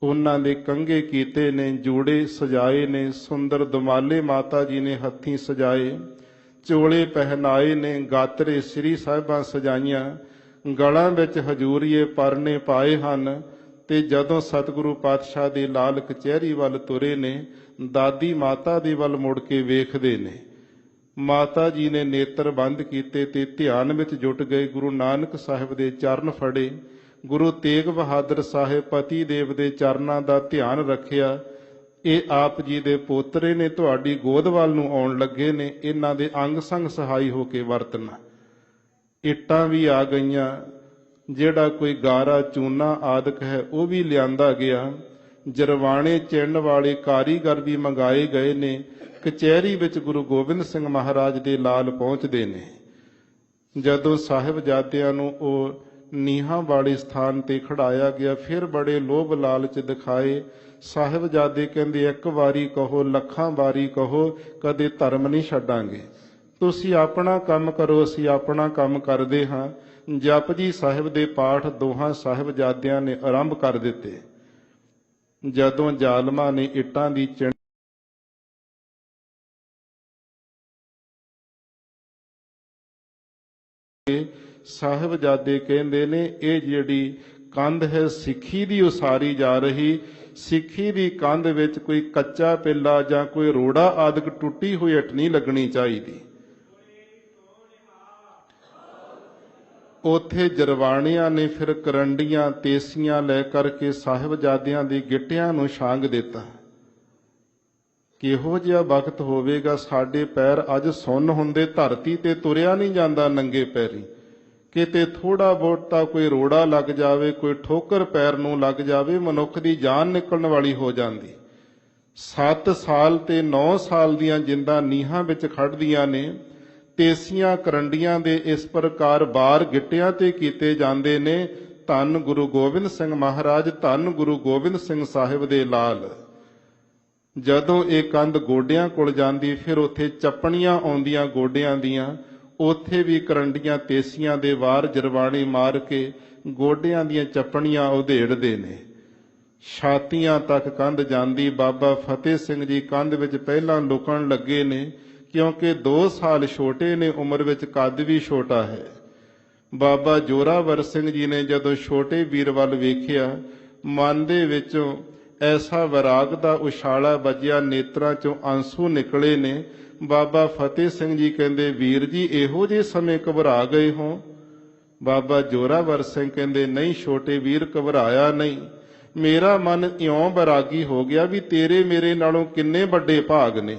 ਉਹਨਾਂ ਦੇ ਕੰਘੇ ਕੀਤੇ ਨੇ, ਜੋੜੇ ਸਜਾਏ ਨੇ, ਸੁੰਦਰ ਦੁਮਾਲੇ ਮਾਤਾ ਜੀ ਨੇ ਹੱਥੀਂ ਸਜਾਏ, ਚੋਲੇ ਪਹਿਨਾਏ ਨੇ, ਗਾਤਰੇ ਸ੍ਰੀ ਸਾਹਿਬਾਂ ਸਜਾਈਆਂ, ਗਲਾਂ ਵਿੱਚ ਹਜੂਰੀਏ ਪਰਨੇ ਪਾਏ ਹਨ। ਤੇ ਜਦੋਂ ਸਤਿਗੁਰੂ ਪਾਤਸ਼ਾਹ ਦੇ ਲਾਲ ਕਚਹਿਰੀ ਵੱਲ ਤੁਰੇ ਨੇ, ਦਾਦੀ ਮਾਤਾ ਦੇ ਵੱਲ ਮੁੜ ਕੇ ਵੇਖਦੇ ਨੇ। ਮਾਤਾ ਜੀ ਨੇ ਨੇਤਰ ਬੰਦ ਕੀਤੇ ਤੇ ਧਿਆਨ ਵਿੱਚ ਜੁਟ ਗਏ। ਗੁਰੂ ਨਾਨਕ ਸਾਹਿਬ ਦੇ ਚਰਨ ਫੜੇ, ਗੁਰੂ ਤੇਗ ਬਹਾਦਰ ਸਾਹਿਬ ਪਤੀ ਦੇਵ ਦੇ ਚਰਨਾਂ ਦਾ ਧਿਆਨ ਰੱਖਿਆ। ਇਹ ਆਪ ਜੀ ਦੇ ਪੋਤਰੇ ਨੇ, ਤੁਹਾਡੀ ਗੋਦ ਵੱਲ ਨੂੰ ਆਉਣ ਲੱਗੇ ਨੇ, ਇਹਨਾਂ ਦੇ ਅੰਗ ਸੰਗ ਸਹਾਈ ਹੋ ਕੇ ਵਰਤਣਾ। ਇੱਟਾਂ ਵੀ ਆ ਗਈਆਂ, ਜਿਹੜਾ ਕੋਈ ਗਾਰਾ ਚੂਨਾ ਆਦਿਕ ਹੈ ਉਹ ਵੀ ਲਿਆਂਦਾ ਗਿਆ। ਜਰਵਾਣੇ ਚਿੰਨ ਵਾਲੇ ਕਾਰੀਗਰ ਵੀ ਮੰਗਾਏ ਗਏ ਨੇ। ਕਚਹਿਰੀ ਵਿੱਚ ਗੁਰੂ ਗੋਬਿੰਦ ਸਿੰਘ ਮਹਾਰਾਜ ਦੇ ਲਾਲ ਪਹੁੰਚਦੇ ਨੇ। ਜਦੋਂ ਸਾਹਿਬਜ਼ਾਦਿਆਂ ਨੂੰ ਉਹ ਨੀਹਾਂ ਵਾਲੇ ਸਥਾਨ ਤੇ ਖੜਾਇਆ ਗਿਆ, ਫਿਰ ਬੜੇ ਲੋਭ ਲਾਲਚ ਦਿਖਾਏ। ਸਾਹਿਬਜ਼ਾਦੇ ਕਹਿੰਦੇ, ਇੱਕ ਵਾਰੀ ਕਹੋ, ਲੱਖਾਂ ਵਾਰੀ ਕਹੋ, ਕਦੇ ਧਰਮ ਨਹੀਂ ਛੱਡਾਂਗੇ। ਤੁਸੀਂ ਆਪਣਾ ਕੰਮ ਕਰੋ, ਅਸੀਂ ਆਪਣਾ ਕੰਮ ਕਰਦੇ ਹਾਂ। ਜਪਜੀ ਸਾਹਿਬ ਦੇ ਪਾਠ ਦੋਹਾਂ ਸਾਹਿਬਜ਼ਾਦਿਆਂ ਨੇ ਆਰੰਭ ਕਰ ਦਿੱਤੇ। ਜਦੋਂ ਜ਼ਾਲਮਾਂ ਨੇ ਇੱਟਾਂ ਦੀ ਚਿਣ ਸਾਹਿਬਜ਼ਾਦੇ ਕਹਿੰਦੇ ਨੇ, ਇਹ ਜਿਹੜੀ ਕੰਧ ਹੈ ਸਿੱਖੀ ਦੀ ਉਸਾਰੀ ਜਾ ਰਹੀ। ਸਿੱਖੀ ਦੀ ਕੰਧ ਵਿੱਚ ਕੋਈ ਕੱਚਾ ਪਿੱਲਾ ਜਾਂ ਕੋਈ ਰੋੜਾ ਆਦਿਕ ਟੁੱਟੀ ਹੋਈ ਇੱਟ ਨਹੀਂ ਲੱਗਣੀ ਚਾਹੀਦੀ। ਉੱਥੇ ਜਰਵਾਣਿਆਂ ਨੇ ਫਿਰ ਕਰੰਡੀਆਂ ਤੇਸੀਆਂ ਲੈ ਕਰਕੇ ਸਾਹਿਬਜ਼ਾਦਿਆਂ ਦੇ ਗਿੱਟਿਆਂ ਨੂੰ ਛਾਂਗ ਦਿੱਤਾ। ਕਿਹੋ ਜਿਹਾ ਵਕਤ ਹੋਵੇਗਾ, ਸਾਡੇ ਪੈਰ ਅੱਜ ਸੁੰਨ ਹੁੰਦੇ, ਧਰਤੀ ਤੇ ਤੁਰਿਆ ਨਹੀਂ ਜਾਂਦਾ ਨੰਗੇ ਪੈਰੀ। ਕਿਤੇ ਥੋੜਾ ਬਹੁਤਾ ਕੋਈ ਰੋੜਾ ਲੱਗ ਜਾਵੇ, ਕੋਈ ਠੋਕਰ ਪੈਰ ਨੂੰ ਲੱਗ ਜਾਵੇ, ਮਨੁੱਖ ਦੀ ਜਾਨ ਨਿਕਲਣ ਵਾਲੀ ਹੋ ਜਾਂਦੀ। 7 ਸਾਲ ਤੇ 9 ਸਾਲ ਦੀਆਂ ਜਿੰਦਾਂ ਨੀਹਾਂ ਵਿੱਚ ਖੜਦੀਆਂ ਨੇ। ਤੇਸੀਆਂ ਕਰੰਡੀਆਂ ਦੇ ਇਸ ਪ੍ਰਕਾਰ ਬਾਰ ਗਿੱਟਿਆਂ ਤੇ ਕੀਤੇ ਜਾਂਦੇ ਨੇ। ਧੰਨ ਗੁਰੂ ਗੋਬਿੰਦ ਸਿੰਘ ਮਹਾਰਾਜ, ਧੰਨ ਗੁਰੂ ਗੋਬਿੰਦ ਸਿੰਘ ਸਾਹਿਬ ਦੇ ਲਾਲ। ਜਦੋਂ ਇਹ ਕੰਧ ਗੋਡਿਆਂ ਕੋਲ ਜਾਂਦੀ, ਫਿਰ ਉੱਥੇ ਚੱਪਣੀਆਂ ਆਉਂਦੀਆਂ ਗੋਡਿਆਂ ਦੀਆਂ। ਉੱਥੇ ਵੀ ਕਰੰਡੀਆਂ ਤੇਸੀਆਂ ਦੇ ਵਾਰ ਜਰਵਾਣੀ ਮਾਰ ਕੇ ਗੋਡਿਆਂ ਦੀਆਂ ਚੱਪਣੀਆਂ ਉਧੇੜਦੇ ਨੇ। ਛਾਤੀਆਂ ਤੱਕ ਕੰਧ ਜਾਂਦੀ। ਬਾਬਾ ਫਤਿਹ ਸਿੰਘ ਜੀ ਕੰਧ ਵਿੱਚ ਪਹਿਲਾਂ ਲੁਕਣ ਲੱਗੇ ਨੇ, ਕਿਉਂਕਿ 2 ਸਾਲ ਛੋਟੇ ਨੇ, ਉਮਰ ਵਿੱਚ ਕੱਦ ਵੀ ਛੋਟਾ ਹੈ। ਬਾਬਾ ਜੋਰਾਵਰ ਸਿੰਘ ਜੀ ਨੇ ਜਦੋਂ ਛੋਟੇ ਵੀਰ ਵੱਲ ਵੇਖਿਆ, ਮਨ ਦੇ ਵਿੱਚੋਂ ਐਸਾ ਵਿਰਾਗ ਦਾ ਉਛਾਲਾ ਵੱਜਿਆ, ਨੇਤਰਾਂ ਚੋਂ ਆਂਸੂ ਨਿਕਲੇ ਨੇ। ਬਾਬਾ ਫਤਿਹ ਸਿੰਘ ਜੀ ਕਹਿੰਦੇ, ਵੀਰ ਜੀ ਇਹੋ ਜਿਹੇ ਸਮੇਂ ਘਬਰਾ ਗਏ ਹੋ? ਬਾਬਾ ਜੋਰਾਵਰ ਸਿੰਘ ਕਹਿੰਦੇ, ਨਹੀਂ ਛੋਟੇ ਵੀਰ, ਘਬਰਾਇਆ ਨਹੀਂ। ਮੇਰਾ ਮਨ ਇਉਂ ਵਿਰਾਗੀ ਹੋ ਗਿਆ ਵੀ ਤੇਰੇ ਮੇਰੇ ਨਾਲੋਂ ਕਿੰਨੇ ਵੱਡੇ ਭਾਗ ਨੇ।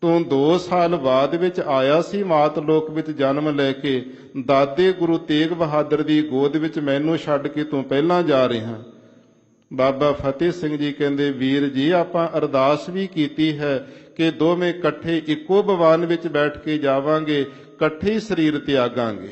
ਤੂੰ 2 ਸਾਲ ਬਾਅਦ ਵਿੱਚ ਆਇਆ ਸੀ ਮਾਤ ਲੋਕ ਵਿੱਚ ਜਨਮ ਲੈ ਕੇ। ਦਾਦੇ ਗੁਰੂ ਤੇਗ ਬਹਾਦਰ ਦੀ ਗੋਦ ਵਿੱਚ ਮੈਨੂੰ ਛੱਡ ਕੇ ਤੂੰ ਪਹਿਲਾਂ ਜਾ ਰਿਹਾ। ਬਾਬਾ ਫਤਿਹ ਸਿੰਘ ਜੀ ਕਹਿੰਦੇ, ਵੀਰ ਜੀ ਆਪਾਂ ਅਰਦਾਸ ਵੀ ਕੀਤੀ ਹੈ ਕਿ ਦੋਵੇਂ ਇਕੱਠੇ ਇੱਕੋ ਭਵਨ ਵਿੱਚ ਬੈਠ ਕੇ ਜਾਵਾਂਗੇ, ਇਕੱਠੇ ਹੀ ਸਰੀਰ ਤਿਆਗਾਂਗੇ।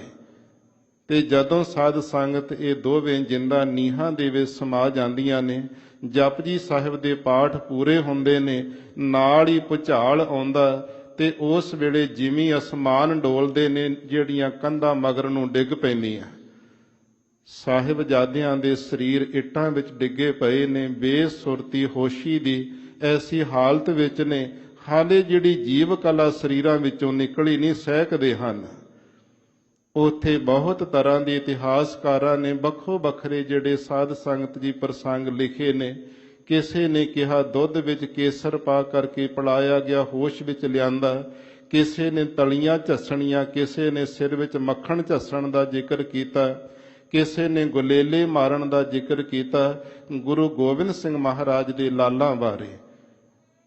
ਤੇ ਜਦੋਂ ਸਾਧ ਸੰਗਤ ਇਹ ਦੋਵੇਂ ਜਿੰਦਾ ਨੀਹਾਂ ਦੇ ਵਿੱਚ ਸਮਾ ਜਾਂਦੀਆਂ ਨੇ, ਜਪਜੀ ਸਾਹਿਬ ਦੇ ਪਾਠ ਪੂਰੇ ਹੁੰਦੇ ਨੇ, ਨਾਲ ਹੀ ਭੁਚਾਲ ਆਉਂਦਾ ਤੇ ਉਸ ਵੇਲੇ ਜਿਵੇਂ ਅਸਮਾਨ ਡੋਲਦੇ ਨੇ, ਜਿਹੜੀਆਂ ਕੰਧਾਂ ਮਗਰ ਨੂੰ ਡਿੱਗ ਪੈਂਦੀਆਂ। ਸਾਹਿਬਜ਼ਾਦਿਆਂ ਦੇ ਸਰੀਰ ਇੱਟਾਂ ਵਿੱਚ ਡਿੱਗੇ ਪਏ ਨੇ, ਬੇਸੁਰਤੀ ਹੋਸ਼ੀ ਦੀ ਐਸੀ ਹਾਲਤ ਵਿੱਚ ਨੇ, ਹਾਲੇ ਜਿਹੜੀ ਜੀਵ ਕਲਾ ਸਰੀਰਾਂ ਵਿੱਚੋਂ ਨਿਕਲੀ ਨਹੀਂ, ਸਹਿਕਦੇ ਹਨ। ਉੱਥੇ ਬਹੁਤ ਤਰ੍ਹਾਂ ਦੇ ਇਤਿਹਾਸਕਾਰਾਂ ਨੇ ਵੱਖੋ ਵੱਖਰੇ ਜਿਹੜੇ ਸਾਧ ਸੰਗਤ ਜੀ ਪ੍ਰਸੰਗ ਲਿਖੇ ਨੇ। ਕਿਸੇ ਨੇ ਕਿਹਾ ਦੁੱਧ ਵਿੱਚ ਕੇਸਰ ਪਾ ਕਰਕੇ ਪਿਲਾਇਆ ਗਿਆ, ਹੋਸ਼ ਵਿੱਚ ਲਿਆਂਦਾ। ਕਿਸੇ ਨੇ ਤਲੀਆਂ ਝੱਸਣੀਆਂ, ਕਿਸੇ ਨੇ ਸਿਰ ਵਿੱਚ ਮੱਖਣ ਝੱਸਣ ਦਾ ਜ਼ਿਕਰ ਕੀਤਾ, ਕਿਸੇ ਨੇ ਗੁਲੇਲੇ ਮਾਰਨ ਦਾ ਜ਼ਿਕਰ ਕੀਤਾ। ਗੁਰੂ ਗੋਬਿੰਦ ਸਿੰਘ ਮਹਾਰਾਜ ਦੇ ਲਾਲਾਂ ਬਾਰੇ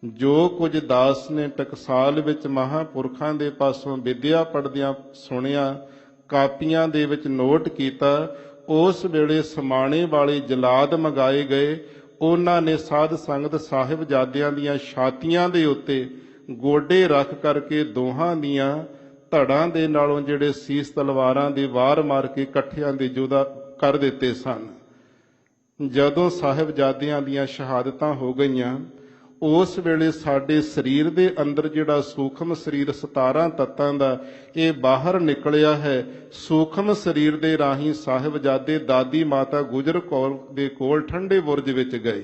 ਜੋ ਕੁਝ ਦਾਸ ਨੇ ਟਕਸਾਲ ਵਿੱਚ ਮਹਾਂਪੁਰਖਾਂ ਦੇ ਪਾਸੋਂ ਵਿਦਿਆ ਪੜ੍ਹਦਿਆਂ ਸੁਣਿਆ, ਕਾਪੀਆਂ ਦੇ ਵਿੱਚ ਨੋਟ ਕੀਤਾ, ਉਸ ਵੇਲੇ ਸਮਾਣੇ ਵਾਲੇ ਜਲਾਦ ਮੰਗਾਏ ਗਏ। ਉਹਨਾਂ ਨੇ ਸਾਧ ਸੰਗਤ ਸਾਹਿਬਜ਼ਾਦਿਆਂ ਦੀਆਂ ਛਾਤੀਆਂ ਦੇ ਉੱਤੇ ਗੋਡੇ ਰੱਖ ਕਰਕੇ ਦੋਹਾਂ ਦੀਆਂ ਧੜਾਂ ਦੇ ਨਾਲੋਂ ਜਿਹੜੇ ਸੀਸ ਤਲਵਾਰਾਂ ਦੇ ਵਾਰ ਮਾਰ ਕੇ ਇਕੱਠਿਆਂ ਦੇ ਜੁਦਾ ਕਰ ਦਿੱਤੇ ਸਨ। ਜਦੋਂ ਸਾਹਿਬਜ਼ਾਦਿਆਂ ਦੀਆਂ ਸ਼ਹਾਦਤਾਂ ਹੋ ਗਈਆਂ, ਉਸ ਵੇਲੇ ਸਾਡੇ ਸਰੀਰ ਦੇ ਅੰਦਰ ਜਿਹੜਾ ਸੂਖਮ ਸਰੀਰ 17 ਤੱਤਾਂ ਦਾ, ਇਹ ਬਾਹਰ ਨਿਕਲਿਆ ਹੈ। ਸੂਖਮ ਸਰੀਰ ਦੇ ਰਾਹੀਂ ਸਾਹਿਬਜ਼ਾਦੇ ਦਾਦੀ ਮਾਤਾ ਗੁਜਰ ਕੌਰ ਦੇ ਕੋਲ ਠੰਡੇ ਬੁਰਜ ਵਿੱਚ ਗਏ,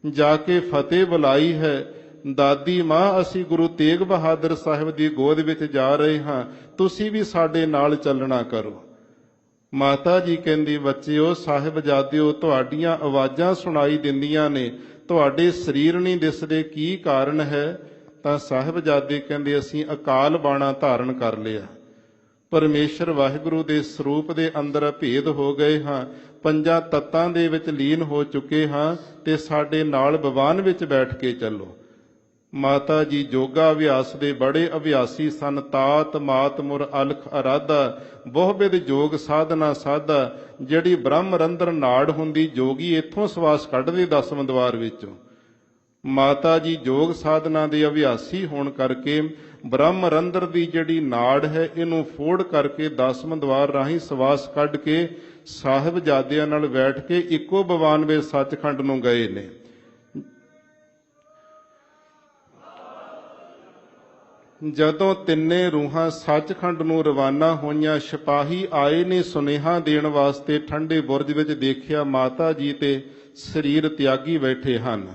ਜਾ ਕੇ ਫਤਿਹ ਬੁਲਾਈ ਹੈ। ਦਾਦੀ ਮਾਂ ਅਸੀਂ ਗੁਰੂ ਤੇਗ ਬਹਾਦਰ ਸਾਹਿਬ ਦੀ ਗੋਦ ਵਿੱਚ ਜਾ ਰਹੇ ਹਾਂ, ਤੁਸੀਂ ਵੀ ਸਾਡੇ ਨਾਲ ਚੱਲਣਾ ਕਰੋ। ਮਾਤਾ ਜੀ ਕਹਿੰਦੀ, ਬੱਚਿਓ ਸਾਹਿਬਜ਼ਾਦਿਓ, ਤੁਹਾਡੀਆਂ ਆਵਾਜ਼ਾਂ ਸੁਣਾਈ ਦਿੰਦੀਆਂ ਨੇ, ਤੁਹਾਡੇ ਸਰੀਰ ਨਹੀਂ ਦਿਸਦੇ, ਕੀ ਕਾਰਨ ਹੈ? ਤਾਂ ਸਾਹਿਬਜ਼ਾਦੇ ਕਹਿੰਦੇ, ਅਸੀਂ ਅਕਾਲ ਬਾਣਾ ਧਾਰਨ ਕਰ ਲਿਆ। ਪਰਮੇਸ਼ਰ ਵਾਹਿਗੁਰੂ ਦੇ ਸਰੂਪ ਦੇ ਅੰਦਰ ਭੇਦ ਹੋ ਗਏ ਹਾਂ, ਪੰਜਾਂ ਤੱਤਾਂ ਦੇ ਵਿੱਚ ਲੀਨ ਹੋ ਚੁੱਕੇ ਹਾਂ, ਤੇ ਸਾਡੇ ਨਾਲ ਭਗਵਾਨ ਵਿੱਚ ਬੈਠ ਕੇ ਚੱਲੋ। ਮਾਤਾ ਜੀ ਯੋਗਾ ਅਭਿਆਸ ਦੇ ਬੜੇ ਅਭਿਆਸੀ ਸਨ। ਤਾਤ ਮਾਤ ਮੁਰ ਅਲਖ ਅਰਾਧਾ, ਬਹੁਵਿਧ ਯੋਗ ਸਾਧਨਾ ਸਾਧਾ। ਜਿਹੜੀ ਬ੍ਰਹਮ ਰੰਧਰ ਨਾੜ ਹੁੰਦੀ, ਜੋਗੀ ਇੱਥੋਂ ਸਵਾਸ ਕੱਢਦੇ 10ਵੇਂ ਦੁਆਰ ਵਿੱਚੋਂ। ਮਾਤਾ ਜੀ ਯੋਗ ਸਾਧਨਾ ਦੇ ਅਭਿਆਸੀ ਹੋਣ ਕਰਕੇ ਬ੍ਰਹਮ ਰੰਧਰ ਦੀ ਜਿਹੜੀ ਨਾੜ ਹੈ, ਇਹਨੂੰ ਫੋੜ ਕਰਕੇ 10ਵੇਂ ਦੁਆਰ ਰਾਹੀਂ ਸਵਾਸ ਕੱਢ ਕੇ ਸਾਹਿਬਜ਼ਾਦਿਆਂ ਨਾਲ ਬੈਠ ਕੇ ਇੱਕੋ ਭਗਵਾਨ ਵਿੱਚ ਸੱਚਖੰਡ ਨੂੰ ਗਏ ਨੇ। ਜਦੋਂ ਤਿੰਨੇ ਰੂਹਾਂ ਸੱਚਖੰਡ ਨੂੰ ਰਵਾਨਾ ਹੋਈਆਂ, ਸਿਪਾਹੀ ਆਏ ਨੇ ਸੁਨੇਹਾ ਦੇਣ ਵਾਸਤੇ। ਠੰਡੇ ਬੁਰਜ ਵਿੱਚ ਦੇਖਿਆ ਮਾਤਾ ਜੀ ਤੇ ਸਰੀਰ ਤਿਆਗੀ ਬੈਠੇ ਹਨ।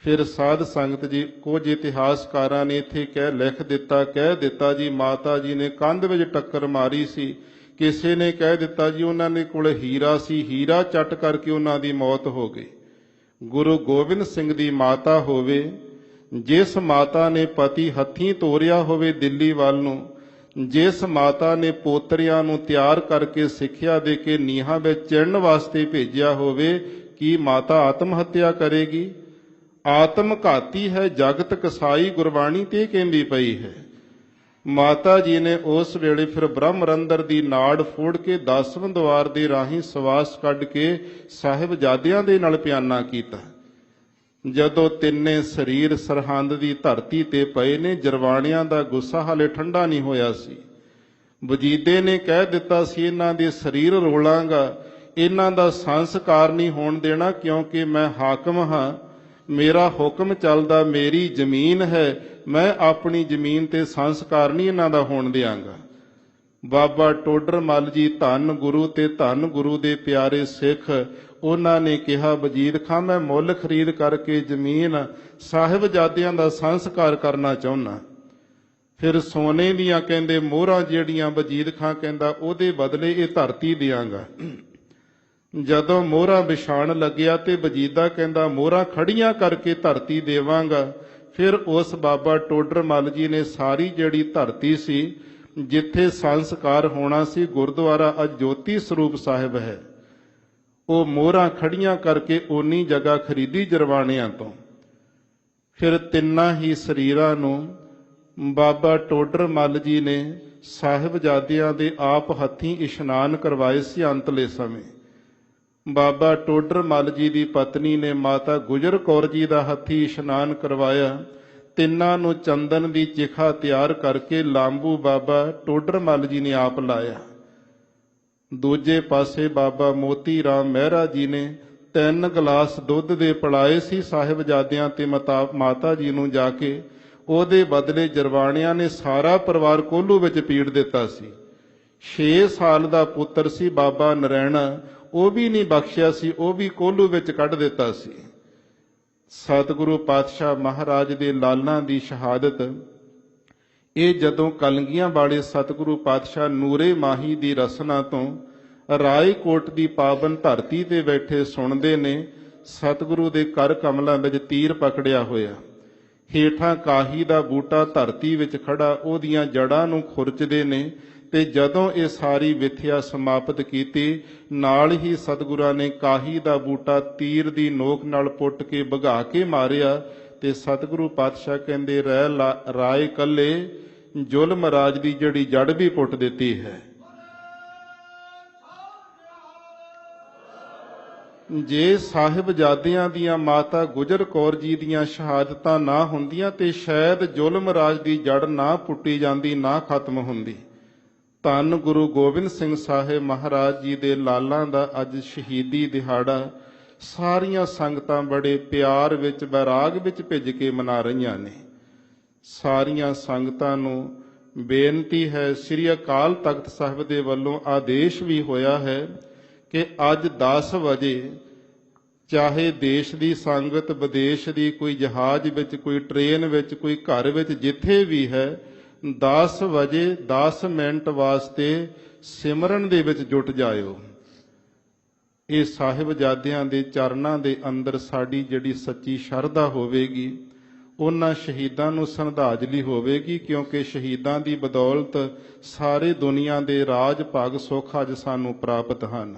ਫਿਰ ਸਾਧ ਸੰਗਤ ਜੀ, ਕੁਝ ਇਤਿਹਾਸਕਾਰਾਂ ਨੇ ਇੱਥੇ ਕਹਿ ਦਿੱਤਾ ਜੀ ਮਾਤਾ ਜੀ ਨੇ ਕੰਧ ਵਿੱਚ ਟੱਕਰ ਮਾਰੀ ਸੀ। ਕਿਸੇ ਨੇ ਕਹਿ ਦਿੱਤਾ ਜੀ ਉਹਨਾਂ ਦੇ ਕੋਲ ਹੀਰਾ ਸੀ, ਹੀਰਾ ਚੱਟ ਕਰਕੇ ਉਹਨਾਂ ਦੀ ਮੌਤ ਹੋ ਗਈ। ਗੁਰੂ ਗੋਬਿੰਦ ਸਿੰਘ ਦੀ ਮਾਤਾ ਹੋਵੇ, ਜਿਸ ਮਾਤਾ ਨੇ ਪਤੀ ਹੱਥੀਂ ਤੋਰਿਆ ਹੋਵੇ ਦਿੱਲੀ ਵੱਲ ਨੂੰ, ਜਿਸ ਮਾਤਾ ਨੇ ਪੋਤਰਿਆਂ ਨੂੰ ਤਿਆਰ ਕਰਕੇ ਸਿੱਖਿਆ ਦੇ ਕੇ ਨੀਹਾਂ ਵਿੱਚ ਚਿਣਨ ਵਾਸਤੇ ਭੇਜਿਆ ਹੋਵੇ, ਕੀ ਮਾਤਾ ਆਤਮ ਹੱਤਿਆ ਕਰੇਗੀ? ਆਤਮ ਘਾਤੀ ਹੈ ਜਗਤ ਕਸਾਈ, ਗੁਰਬਾਣੀ ਤੇ ਕਹਿੰਦੀ ਪਈ ਹੈ। ਮਾਤਾ ਜੀ ਨੇ ਉਸ ਵੇਲੇ ਫਿਰ ਬ੍ਰਹਮ ਰੰਧਰ ਦੀ ਨਾੜ ਫੋੜ ਕੇ 10ਵੇਂ ਦੁਆਰ ਦੇ ਰਾਹੀਂ ਸਵਾਸ ਕੱਢ ਕੇ ਸਾਹਿਬਜ਼ਾਦਿਆਂ ਦੇ ਨਾਲ ਪਿਆਨਾ ਕੀਤਾ। ਜਦੋਂ ਤਿੰਨੇ ਸਰੀਰ ਸਰਹੰਦ ਦੀ ਧਰਤੀ ਤੇ ਪਏ ਨੇ, ਜਰਵਾਣਿਆਂ ਦਾ ਗੁੱਸਾ ਹਾਲੇ ਠੰਡਾ ਨਹੀਂ ਹੋਇਆ ਸੀ। ਵਜੀਦੇ ਨੇ ਕਹਿ ਦਿੱਤਾ ਸੀ, ਇਹਨਾਂ ਦੇ ਸਰੀਰ ਰੋਲਾਂਗਾ, ਇਹਨਾਂ ਦਾ ਸੰਸਕਾਰ ਨਹੀਂ ਹੋਣ ਦੇਣਾ, ਕਿਉਂਕਿ ਮੈਂ ਹਾਕਮ ਹਾਂ, ਮੇਰਾ ਹੁਕਮ ਚੱਲਦਾ, ਮੇਰੀ ਜ਼ਮੀਨ ਹੈ, ਮੈਂ ਆਪਣੀ ਜ਼ਮੀਨ ਤੇ ਸੰਸਕਾਰ ਨਹੀਂ ਇਹਨਾਂ ਦਾ ਹੋਣ ਦਿਆਂਗਾ। ਬਾਬਾ ਟੋਡਰ ਮੱਲ ਜੀ ਧੰਨ ਗੁਰੂ ਤੇ ਧੰਨ ਗੁਰੂ ਦੇ ਪਿਆਰੇ ਸਿੱਖ, ਉਹਨਾਂ ਨੇ ਕਿਹਾ, ਵਜੀਦ ਖਾਂ ਮੈਂ ਮੁੱਲ ਖਰੀਦ ਕਰਕੇ ਜ਼ਮੀਨ ਸਾਹਿਬਜ਼ਾਦਿਆਂ ਦਾ ਸੰਸਕਾਰ ਕਰਨਾ ਚਾਹੁੰਦਾ। ਫਿਰ ਸੋਨੇ ਦੀਆਂ ਕਹਿੰਦੇ ਮੋਹਰਾਂ ਜਿਹੜੀਆਂ ਵਜੀਦ ਖਾਂ ਕਹਿੰਦਾ ਉਹਦੇ ਬਦਲੇ ਇਹ ਧਰਤੀ ਦਿਆਂਗਾ। ਜਦੋਂ ਮੋਹਰਾਂ ਵਿਛਾਣ ਲੱਗਿਆ ਤੇ ਵਜੀਦਾ ਕਹਿੰਦਾ ਮੋਹਰਾਂ ਖੜੀਆਂ ਕਰਕੇ ਧਰਤੀ ਦੇਵਾਂਗਾ। ਫਿਰ ਉਸ ਬਾਬਾ ਟੋਡਰ ਮੱਲ ਜੀ ਨੇ ਸਾਰੀ ਜਿਹੜੀ ਧਰਤੀ ਸੀ ਜਿੱਥੇ ਸੰਸਕਾਰ ਹੋਣਾ ਸੀ, ਗੁਰਦੁਆਰਾ ਅੱਜ ਜੋਤੀ ਸਰੂਪ ਸਾਹਿਬ ਹੈ, ਉਹ ਮੋਹਰਾਂ ਖੜੀਆਂ ਕਰਕੇ ਓਨੀ ਜਗ੍ਹਾ ਖਰੀਦੀ ਜਰਵਾਣਿਆਂ ਤੋਂ। ਫਿਰ ਤਿੰਨਾਂ ਹੀ ਸਰੀਰਾਂ ਨੂੰ ਬਾਬਾ ਟੋਡਰ ਮੱਲ ਜੀ ਨੇ ਸਾਹਿਬਜ਼ਾਦਿਆਂ ਦੇ ਆਪ ਹੱਥੀਂ ਇਸ਼ਨਾਨ ਕਰਵਾਏ ਸੀ। ਅੰਤਲੇ ਸਮੇਂ ਬਾਬਾ ਟੋਡਰ ਮੱਲ ਜੀ ਦੀ ਪਤਨੀ ਨੇ ਮਾਤਾ ਗੁਜਰ ਕੌਰ ਜੀ ਦਾ ਹੱਥੀਂ ਇਸ਼ਨਾਨ ਕਰਵਾਇਆ। ਤਿੰਨਾਂ ਨੂੰ ਚੰਦਨ ਦੀ ਚਿਖਾ ਤਿਆਰ ਕਰਕੇ ਲਾਂਬੂ ਬਾਬਾ ਟੋਡਰ ਮੱਲ ਜੀ ਨੇ ਆਪ ਲਾਇਆ। ਦੂਜੇ ਪਾਸੇ ਬਾਬਾ ਮੋਤੀ ਰਾਮ ਮਹਿਰਾ ਜੀ ਨੇ 3 ਗਲਾਸ ਦੁੱਧ ਦੇ ਪਿਲਾਏ ਸੀ ਸਾਹਿਬਜ਼ਾਦਿਆਂ ਤੇ ਮਾਤਾ ਜੀ ਨੂੰ ਜਾ ਕੇ। ਉਹਦੇ ਬਦਲੇ ਜਰਵਾਣਿਆਂ ਨੇ ਸਾਰਾ ਪਰਿਵਾਰ ਕੋਹਲੂ ਵਿੱਚ ਪੀੜ ਦਿੱਤਾ ਸੀ। 6 ਸਾਲ ਦਾ ਪੁੱਤਰ ਸੀ ਬਾਬਾ ਨਰੈਣਾ, ਉਹ ਵੀ ਨਹੀਂ ਬਖਸ਼ਿਆ ਸੀ, ਉਹ ਵੀ ਕੋਹਲੂ ਵਿੱਚ ਕੱਢ ਦਿੱਤਾ ਸੀ। ਸਤਿਗੁਰੂ ਪਾਤਸ਼ਾਹ ਮਹਾਰਾਜ ਦੇ ਲਾਲਾਂ ਦੀ ਸ਼ਹਾਦਤ, ਇਹ ਜਦੋਂ ਕਲੰਗੀਆਂ ਵਾਲੇ ਸਤਿਗੁਰੂ ਪਾਤਸ਼ਾਹ ਨੂਰੇ ਮਾਹੀ ਦੀ ਰਸਨਾ ਤੋਂ ਰਾਏਕੋਟ ਦੀ ਪਾਵਨ ਧਰਤੀ ਤੇ ਬੈਠੇ ਸੁਣਦੇ ਨੇ, ਸਤਿਗੁਰੂ ਦੇ ਕਰ ਕਮਲਾਂ ਵਿੱਚ ਤੀਰ ਪਕੜਿਆ ਹੋਇਆ, ਹੇਠਾਂ ਕਾਹੀ ਦਾ ਬੂਟਾ ਧਰਤੀ ਵਿੱਚ ਖੜਾ, ਉਹਦੀਆਂ ਜੜ੍ਹਾਂ ਨੂੰ ਖੁਰਚਦੇ ਨੇ। ਤੇ ਜਦੋਂ ਇਹ ਸਾਰੀ ਵਿਥਿਆ ਸਮਾਪਤ ਕੀਤੀ, ਨਾਲ ਹੀ ਸਤਿਗੁਰਾਂ ਨੇ ਕਾਹੀ ਦਾ ਬੂਟਾ ਤੀਰ ਦੀ ਨੋਕ ਨਾਲ ਪੁੱਟ ਕੇ ਭਗਾ ਕੇ ਮਾਰਿਆ। ਤੇ ਸਤਿਗੁਰੂ ਪਾਤਸ਼ਾਹ ਕਹਿੰਦੇ, ਰਹਿ ਰਾਏ ਕੱਲੇ ਜ਼ੁਲਮ ਰਾਜ ਦੀ ਜਿਹੜੀ ਜੜ ਵੀ ਪੁੱਟ ਦਿੱਤੀ ਹੈ। ਜੇ ਸਾਹਿਬਜ਼ਾਦਿਆਂ ਦੀਆਂ ਮਾਤਾ ਗੁਜਰ ਕੌਰ ਜੀ ਦੀਆਂ ਸ਼ਹਾਦਤਾਂ ਨਾ ਹੁੰਦੀਆਂ ਤੇ ਸ਼ਾਇਦ ਜ਼ੁਲਮ ਰਾਜ ਦੀ ਜੜ ਨਾ ਪੁੱਟੀ ਜਾਂਦੀ, ਨਾ ਖਤਮ ਹੁੰਦੀ। ਧੰਨ ਗੁਰੂ ਗੋਬਿੰਦ ਸਿੰਘ ਸਾਹਿਬ ਮਹਾਰਾਜ ਜੀ ਦੇ ਲਾਲਾਂ ਦਾ ਅੱਜ ਸ਼ਹੀਦੀ ਦਿਹਾੜਾ ਸਾਰੀਆਂ ਸੰਗਤਾਂ ਬੜੇ ਪਿਆਰ ਵਿੱਚ, ਬੈਰਾਗ ਵਿੱਚ ਭਿੱਜ ਕੇ ਮਨਾ ਰਹੀਆਂ ਨੇ। ਸਾਰੀਆਂ ਸੰਗਤਾਂ ਨੂੰ ਬੇਨਤੀ ਹੈ, ਸ੍ਰੀ ਅਕਾਲ ਤਖਤ ਸਾਹਿਬ ਦੇ ਵੱਲੋਂ ਆਦੇਸ਼ ਵੀ ਹੋਇਆ ਹੈ ਕਿ ਅੱਜ 10 ਵਜੇ ਚਾਹੇ ਦੇਸ਼ ਦੀ ਸੰਗਤ, ਵਿਦੇਸ਼ ਦੀ, ਕੋਈ ਜਹਾਜ਼ ਵਿੱਚ, ਕੋਈ ਟ੍ਰੇਨ ਵਿੱਚ, ਕੋਈ ਘਰ ਵਿੱਚ, ਜਿੱਥੇ ਵੀ ਹੈ 10 ਵਜੇ 10 ਮਿੰਟ ਵਾਸਤੇ ਸਿਮਰਨ ਦੇ ਵਿੱਚ ਜੁਟ ਜਾਇਓ। ਇਹ ਸਾਹਿਬਜ਼ਾਦਿਆਂ ਦੇ ਚਰਨਾਂ ਦੇ ਅੰਦਰ ਸਾਡੀ ਜਿਹੜੀ ਸੱਚੀ ਸ਼ਰਧਾ ਹੋਵੇਗੀ, ਉਹਨਾਂ ਸ਼ਹੀਦਾਂ ਨੂੰ ਸ਼ਰਧਾਂਜਲੀ ਹੋਵੇਗੀ, ਕਿਉਂਕਿ ਸ਼ਹੀਦਾਂ ਦੀ ਬਦੌਲਤ ਸਾਰੇ ਦੁਨੀਆ ਦੇ ਰਾਜ ਭਾਗ ਸੁੱਖ ਅੱਜ ਸਾਨੂੰ ਪ੍ਰਾਪਤ ਹਨ।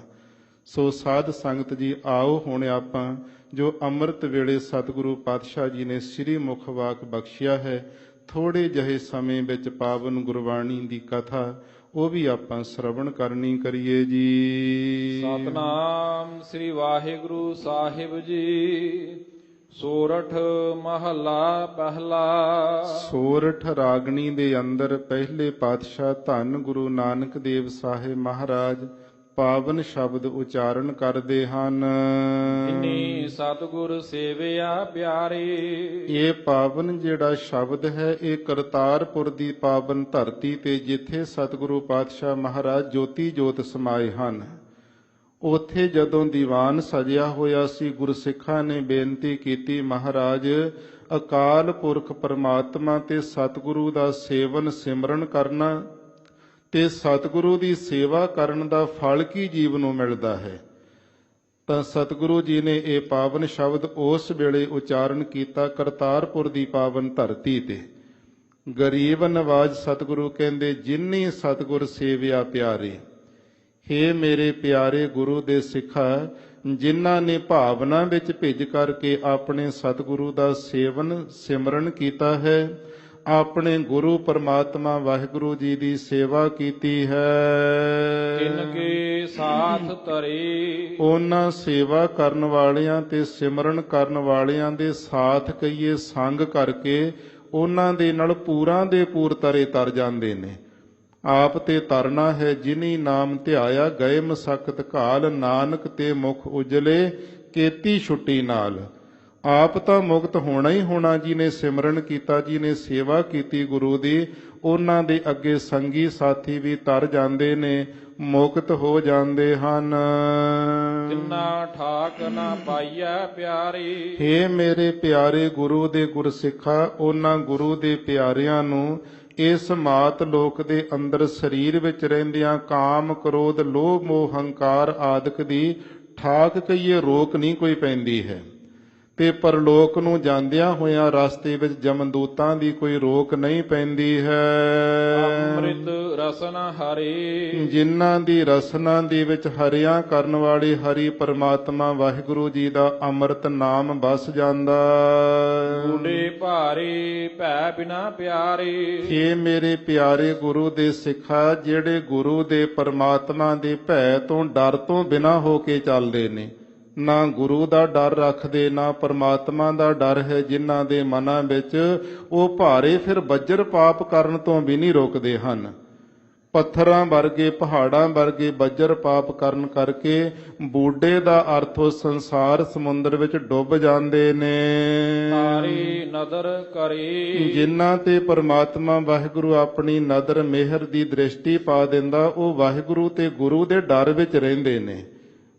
ਸੋ ਸਾਧ ਸੰਗਤ ਜੀ, ਆਓ ਹੁਣ ਆਪਾਂ ਜੋ ਅੰਮ੍ਰਿਤ ਵੇਲੇ ਸਤਿਗੁਰੂ ਪਾਤਸ਼ਾਹ ਜੀ ਨੇ ਸ੍ਰੀ ਮੁਖ ਵਾਕ ਬਖਸ਼ਿਆ ਹੈ, ਥੋੜੇ ਜਿਹੇ ਸਮੇਂ ਵਿੱਚ ਪਾਵਨ ਗੁਰਬਾਣੀ ਦੀ ਕਥਾ ਉਹ ਵੀ ਆਪਾਂ ਸ਼ਰਵਣ ਕਰਨੀ ਕਰੀਏ ਜੀ। ਸਤਨਾਮ ਸ੍ਰੀ ਵਾਹਿਗੁਰੂ ਸਾਹਿਬ ਜੀ। ਸੋਰਠ ਮਹੱਲਾ ਪਹਿਲਾ। ਸੋਰਠ ਰਾਗਣੀ ਦੇ ਅੰਦਰ ਪਹਿਲੇ ਪਾਤਸ਼ਾਹ ਧੰਨ ਗੁਰੂ ਨਾਨਕ ਦੇਵ ਸਾਹਿਬ ਮਹਾਰਾਜ ਪਾਵਨ ਸ਼ਬਦ ਉਚਾਰਨ ਕਰਦੇ ਹਨ। ਜਿਨੀ ਸਤਿਗੁਰ ਸੇਵਿਆ ਪਿਆਰੇ। ਇਹ ਪਾਵਨ ਜਿਹੜਾ ਸ਼ਬਦ ਹੈ, ਇਹ ਕਰਤਾਰਪੁਰ ਦੀ ਪਾਵਨ ਧਰਤੀ ਤੇ ਜਿੱਥੇ ਸਤਿਗੁਰੂ ਪਾਤਸ਼ਾਹ ਮਹਾਰਾਜ ਜੋਤੀ ਜੋਤ ਸਮਾਏ ਹਨ, ਉੱਥੇ ਜਦੋਂ ਦੀਵਾਨ ਸਜਿਆ ਹੋਇਆ ਸੀ, ਗੁਰਸਿੱਖਾਂ ਨੇ ਬੇਨਤੀ ਕੀਤੀ, ਮਹਾਰਾਜ ਅਕਾਲ ਪੁਰਖ ਪਰਮਾਤਮਾ ਤੇ ਸਤਿਗੁਰੂ ਦਾ ਸੇਵਨ ਸਿਮਰਨ ਕਰਨਾ ਤੇ ਸਤਿਗੁਰੂ ਦੀ ਸੇਵਾ ਕਰਨ ਦਾ ਫਲ ਕੀ ਜੀਵ ਨੂੰ ਮਿਲਦਾ ਹੈ। ਤਾਂ ਸਤਿਗੁਰੂ ਜੀ ਨੇ ਇਹ ਪਾਵਨ ਸ਼ਬਦ ਉਸ ਵੇਲੇ ਉਚਾਰਨ ਕੀਤਾ ਕਰਤਾਰਪੁਰ ਦੀ ਪਾਵਨ ਧਰਤੀ ਤੇ। ਗਰੀਬ ਨਵਾਜ ਸਤਿਗੁਰੂ ਕਹਿੰਦੇ, ਜਿਨੀ ਸਤਿਗੁਰ ਸੇਵਿਆ ਪਿਆਰੇ। ਹੇ ਮੇਰੇ ਪਿਆਰੇ ਗੁਰੂ ਦੇ ਸਿੱਖਾ, ਜਿਨ੍ਹਾਂ ਨੇ ਭਾਵਨਾ ਵਿੱਚ ਭਿੱਜ ਕਰਕੇ ਆਪਣੇ ਸਤਿਗੁਰੂ ਦਾ ਸੇਵਨ ਸਿਮਰਨ ਕੀਤਾ ਹੈ, ਆਪਣੇ ਗੁਰੂ ਪਰਮਾਤਮਾ ਵਾਹਿਗੁਰੂ ਜੀ ਦੀ ਸੇਵਾ ਕੀਤੀ ਹੈ, ਤਿਨ ਕੇ ਸਾਥ ਧਰੇ। ਉਹਨਾਂ ਸੇਵਾ ਕਰਨ ਵਾਲਿਆਂ ਤੇ ਸਿਮਰਨ ਕਰਨ ਵਾਲਿਆਂ ਦੇ ਸਾਥ ਕਹੀਏ ਸੰਗ ਕਰਕੇ ਉਹਨਾਂ ਦੇ ਨਾਲ ਪੂਰਾਂ ਦੇ ਪੂਰ ਤਰੇ ਤਰ ਜਾਂਦੇ ਨੇ। ਆਪ ਤੇ ਤਰਨਾ ਹੈ, ਜਿਨੀ ਨਾਮ ਧਿਆਇਆ ਗਏ ਮਸਕਤ ਘਾਲ, ਨਾਨਕ ਤੇ ਮੁਖ ਉਜਲੇ ਕੀਤੀ ਛੁੱਟੀ ਨਾਲ। ਆਪ ਤਾਂ ਮੁਕਤ ਹੋਣਾ ਹੀ ਹੋਣਾ, ਜਿਹਨੇ ਸਿਮਰਨ ਕੀਤਾ, ਜਿਹਨੇ ਸੇਵਾ ਕੀਤੀ ਗੁਰੂ ਦੀ, ਉਹਨਾਂ ਦੇ ਅੱਗੇ ਸੰਗੀ ਸਾਥੀ ਵੀ ਤਰ ਜਾਂਦੇ ਨੇ, ਮੁਕਤ ਹੋ ਜਾਂਦੇ ਹਨ। ਤਿੰਨਾ ਠਾਕ ਨਾ ਪਾਈਐ ਪਿਆਰੇ। ਹੇ ਮੇਰੇ ਪਿਆਰੇ ਗੁਰੂ ਦੇ ਗੁਰਸਿੱਖਾ, ਉਹਨਾਂ ਗੁਰੂ ਦੇ ਪਿਆਰਿਆਂ ਨੂੰ ਇਸ ਮਾਤ ਲੋਕ ਦੇ ਅੰਦਰ ਸਰੀਰ ਵਿੱਚ ਰਹਿੰਦਿਆਂ ਕਾਮ, ਕ੍ਰੋਧ, ਲੋਭ, ਮੋਹ, ਹੰਕਾਰ ਆਦਿਕ ਦੀ ਠਾਕ ਕਹੀਏ ਰੋਕ ਨਹੀਂ ਕੋਈ ਪੈਂਦੀ ਹੈ, ਤੇ ਪਰਲੋਕ ਨੂੰ ਜਾਂਦਿਆਂ ਹੋਇਆਂ ਰਸਤੇ ਵਿੱਚ ਜਮਦੂਤਾਂ ਦੀ ਕੋਈ ਰੋਕ ਨਹੀਂ ਪੈਂਦੀ ਹੈ। ਅੰਮ੍ਰਿਤ ਰਸਨਾ ਹਰੇ। ਜਿਨ੍ਹਾਂ ਦੀ ਰਸਨਾ ਦੇ ਵਿੱਚ ਹਰਿਆ ਕਰਨ ਵਾਲੇ ਹਰੀ ਪਰਮਾਤਮਾ ਵਾਹਿਗੁਰੂ ਜੀ ਦਾ ਅੰਮ੍ਰਿਤ ਨਾਮ ਵਸ ਜਾਂਦਾ। ਗੂੜੇ ਭਾਰੇ ਭੈ ਬਿਨਾ ਪਿਆਰੇ। ਇਹ ਮੇਰੇ ਪਿਆਰੇ ਗੁਰੂ ਦੇ ਸਿੱਖਾ, ਜਿਹੜੇ ਗੁਰੂ ਦੇ ਪਰਮਾਤਮਾ ਦੇ ਭੈ ਤੋਂ ਡਰ ਤੋਂ ਬਿਨਾ ਹੋ ਕੇ ਚੱਲਦੇ ਨੇ, ਨਾ ਗੁਰੂ ਦਾ ਡਰ ਰੱਖਦੇ, ਨਾ ਪਰਮਾਤਮਾ ਦਾ ਡਰ ਹੈ ਜਿਨ੍ਹਾਂ ਦੇ ਮਨਾਂ ਵਿੱਚ, ਉਹ ਭਾਰੇ ਫਿਰ ਬੱਜਰ ਪਾਪ ਕਰਨ ਤੋਂ ਵੀ ਨਹੀਂ ਰੋਕਦੇ ਹਨ। ਪੱਥਰਾਂ ਵਰਗੇ, ਪਹਾੜਾਂ ਵਰਗੇ ਬੱਜਰ ਪਾਪ ਕਰਨ ਕਰਕੇ ਬੂਢੇ ਦਾ ਅਰਥ ਉਹ ਸੰਸਾਰ ਸਮੁੰਦਰ ਵਿੱਚ ਡੁੱਬ ਜਾਂਦੇ ਨੇ। ਤਾਰੀ ਨਦਰ ਕਰੇ। ਜਿਨ੍ਹਾਂ ਤੇ ਪਰਮਾਤਮਾ ਵਾਹਿਗੁਰੂ ਆਪਣੀ ਨਦਰ ਮਿਹਰ ਦੀ ਦ੍ਰਿਸ਼ਟੀ ਪਾ ਦਿੰਦਾ, ਉਹ ਵਾਹਿਗੁਰੂ ਤੇ ਗੁਰੂ ਦੇ ਡਰ ਵਿੱਚ ਰਹਿੰਦੇ ਨੇ।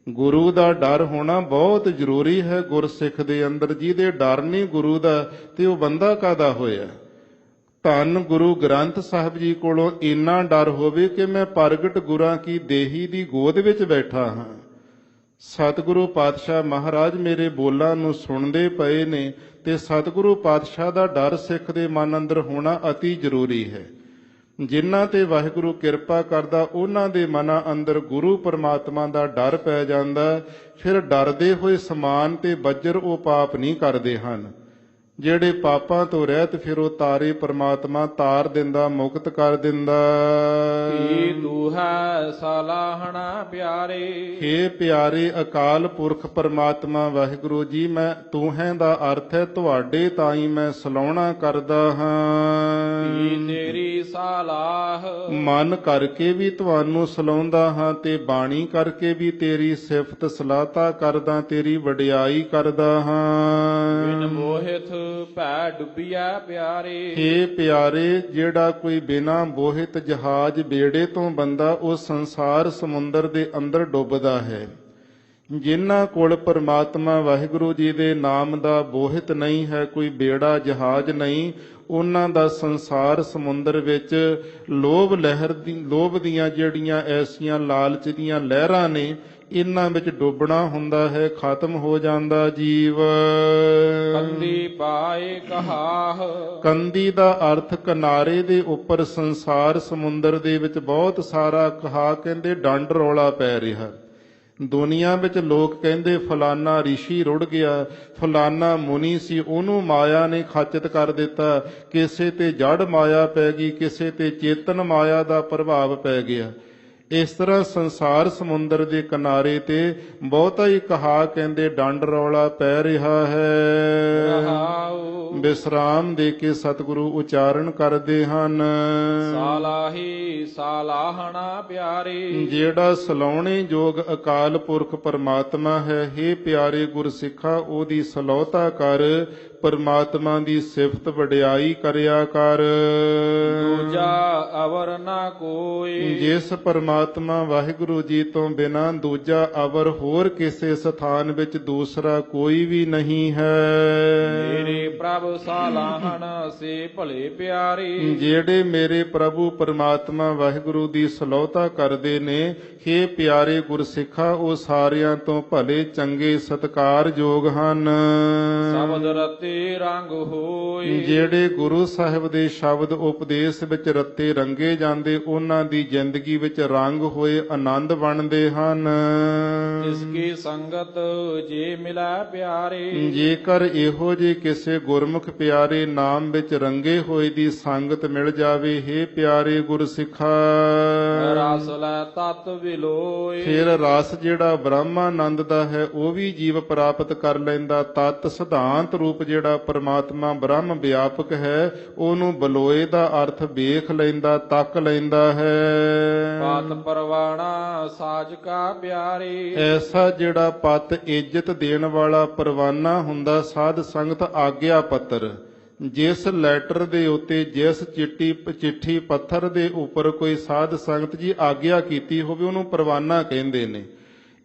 ਗੁਰੂ ਦਾ ਡਰ ਹੋਣਾ ਬਹੁਤ ਜ਼ਰੂਰੀ ਹੈ ਗੁਰਸਿੱਖ ਦੇ ਅੰਦਰ। ਜਿਹਦੇ ਡਰ ਨਹੀਂ ਗੁਰੂ ਦਾ, ਤੇ ਉਹ ਬੰਦਾ ਕਾਹਦਾ ਹੋਇਆ। ਧੰਨ ਗੁਰੂ ਗ੍ਰੰਥ ਸਾਹਿਬ ਜੀ ਕੋਲੋਂ ਇੰਨਾ ਡਰ ਹੋਵੇ ਕਿ ਮੈਂ ਪ੍ਰਗਟ ਗੁਰਾਂ ਕੀ ਦੇਹੀ ਦੀ ਗੋਦ ਵਿੱਚ ਬੈਠਾ ਹਾਂ। ਸਤਿਗੁਰੂ ਪਾਤਸ਼ਾਹ ਮਹਾਰਾਜ ਮੇਰੇ ਬੋਲਾਂ ਨੂੰ ਸੁਣਦੇ ਪਏ ਨੇ, ਤੇ ਸਤਿਗੁਰੂ ਪਾਤਸ਼ਾਹ ਦਾ ਡਰ ਸਿੱਖ ਦੇ ਮਨ ਅੰਦਰ ਹੋਣਾ ਅਤੀ ਜ਼ਰੂਰੀ ਹੈ। ਜਿਨ੍ਹਾਂ ਤੇ ਵਾਹਿਗੁਰੂ ਕਿਰਪਾ ਕਰਦਾ, ਉਹਨਾਂ ਦੇ ਮਨਾਂ ਅੰਦਰ ਗੁਰੂ ਪਰਮਾਤਮਾ ਦਾ ਡਰ ਪੈ ਜਾਂਦਾ। ਫਿਰ ਡਰਦੇ ਹੋਏ ਸਮਾਨ ਤੇ ਬੱਜਰ ਉਹ ਪਾਪ ਨਹੀਂ ਕਰਦੇ ਹਨ। ਜਿਹੜੇ ਪਾਪਾਂ ਤੋਂ ਰਹਿਤ, ਫਿਰ ਉਹ ਤਾਰੇ ਪਰਮਾਤਮਾ ਤਾਰ ਦਿੰਦਾ, ਮੁਕਤ ਕਰ ਦਿੰਦਾ। ਕੀ ਤੂੰ ਹੈ ਸਲਾਹਣਾ ਪਿਆਰੇ। ਹੇ ਪਿਆਰੇ ਅਕਾਲ ਪੁਰਖ ਪਰਮਾਤਮਾ ਵਾਹਿਗੁਰੂ ਜੀ, ਮੈਂ ਤੂੰ ਹੈ ਦਾ ਅਰਥ ਹੈ ਤੁਹਾਡੇ ਤਾਈਂ ਮੈਂ ਸਲਾਹੁਣਾ ਕਰਦਾ ਹਾਂ। ਕੀ ਤੇਰੀ ਸਲਾਹ। ਮਨ ਕਰਕੇ ਵੀ ਤੁਹਾਨੂੰ ਸਲਾਹੁੰਦਾ ਹਾਂ, ਤੇ ਬਾਣੀ ਕਰਕੇ ਵੀ ਤੇਰੀ ਸਿਫਤ ਸਲਾਹਤਾ ਕਰਦਾ, ਤੇਰੀ ਵਡਿਆਈ ਕਰਦਾ ਹਾਂ। ਬਿਨ ਮੋਹਿਤ ਭੈ ਡੁੱਬਿਆ ਪਿਆਰੇ। ਹੇ ਪਿਆਰੇ, ਜਿਹੜਾ ਕੋਈ ਬਿਨਾਂ ਬੋਹਿਤ ਜਹਾਜ਼ ਬੇੜੇ ਤੋਂ ਬੰਦਾ, ਉਹ ਸੰਸਾਰ ਸਮੁੰਦਰ ਦੇ ਅੰਦਰ ਡੁੱਬਦਾ ਹੈ। ਜਿਨ੍ਹਾਂ ਕੋਲ ਪਰਮਾਤਮਾ ਵਾਹਿਗੁਰੂ ਜੀ ਦੇ ਨਾਮ ਦਾ ਬੋਹਿਤ ਨਹੀਂ ਹੈ, ਕੋਈ ਬੇੜਾ ਜਹਾਜ਼ ਨਹੀਂ, ਉਹਨਾਂ ਦਾ ਸੰਸਾਰ ਸਮੁੰਦਰ ਵਿੱਚ ਲੋਭ ਦੀਆਂ ਜਿਹੜੀਆਂ ਐਸੀਆਂ ਲਾਲਚ ਦੀਆਂ ਲਹਿਰਾਂ ਨੇ, ਇਹਨਾਂ ਵਿੱਚ ਡੁੱਬਣਾ ਹੁੰਦਾ ਹੈ, ਖਤਮ ਹੋ ਜਾਂਦਾ ਜੀਵ। ਕੰਦੀ ਪਾਏ ਕਹਾਹ। ਕੰਦੀ ਦਾ ਅਰਥ ਕਿਨਾਰੇ ਦੇ ਉੱਪਰ ਸੰਸਾਰ ਸਮੁੰਦਰ ਦੇ ਵਿੱਚ ਬਹੁਤ ਸਾਰਾ ਕਹਾ ਕਹਿੰਦੇ ਡੰਡ ਰੌਲਾ ਪੈ ਰਿਹਾ। ਦੁਨੀਆ ਵਿੱਚ ਲੋਕ ਕਹਿੰਦੇ ਫਲਾਨਾ ਰਿਸ਼ੀ ਰੁੜ ਗਿਆ, ਫਲਾਨਾ ਮੁਨੀ ਸੀ, ਉਹਨੂੰ ਮਾਇਆ ਨੇ ਖਾਚਤ ਕਰ ਦਿੱਤਾ, ਕਿਸੇ ਤੇ ਜੜ ਮਾਇਆ ਪੈ ਗਈ, ਕਿਸੇ ਤੇ ਚੇਤਨ ਮਾਇਆ ਦਾ ਪ੍ਰਭਾਵ ਪੈ ਗਿਆ। ਇਸ ਤਰ੍ਹਾਂ ਸੰਸਾਰ ਸਮੁੰਦਰ ਦੇ ਕਿਨਾਰੇ ਤੇ ਬਹੁਤਾ ਹੀ ਕਹਾ ਕਹਿੰਦੇ ਡੰਡ ਰੌਲਾ ਪੈ ਰਿਹਾ ਹੈ। ਵਿਸਰਾਮ ਦੇ ਕੇ ਸਤਿਗੁਰੂ ਉਚਾਰਨ ਕਰਦੇ ਹਨ, ਸਾਲਾਹੀ ਸਾਲਾਹਣਾ ਪਿਆਰੇ। ਜਿਹੜਾ ਸਲਾਉਣੇ ਜੋਗ ਅਕਾਲ ਪੁਰਖ ਪਰਮਾਤਮਾ ਹੈ, ਹੇ ਪਿਆਰੇ ਗੁਰਸਿੱਖਾ ਉਹਦੀ ਸਲਾਹੁਤਾ ਕਰ, ਪਰਮਾਤਮਾ ਦੀ ਸਿਫਤ ਵਡਿਆਈ ਕਰਿਆ ਕਰ। ਦੂਜਾ ਅਵਰ ਨਾ ਕੋਈ। ਜਿਸ ਪਰਮਾਤਮਾ ਵਾਹਿਗੁਰੂ ਜੀ ਤੋਂ ਬਿਨਾਂ ਦੂਜਾ ਅਵਰ ਹੋਰ ਕਿਸੇ ਸਥਾਨ ਵਿੱਚ ਦੂਸਰਾ ਕੋਈ ਵੀ ਨਹੀਂ ਹੈ। ਮੇਰੇ ਪ੍ਰਭ ਸਾਲਾਹਣ ਸੇ ਭਲੇ ਪਿਆਰੇ। ਜਿਹੜੇ ਮੇਰੇ ਪ੍ਰਭੂ ਪਰਮਾਤਮਾ ਵਾਹਿਗੁਰੂ ਦੀ ਸਲਾਹੁਤਾ ਕਰਦੇ ਨੇ, ਹੇ ਪਿਆਰੇ ਗੁਰਸਿੱਖਾ, ਉਹ ਸਾਰਿਆਂ ਤੋਂ ਭਲੇ ਚੰਗੇ ਸਤਿਕਾਰਯੋਗ ਹਨ। ਸ਼ਬਦ ਰਤੇ ਰੰਗ ਹੋਏ। ਜਿਹੜੇ ਗੁਰੂ ਸਾਹਿਬ ਦੇ ਸ਼ਬਦ ਉਪਦੇਸ਼ ਵਿੱਚ ਰੱਤੇ ਰੰਗੇ ਜਾਂਦੇ, ਉਹਨਾਂ ਦੀ ਜ਼ਿੰਦਗੀ ਵਿੱਚ ਰੰਗ ਹੋਏ ਆਨੰਦ ਬਣਦੇ ਹਨ। ਇਸ ਕੀ ਸੰਗਤ ਜੇ ਮਿਲਾ ਪਿਆਰੇ। ਜੇਕਰ ਇਹੋ ਜੇ ਕਿਸੇ ਗੁਰਮੁਖ ਪਿਆਰੇ ਨਾਮ ਵਿੱਚ ਰੰਗੇ ਹੋਏ ਦੀ ਸੰਗਤ ਮਿਲ ਜਾਵੇ, ਹੇ ਪਿਆਰੇ ਗੁਰਸਿੱਖਾ, ਰਸ ਲੈ ਤਤ ਵਿਲੋਏ। ਫਿਰ ਰਸ ਜਿਹੜਾ ਬ੍ਰਹਮਾਨੰਦ ਦਾ ਹੈ ਉਹ ਵੀ ਜੀਵ ਪ੍ਰਾਪਤ ਕਰ ਲੈਂਦਾ। ਤਤ ਸਿਧਾਂਤ ਰੂਪ ਜਿਹੜਾ ਪਰਮਾਤਮਾ ਬ੍ਰਹਮ ਵਿਆਪਕ ਹੈ, ਉਹਨੂੰ ਬਲੋਏ ਦਾ ਅਰਥ ਵੇਖ ਲੈਂਦਾ, ਤੱਕ ਲੈਂਦਾ ਹੈ। ਪਤ ਪਰਵਾਣਾ ਸਾਜ ਕਾ ਪਿਆਰੇ। ਐਸਾ ਜਿਹੜਾ ਪਤ ਇੱਜ਼ਤ ਦੇਣ ਵਾਲਾ ਪਰਵਾਨਾ ਹੁੰਦਾ, ਸਾਧ ਸੰਗਤ ਆਗਿਆ ਪੱਤਰ। ਜਿਸ ਲੈਟਰ ਦੇ ਉੱਤੇ, ਜਿਸ ਚਿੱਠੀ ਪੱਥਰ ਦੇ ਉੱਪਰ ਕੋਈ ਸਾਧ ਸੰਗਤ ਜੀ ਆਗਿਆ ਕੀਤੀ ਹੋਵੇ, ਉਹਨੂੰ ਪਰਵਾਨਾ ਕਹਿੰਦੇ ਨੇ।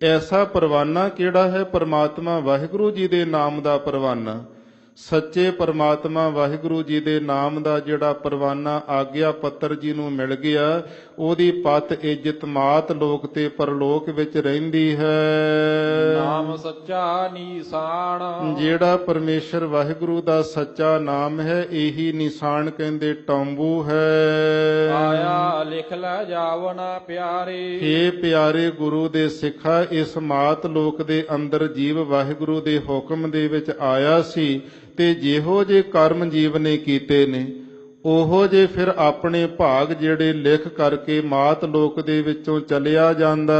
ਐਸਾ ਪਰਵਾਨਾ ਕਿਹੜਾ ਹੈ? ਪਰਮਾਤਮਾ ਵਾਹਿਗੁਰੂ ਜੀ ਦੇ ਨਾਮ ਦਾ ਪਰਵਾਨਾ। ਸੱਚੇ ਪਰਮਾਤਮਾ ਵਾਹਿਗੁਰੂ ਜੀ ਦੇ ਨਾਮ ਦਾ ਜਿਹੜਾ ਪਰਵਾਨਾ ਆਗਿਆ ਪੱਤਰ ਜੀ ਨੂੰ ਮਿਲ ਗਿਆ, ਉਹਦੀ ਪਤ ਇੱਜ਼ਤ ਮਾਤ ਲੋਕ ਤੇ ਪਰਲੋਕ ਵਿੱਚ ਰਹਿੰਦੀ ਹੈ। ਨਾਮ ਸੱਚਾ ਨਿਸ਼ਾਨ। ਜਿਹੜਾ ਪਰਮੇਸ਼ਰ ਵਾਹਿਗੁਰੂ ਦਾ ਸੱਚਾ ਨਾਮ ਹੈ, ਇਹੀ ਨਿਸ਼ਾਨ ਕਹਿੰਦੇ ਟੰਬੂ ਹੈ। ਆਇਆ ਲਿਖ ਲੈ ਜਾਵਨਾ ਪਿਆਰੇ। ਹੇ ਪਿਆਰੇ ਗੁਰੂ ਦੇ ਸਿੱਖਾ, ਇਸ ਮਾਤ ਲੋਕ ਦੇ ਅੰਦਰ ਜੀਵ ਵਾਹਿਗੁਰੂ ਦੇ ਹੁਕਮ ਦੇ ਵਿੱਚ ਆਇਆ ਸੀ, ਤੇ ਜਿਹੋ ਜੇ ਕਰਮ ਜੀਵ ਨੇ ਕੀਤੇ ਨੇ, ਉਹੋ ਜੇ ਫਿਰ ਆਪਣੇ ਭਾਗ ਜਿਹੜੇ ਲਿਖ ਕਰਕੇ ਮਾਤ ਲੋਕ ਦੇ ਵਿੱਚੋਂ ਚਲਿਆ ਜਾਂਦਾ।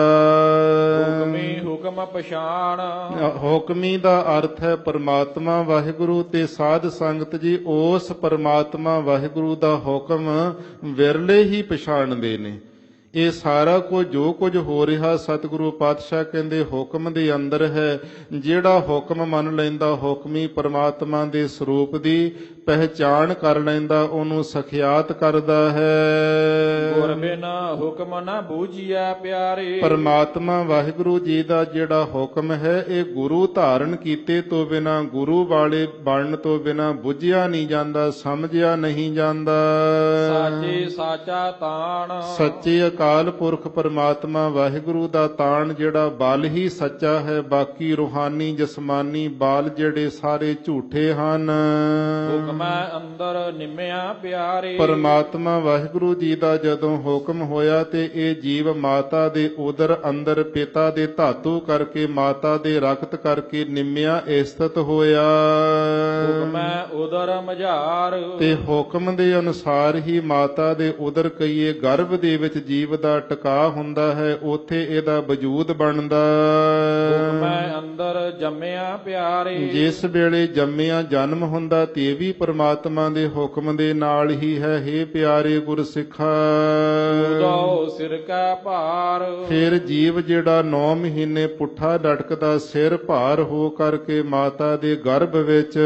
ਹੁਕਮੀ ਹੁਕਮ ਪਛਾਣ। ਹੁਕਮੀ ਦਾ ਅਰਥ ਹੈ ਪਰਮਾਤਮਾ ਵਾਹਿਗੁਰੂ, ਤੇ ਸਾਧ ਸੰਗਤ ਜੀ ਉਸ ਪਰਮਾਤਮਾ ਵਾਹਿਗੁਰੂ ਦਾ ਹੁਕਮ ਵਿਰਲੇ ਹੀ ਪਛਾਣਦੇ ਨੇ। ਇਹ ਸਾਰਾ ਕੁਝ ਜੋ ਕੁਝ ਹੋ ਰਿਹਾ, ਸਤਿਗੁਰੂ ਪਾਤਸ਼ਾਹ ਕਹਿੰਦੇ ਹੁਕਮ ਦੇ ਅੰਦਰ ਹੈ। ਜਿਹੜਾ ਹੁਕਮ ਮੰਨ ਲੈਂਦਾ, ਹੁਕਮੀ ਪਰਮਾਤਮਾ ਦੇ ਸਰੂਪ ਦੀ ਪਹਿਚਾਣ ਕਰ ਲੈਂਦਾ, ਉਹਨੂੰ ਸਖਿਆਤ ਕਰਦਾ ਹੈ। ਗੁਰ ਬਿਨਾ ਹੁਕਮ ਨਾ ਬੂਝਿਆ ਪਿਆਰੇ। ਪਰਮਾਤਮਾ ਵਾਹਿਗੁਰੂ ਜੀ ਦਾ ਜਿਹੜਾ ਹੁਕਮ ਹੈ, ਇਹ ਗੁਰੂ ਧਾਰਨ ਕੀਤੇ ਤੋਂ ਬਿਨਾ, ਗੁਰੂ ਵਾਲੇ ਬਣਨ ਤੋਂ ਬਿਨਾ ਬੁੱਝਿਆ ਨਹੀਂ ਜਾਂਦਾ, ਸਮਝਿਆ ਨਹੀਂ ਜਾਂਦਾ। ਸਾਚੇ ਸਾਚਾ ਤਾਣ। ਸੱਚੇ ਅਕਾਲ ਪੁਰਖ ਪਰਮਾਤਮਾ ਵਾਹਿਗੁਰੂ ਦਾ ਤਾਣ ਜਿਹੜਾ ਬਲ ਹੀ ਸੱਚਾ ਹੈ, ਬਾਕੀ ਰੂਹਾਨੀ ਜਸਮਾਨੀ ਬਲ ਜਿਹੜੇ ਸਾਰੇ ਝੂਠੇ ਹਨ। ਹੁਕਮੈ ਅੰਦਰ ਨਿਮਿਆ ਪਿਆਰੇ। ਪਰਮਾਤਮਾ ਵਾਹਿਗੁਰੂ ਜੀ ਦਾ ਜਦੋਂ ਹੁਕਮ ਹੋਇਆ, ਤੇ ਇਹ ਜੀਵ ਮਾਤਾ ਦੇ ਉਦਰ ਅੰਦਰ ਪਿਤਾ ਦੇ ਧਾਤੂ ਕਰਕੇ, ਮਾਤਾ ਦੇ ਰਕਤ ਕਰਕੇ ਨਿਮਿਆ ਸਥਿਤ ਹੋਇਆ। ਹੁਕਮੈ ਉਦਰ ਮਝਾਰ। ਤੇ ਹੁਕਮ ਦੇ ਅਨੁਸਾਰ ਹੀ ਮਾਤਾ ਦੇ ਉਦਰ ਕਈਏ ਗਰਭ ਦੇ ਵਿੱਚ ਜੀਵ ਦਾ ਟਿਕਾ ਹੁੰਦਾ ਹੈ, ਉੱਥੇ ਇਹਦਾ ਵਜੂਦ ਬਣਦਾ। ਹੁਕਮੈ ਅੰਦਰ ਜੰਮਿਆ ਪਿਆਰੇ। ਜਿਸ ਵੇਲੇ ਜੰਮਿਆ ਜਨਮ ਹੁੰਦਾ, ਤੇ ਵੀ ਪਰਮਾਤਮਾ ਦੇ ਹੁਕਮ ਦੇ ਨਾਲ ਹੀ ਹੈ। ਹੇ ਪਿਆਰੇ ਗੁਰਸਿੱਖਾ, ਉਦੋ ਸਿਰ ਕਾ ਭਾਰ। ਫਿਰ ਜੀਵ ਜਿਹੜਾ 9 ਮਹੀਨੇ ਪੁੱਠਾ ਲਟਕਦਾ, ਸਿਰ ਭਾਰ ਹੋ ਕਰਕੇ ਮਾਤਾ ਦੇ ਗਰਭ ਵਿੱਚ।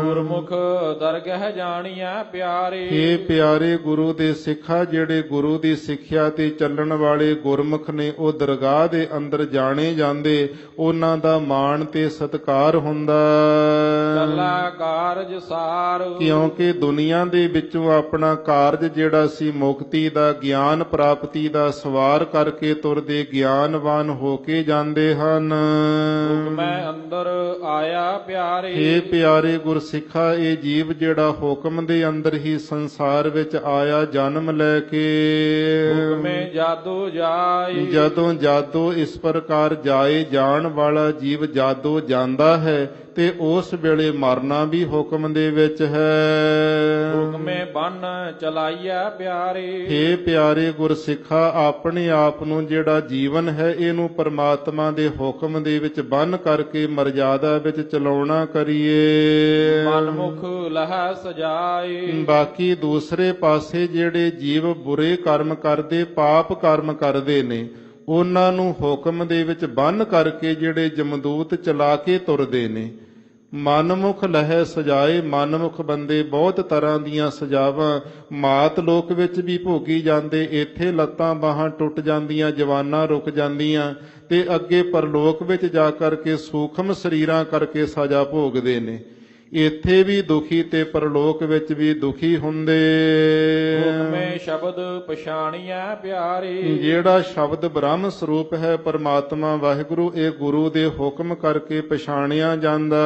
ਗੁਰਮੁਖ ਦਰਗਹ ਜਾਣੀਐ ਪਿਆਰੇ। ਹੇ ਪਿਆਰੇ ਗੁਰੂ ਦੇ ਸਿੱਖਾ, ਜਿਹੜੇ ਗੁਰੂ ਦੀ ਸਿੱਖਿਆ ਤੇ ਚੱਲਣ ਵਾਲੇ ਗੁਰਮੁਖ ਨੇ ਉਹ ਦਰਗਾਹ ਦੇ ਅੰਦਰ ਜਾਣੇ ਜਾਂਦੇ, ਉਹਨਾਂ ਦਾ ਮਾਣ ਤੇ ਸਤਿਕਾਰ ਹੁੰਦਾ। ਚੱਲਾ ਕਾਰਜ ਸਾਰ ਕਿਉਂਕਿ ਦੁਨੀਆ ਦੇ ਵਿੱਚੋਂ ਆਪਣਾ ਕਾਰਜ ਜਿਹੜਾ ਸੀ ਮੁਕਤੀ ਦਾ, ਗਿਆਨ ਪ੍ਰਾਪਤੀ ਦਾ ਸਵਾਰ ਕਰਕੇ ਤੁਰਦੇ, ਗਿਆਨਵਾਨ ਹੋ ਕੇ ਜਾਂਦੇ ਹਨ। ਹੁਕਮੈ ਅੰਦਰ ਆਇਆ ਪਿਆਰੇ ਹੇ ਪਿਆਰੇ ਗੁਰਸਿੱਖਾ, ਇਹ ਜੀਵ ਜਿਹੜਾ ਹੁਕਮ ਦੇ ਅੰਦਰ ਹੀ ਸੰਸਾਰ ਵਿੱਚ ਆਇਆ ਜਨਮ ਲੈ ਕੇ, ਹੁਕਮੇ ਜਾਦੂ ਜਾਈ ਜਦੋਂ ਜਾਦੋ ਇਸ ਪ੍ਰਕਾਰ ਜਾਏ ਜਾਣ ਵਾਲਾ ਜੀਵ ਜਾਦੋ ਜਾਂਦਾ ਹੈ ਤੇ ਉਸ ਵੇਲੇ ਮਰਨਾ ਵੀ ਹੁਕਮ ਦੇ ਵਿੱਚ ਹੈ। ਹੁਕਮੇ ਬੰਨ ਚਲਾਈਐ ਪਿਆਰੇ ਹੇ ਪਿਆਰੇ ਗੁਰਸਿੱਖਾ, ਆਪਣੇ ਆਪ ਨੂੰ ਜਿਹੜਾ ਜੀਵਨ ਹੈ ਇਹਨੂੰ ਪਰਮਾਤਮਾ ਦੇ ਹੁਕਮ ਦੇ ਵਿੱਚ ਬੰਨ ਕਰਕੇ ਮਰਜ਼ਾਦਾ ਵਿੱਚ ਚਲਾਉਣਾ ਕਰੀਏ। ਮਨਮੁਖ ਲਹਿ ਸਜਾਏ ਬਾਕੀ ਦੂਸਰੇ ਪਾਸੇ ਜਿਹੜੇ ਜੀਵ ਬੁਰੇ ਕਰਮ ਕਰਦੇ, ਪਾਪ ਕਰਮ ਕਰਦੇ ਨੇ, ਉਹਨਾਂ ਨੂੰ ਹੁਕਮ ਦੇ ਵਿੱਚ ਬੰਨ ਕਰਕੇ ਜਿਹੜੇ ਜਮਦੂਤ ਚਲਾ ਕੇ ਤੁਰਦੇ ਨੇ। ਮਨਮੁਖ ਲਹਿ ਸਜਾਏ, ਮਨਮੁਖ ਬੰਦੇ ਬਹੁਤ ਤਰ੍ਹਾਂ ਦੀਆਂ ਸਜਾਵਾਂ ਮਾਤ ਲੋਕ ਵਿੱਚ ਵੀ ਭੋਗੀ ਜਾਂਦੇ, ਇੱਥੇ ਲੱਤਾਂ ਬਾਹਾਂ ਟੁੱਟ ਜਾਂਦੀਆਂ, ਜਵਾਨਾਂ ਰੁਕ ਜਾਂਦੀਆਂ, ਤੇ ਅੱਗੇ ਪਰਲੋਕ ਵਿੱਚ ਜਾ ਕਰਕੇ ਸੂਖਮ ਸਰੀਰਾਂ ਕਰਕੇ ਸਜ਼ਾ ਭੋਗਦੇ ਨੇ। ਇੱਥੇ ਵੀ ਦੁਖੀ ਤੇ ਪਰਲੋਕ ਵਿੱਚ ਵੀ ਦੁਖੀ ਹੁੰਦੇ। ਹੁਕਮੇ ਸ਼ਬਦ ਪਛਾਣੀਐ ਪਿਆਰੇ ਜਿਹੜਾ ਸ਼ਬਦ ਬ੍ਰਹਮ ਸਰੂਪ ਹੈ ਪਰਮਾਤਮਾ ਵਾਹਿਗੁਰੂ, ਇਹ ਗੁਰੂ ਦੇ ਹੁਕਮ ਕਰਕੇ ਪਛਾਣਿਆ ਜਾਂਦਾ।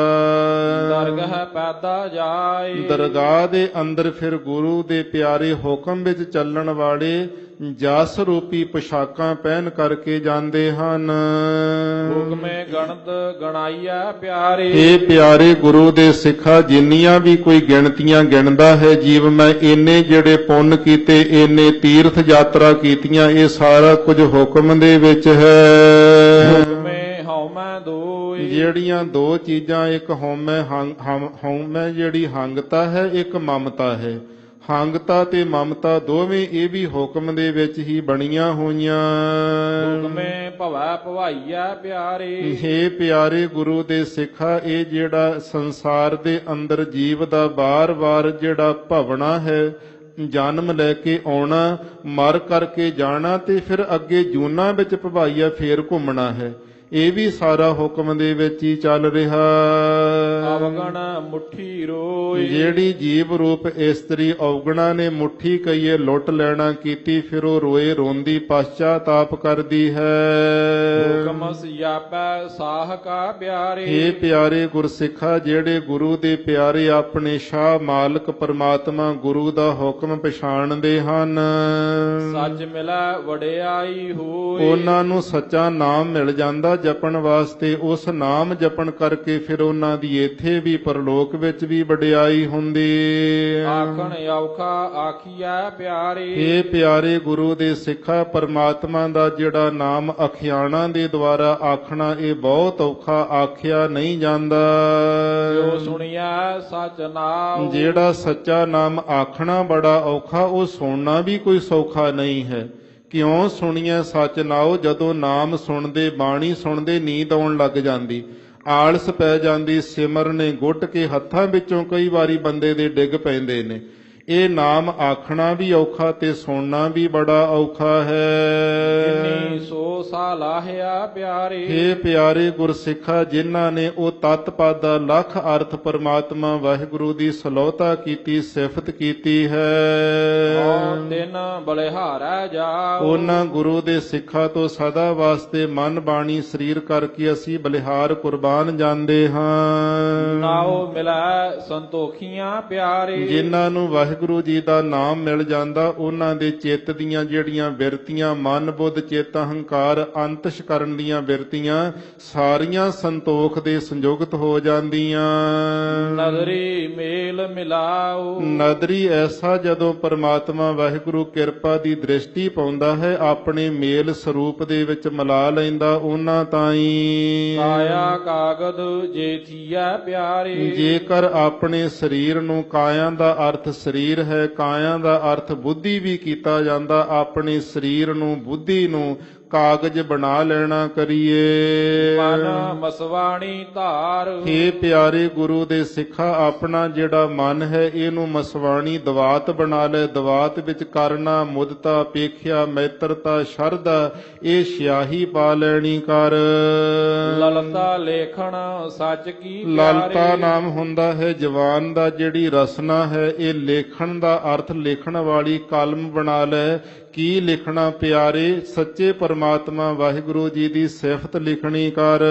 ਦਰਗਹ ਪੈਦਾ ਜਾਏ ਦਰਗਾਹ ਦੇ ਅੰਦਰ ਫਿਰ ਗੁਰੂ ਦੇ ਪਿਆਰੇ ਹੁਕਮ ਵਿੱਚ ਚੱਲਣ ਵਾਲੇ ਜਸ ਰੂਪੀ ਪੁਸ਼ਾਕਾਂ ਪਹਿਨ ਕਰਕੇ ਜਾਂਦੇ ਹਨ। ਹੁਕਮੇ ਗਣਤ ਗਣਾਈਐ ਪਿਆਰੇ ਇਹ ਪਿਆਰੇ ਗੁਰੂ ਦੇ ਸਿੱਖਾ, ਜਿੰਨੀਆਂ ਵੀ ਕੋਈ ਗਿਣਤੀਆਂ ਗਿਣਦਾ ਹੈ ਜੀਵ, ਮੈਂ ਇੰਨੇ ਜਿਹੜੇ ਪੁੰਨ ਕੀਤੇ, ਇੰਨੇ ਤੀਰਥ ਯਾਤਰਾ ਕੀਤੀਆਂ, ਇਹ ਸਾਰਾ ਕੁਝ ਹੁਕਮ ਦੇ ਵਿੱਚ ਹੈ। ਹੁਕਮੇ ਹਉਮੈ ਦੋਇ ਜਿਹੜੀਆਂ ਦੋ ਚੀਜ਼ਾਂ, ਇੱਕ ਹਉਮੈ ਜਿਹੜੀ ਹੰਗਤਾ ਹੈ, ਇੱਕ ਮਮਤਾ ਹੈ। ਹੰਗਤਾ ਤੇ ਮਮਤਾ ਦੋਵੇਂ ਇਹ ਵੀ ਹੁਕਮ ਦੇ ਵਿੱਚ ਹੀ ਬਣੀਆਂ ਹੋਈਆਂ। ਹੁਕਮੇ ਭਵੈ ਭਵਾਈਐ ਪਿਆਰੇ ਹੇ ਪਿਆਰੇ ਗੁਰੂ ਦੇ ਸਿੱਖਾ, ਇਹ ਜਿਹੜਾ ਸੰਸਾਰ ਦੇ ਅੰਦਰ ਜੀਵ ਦਾ ਬਾਰ-ਬਾਰ ਜਿਹੜਾ ਭਵਣਾ ਹੈ, ਜਨਮ ਲੈ ਕੇ ਆਉਣਾ, ਮਰ ਕਰਕੇ ਜਾਣਾ, ਤੇ ਫਿਰ ਅੱਗੇ ਜੂਨਾਂ ਵਿੱਚ ਭਵਾਈਆ ਫੇਰ ਘੁੰਮਣਾ ਹੈ, ਇਹ ਵੀ ਸਾਰਾ ਹੁਕਮ ਦੇ ਵਿੱਚ ਹੀ ਚੱਲ ਰਿਹਾ। ਅਵਗਣ ਮੁਠੀ ਰੋਈ ਜਿਹੜੀ ਜੀਵ ਰੂਪ ਇਸਤਰੀ ਔਗਣਾ ਨੇ ਮੁੱਠੀ ਕਈਏ ਲੁੱਟ ਲੈਣਾ ਕੀਤੀ, ਫਿਰ ਉਹ ਰੋਏ ਰੋਂਦੀ ਪਛਤਾਪ ਕਰਦੀ ਹੈ। ਹੁਕਮ ਸਿਆਪੈ ਸਾਹ ਕਾ ਪਿਆਰੇ ਇਹ ਪਿਆਰੇ ਗੁਰਸਿੱਖਾ, ਜਿਹੜੇ ਗੁਰੂ ਦੇ ਪਿਆਰੇ ਆਪਣੇ ਸ਼ਾਹ ਮਾਲਕ ਪਰਮਾਤਮਾ ਗੁਰੂ ਦਾ ਹੁਕਮ ਪਛਾਣਦੇ ਹਨ, ਸੱਚ ਮਿਲੈ ਵਡਿਆਈ ਹੋਈ ਉਹਨਾਂ ਨੂੰ ਸੱਚਾ ਨਾਮ ਮਿਲ ਜਾਂਦਾ ਜਪਣ ਵਾਸਤੇ। ਉਸ ਨਾਮ ਜਪਣ ਕਰਕੇ ਫਿਰ ਉਹਨਾਂ ਦੀ ਇੱਥੇ ਵੀ ਪਰਲੋਕ ਵਿੱਚ ਵੀ ਵਡਿਆਈ ਹੁੰਦੀ। ਆਖਣ ਔਖਾ ਆਖੀਐ ਪਿਆਰੇ ਇਹ ਪਿਆਰੇ ਗੁਰੂ ਦੇ ਸਿੱਖਾ, ਪਰਮਾਤਮਾ ਦਾ ਜਿਹੜਾ ਨਾਮ ਅਖਿਆਣਾ ਦੇ ਦੁਆਰਾ ਆਖਣਾ, ਇਹ ਬਹੁਤ ਔਖਾ, ਆਖਿਆ ਨਹੀਂ ਜਾਂਦਾ। ਜੋ ਸੁਣਿਆ ਸਚ ਨਾਮ ਜਿਹੜਾ ਸੱਚਾ ਨਾਮ ਆਖਣਾ ਬੜਾ ਔਖਾ, ਉਹ ਸੁਣਨਾ ਵੀ ਕੋਈ ਸੌਖਾ ਨਹੀਂ ਹੈ। ਕਿਉਂ ਸੁਣੀਏ ਸੱਚ ਨਾਉ, ਜਦੋਂ ਨਾਮ ਸੁਣਦੇ, ਬਾਣੀ ਸੁਣਦੇ ਨੀਂਦ ਆਉਣ ਲੱਗ ਜਾਂਦੀ, ਆਲਸ ਪੈ ਜਾਂਦੀ, ਸਿਮਰਨੇ ਗੁੱਟ ਕੇ ਹੱਥਾਂ ਵਿੱਚੋਂ ਕਈ ਵਾਰੀ ਬੰਦੇ ਦੇ ਡਿੱਗ ਪੈਂਦੇ ਨੇ। ਇਹ ਨਾਮ ਆਖਣਾ ਵੀ ਔਖਾ ਤੇ ਸੁਣਨਾ ਵੀ ਬੜਾ ਔਖਾ ਹੈ। ਜਿਨੀ ਸੋ ਸਾਲਾਹਿਆ ਪਿਆਰੇ ਹੇ ਪਿਆਰੇ ਗੁਰਸਿੱਖਾ, ਜਿਨ੍ਹਾਂ ਨੇ ਉਹ ਤਤ ਪਦ ਦਾ ਲੱਖ ਅਰਥ ਪਰਮਾਤਮਾ ਵਾਹਿਗੁਰੂ ਦੀ ਸਲੋਤਾ ਕੀਤੀ, ਸਿਫਤ ਕੀਤੀ ਹੈ, ਔਰ ਦਿਨ ਬਲਿਹਾਰੈ ਜਾਓ ਉਹਨਾਂ ਗੁਰੂ ਦੇ ਸਿੱਖਾਂ ਤੋਂ ਸਦਾ ਵਾਸਤੇ ਮਨ ਬਾਣੀ ਸਰੀਰ ਕਰਕੇ ਅਸੀਂ ਬਲਿਹਾਰ ਕੁਰਬਾਨ ਜਾਂਦੇ ਹਾਂ। ਨਾਉ ਮਿਲੈ ਸੰਤੋਖੀਆਂ ਪਿਆਰੇ ਜਿਨ੍ਹਾਂ ਨੂੰ ਵਾਹਿਗੁਰੂ ਜੀ ਦਾ ਨਾਮ ਮਿਲ ਜਾਂਦਾ, ਉਹਨਾਂ ਦੇ ਚਿੱਤ ਦੀਆਂ ਜਿਹੜੀਆਂ ਬਿਰਤੀਆਂ, ਮਨ ਬੁੱਧ ਚਿੱਤ ਅਹੰਕਾਰ ਅੰਤਸ਼ ਕਰਨ ਦੀਆਂ ਬਿਰਤੀਆਂ, ਸਾਰੀਆਂ ਸੰਤੋਖ ਦੇ ਸੰਯੁਕਤ ਹੋ ਜਾਂਦੀਆਂ। ਨਦਰੀ ਮੇਲ ਮਿਲਾਓ ਨਦਰੀ ਐਸਾ, ਜਦੋਂ ਪਰਮਾਤਮਾ ਵਾਹਿਗੁਰੂ ਕਿਰਪਾ ਦੀ ਦ੍ਰਿਸ਼ਟੀ ਪਾਉਂਦਾ ਹੈ, ਆਪਣੇ ਮੇਲ ਸਰੂਪ ਦੇ ਵਿੱਚ ਮਿਲਾ ਲੈਂਦਾ ਉਹਨਾਂ ਤਾਈਂ। ਕਾਇਆ ਕਾਗਦ ਜੇ ਥੀਐ ਪਿਆਰੇ ਜੇਕਰ ਆਪਣੇ ਸਰੀਰ ਨੂੰ, ਕਾਇਆ ਦਾ ਅਰਥ ਸਰੀਰ ਹੈ, ਕਾਇਆ ਦਾ ਅਰਥ ਬੁੱਧੀ ਵੀ ਕੀਤਾ ਜਾਂਦਾ, ਆਪਣੇ ਸਰੀਰ ਨੂੰ, ਬੁੱਧੀ ਨੂੰ ਕਾਗਜ਼ ਬਣਾ ਲੈਣਾ ਕਰੀਏ। ਮਨ ਮਸਵਾਣੀ ਧਾਰ। ਹੇ ਪਿਆਰੇ ਗੁਰੂ ਦੇ ਸਿੱਖਾ, ਆਪਣਾ ਜਿਹੜਾ ਮਨ ਹੈ ਇਹਨੂੰ ਮਸਵਾਣੀ ਦਵਾਤ ਬਣਾ ਲੈ। ਦਵਾਤ ਵਿੱਚ ਕਰਨਾ, ਮੁਦਤਾ, ਅਪੇਖਿਆ, ਮੈਤਰਤਾ, ਸ਼ਰਧਾ, ਇਹ ਸਿਆਹੀ ਪਾ ਲੈਣੀ ਕਰ। ਲਲਤਾ ਲੇਖਣ ਸੱਚ ਕੀ ਲਲਤਾ ਪਿਆਰੇ। ਨਾਮ ਹੁੰਦਾ ਹੈ ਜਵਾਨ ਦਾ, ਜਿਹੜੀ ਰਸਨਾ ਹੈ ਇਹ ਲੇਖਣ ਦਾ ਅਰਥ ਲਿਖਣ ਵਾਲੀ ਕਲਮ ਬਣਾ ਲੈ। ਕੀ ਲਿਖਣਾ ਪਿਆਰੇ? ਸੱਚੇ ਪਰਮਾਤਮਾ ਵਾਹਿਗੁਰੂ ਜੀ ਦੀ ਸਿਫਤ ਲਿਖਣੀ ਕਰ।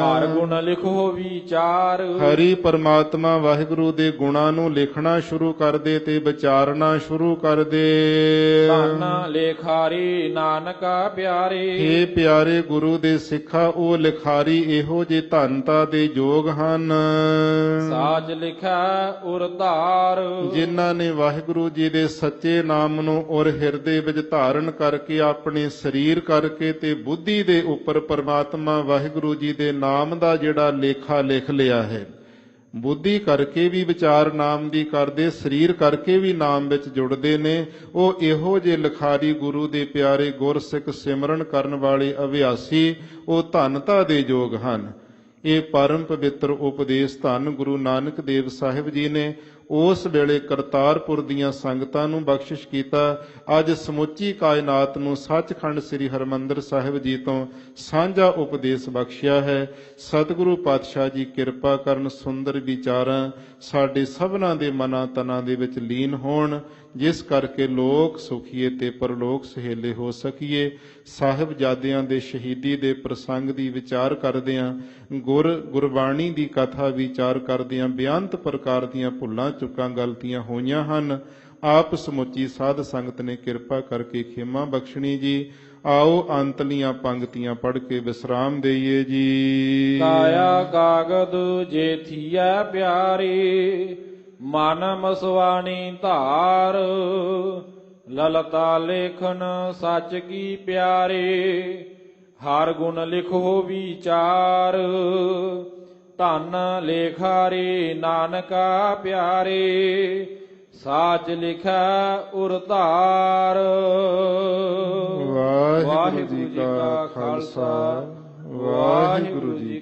ਹਰ ਗੁਣ ਲਿਖੋ ਵਿਚਾਰ। ਹਰੀ ਪਰਮਾਤਮਾ ਵਾਹਿਗੁਰੂ ਦੇ ਗੁਣਾਂ ਨੂੰ ਲਿਖਣਾ ਸ਼ੁਰੂ ਕਰ ਦੇ ਤੇ ਵਿਚਾਰਨਾ ਸ਼ੁਰੂ ਕਰ ਦੇ। ਧੰਨ ਲੇਖਾਰੀ ਨਾਨਕਾ ਪਿਆਰੇ। ਹੇ ਪਿਆਰੇ ਗੁਰੂ ਦੇ ਸਿੱਖਾ, ਉਹ ਲਿਖਾਰੀ ਇਹੋ ਜੇ ਧੰਨਤਾ ਦੇ ਯੋਗ ਹਨ ਸਾਜ ਲਿਖਾ ਉਰ ਧਾਰ। ਜਿਨ੍ਹਾਂ ਨੇ ਵਾਹਿਗੁਰੂ ਜੀ ਦੇ ਸੱਚੇ ਨਾਮ ਨੂੰ ਔਰ ਹਿਰਦੇ ਵਿੱਚ ਧਾਰਨ ਕਰਕੇ ਆਪਣੇ ਸਰੀਰ ਕਰਕੇ ਤੇ ਬੁੱਧੀ ਦੇ ਉੱਪਰ ਪਰਮਾਤਮਾ ਵਾਹਿਗੁਰੂ ਜੀ ਦੇ ਨਾਮ ਦਾ ਜਿਹੜਾ ਲੇਖਾ ਲਿਖ ਲਿਆ ਹੈ। ਬੁੱਧੀ ਕਰਕੇ ਵੀ ਵਿਚਾਰ ਨਾਮ ਦੀ ਕਰਦੇ, ਸਰੀਰ ਕਰਕੇ ਵੀ ਨਾਮ ਵਿੱਚ ਜੁੜਦੇ ਨੇ। ਉਹ ਇਹੋ ਜਿਹੇ ਲਿਖਾਰੀ ਗੁਰੂ ਦੇ ਪਿਆਰੇ ਗੁਰਸਿੱਖ ਸਿਮਰਨ ਕਰਨ ਵਾਲੇ ਅਭਿਆਸੀ, ਉਹ ਧੰਨਤਾ ਦੇ ਯੋਗ ਹਨ। ਇਹ ਪਰਮ ਪਵਿੱਤਰ ਉਪਦੇਸ਼ ਧੰਨ ਗੁਰੂ ਨਾਨਕ ਦੇਵ ਸਾਹਿਬ ਜੀ ਨੇ ਉਸ ਵੇਲੇ ਕਰਤਾਰਪੁਰ ਦੀਆਂ ਸੰਗਤਾਂ ਨੂੰ ਬਖਸ਼ਿਸ਼ ਕੀਤਾ। ਅੱਜ ਸਮੁੱਚੀ ਕਾਇਨਾਤ ਨੂੰ ਸੱਚਖੰਡ ਸ੍ਰੀ ਹਰਿਮੰਦਰ ਸਾਹਿਬ ਜੀ ਤੋਂ ਸਾਂਝਾ ਉਪਦੇਸ਼ ਬਖਸ਼ਿਆ ਹੈ। ਸਤਿਗੁਰੂ ਪਾਤਸ਼ਾਹ ਜੀ ਕਿਰਪਾ ਕਰਨ, ਸੁੰਦਰ ਵਿਚਾਰਾਂ ਸਾਡੇ ਸਭਨਾਂ ਦੇ ਮਨਾਂ ਤਨਾਂ ਦੇ ਵਿੱਚ ਲੀਨ ਹੋਣ, ਜਿਸ ਕਰਕੇ ਲੋਕ ਸੁਖੀਏ ਤੇ ਪਰਲੋਕ ਸਹੇਲੇ ਹੋ ਸਕੀਏ। ਸਾਹਿਬਜ਼ਾਦਿਆਂ ਦੇ ਸ਼ਹੀਦੀ ਦੇ ਪ੍ਰਸੰਗ ਦੀ ਵਿਚਾਰ ਕਰਦਿਆਂ, ਗੁਰਬਾਣੀ ਦੀ ਕਥਾ ਵਿਚਾਰ ਕਰਦਿਆਂ ਬੇਅੰਤ ਪ੍ਰਕਾਰ ਦੀਆਂ ਭੁੱਲਾਂ ਚੁੱਕਾਂ ਗਲਤੀਆਂ ਹੋਈਆਂ ਹਨ। ਆਪ ਸਮੁੱਚੀ ਸਾਧ ਸੰਗਤ ਨੇ ਕਿਰਪਾ ਕਰਕੇ ਖਿਮਾ ਬਖਸ਼ਣੀ ਜੀ। ਆਓ ਅੰਤਲੀਆਂ ਪੰਕਤੀਆਂ ਪੜ੍ਹ ਕੇ ਵਿਸਰਾਮ ਦੇਈਏ ਜੀ। ਕਾਇਆ ਕਾਗਦ ਜੇ ਥੀਆ ਪਿਆਰੀ। ਮਨ ਮਸਵਾਣੀ ਧਾਰ। ਲਲਤਾ ਲੇਖਨ ਸੱਚ ਕੀ ਪਿਆਰੇ। ਹਰ ਗੁਣ ਲਿਖੋ ਵਿਚਾਰ। ਧੰਨ ਲੇਖਾਰੇ ਨਾਨਕਾ ਪਿਆਰੇ। ਸਾਚ ਲਿਖੈ ਉਰ ਧਾਰ। ਵਾਹਿਗੁਰੂ ਜੀ ਕਾ ਖਾਲਸਾ, ਵਾਹਿਗੁਰੂ ਜੀ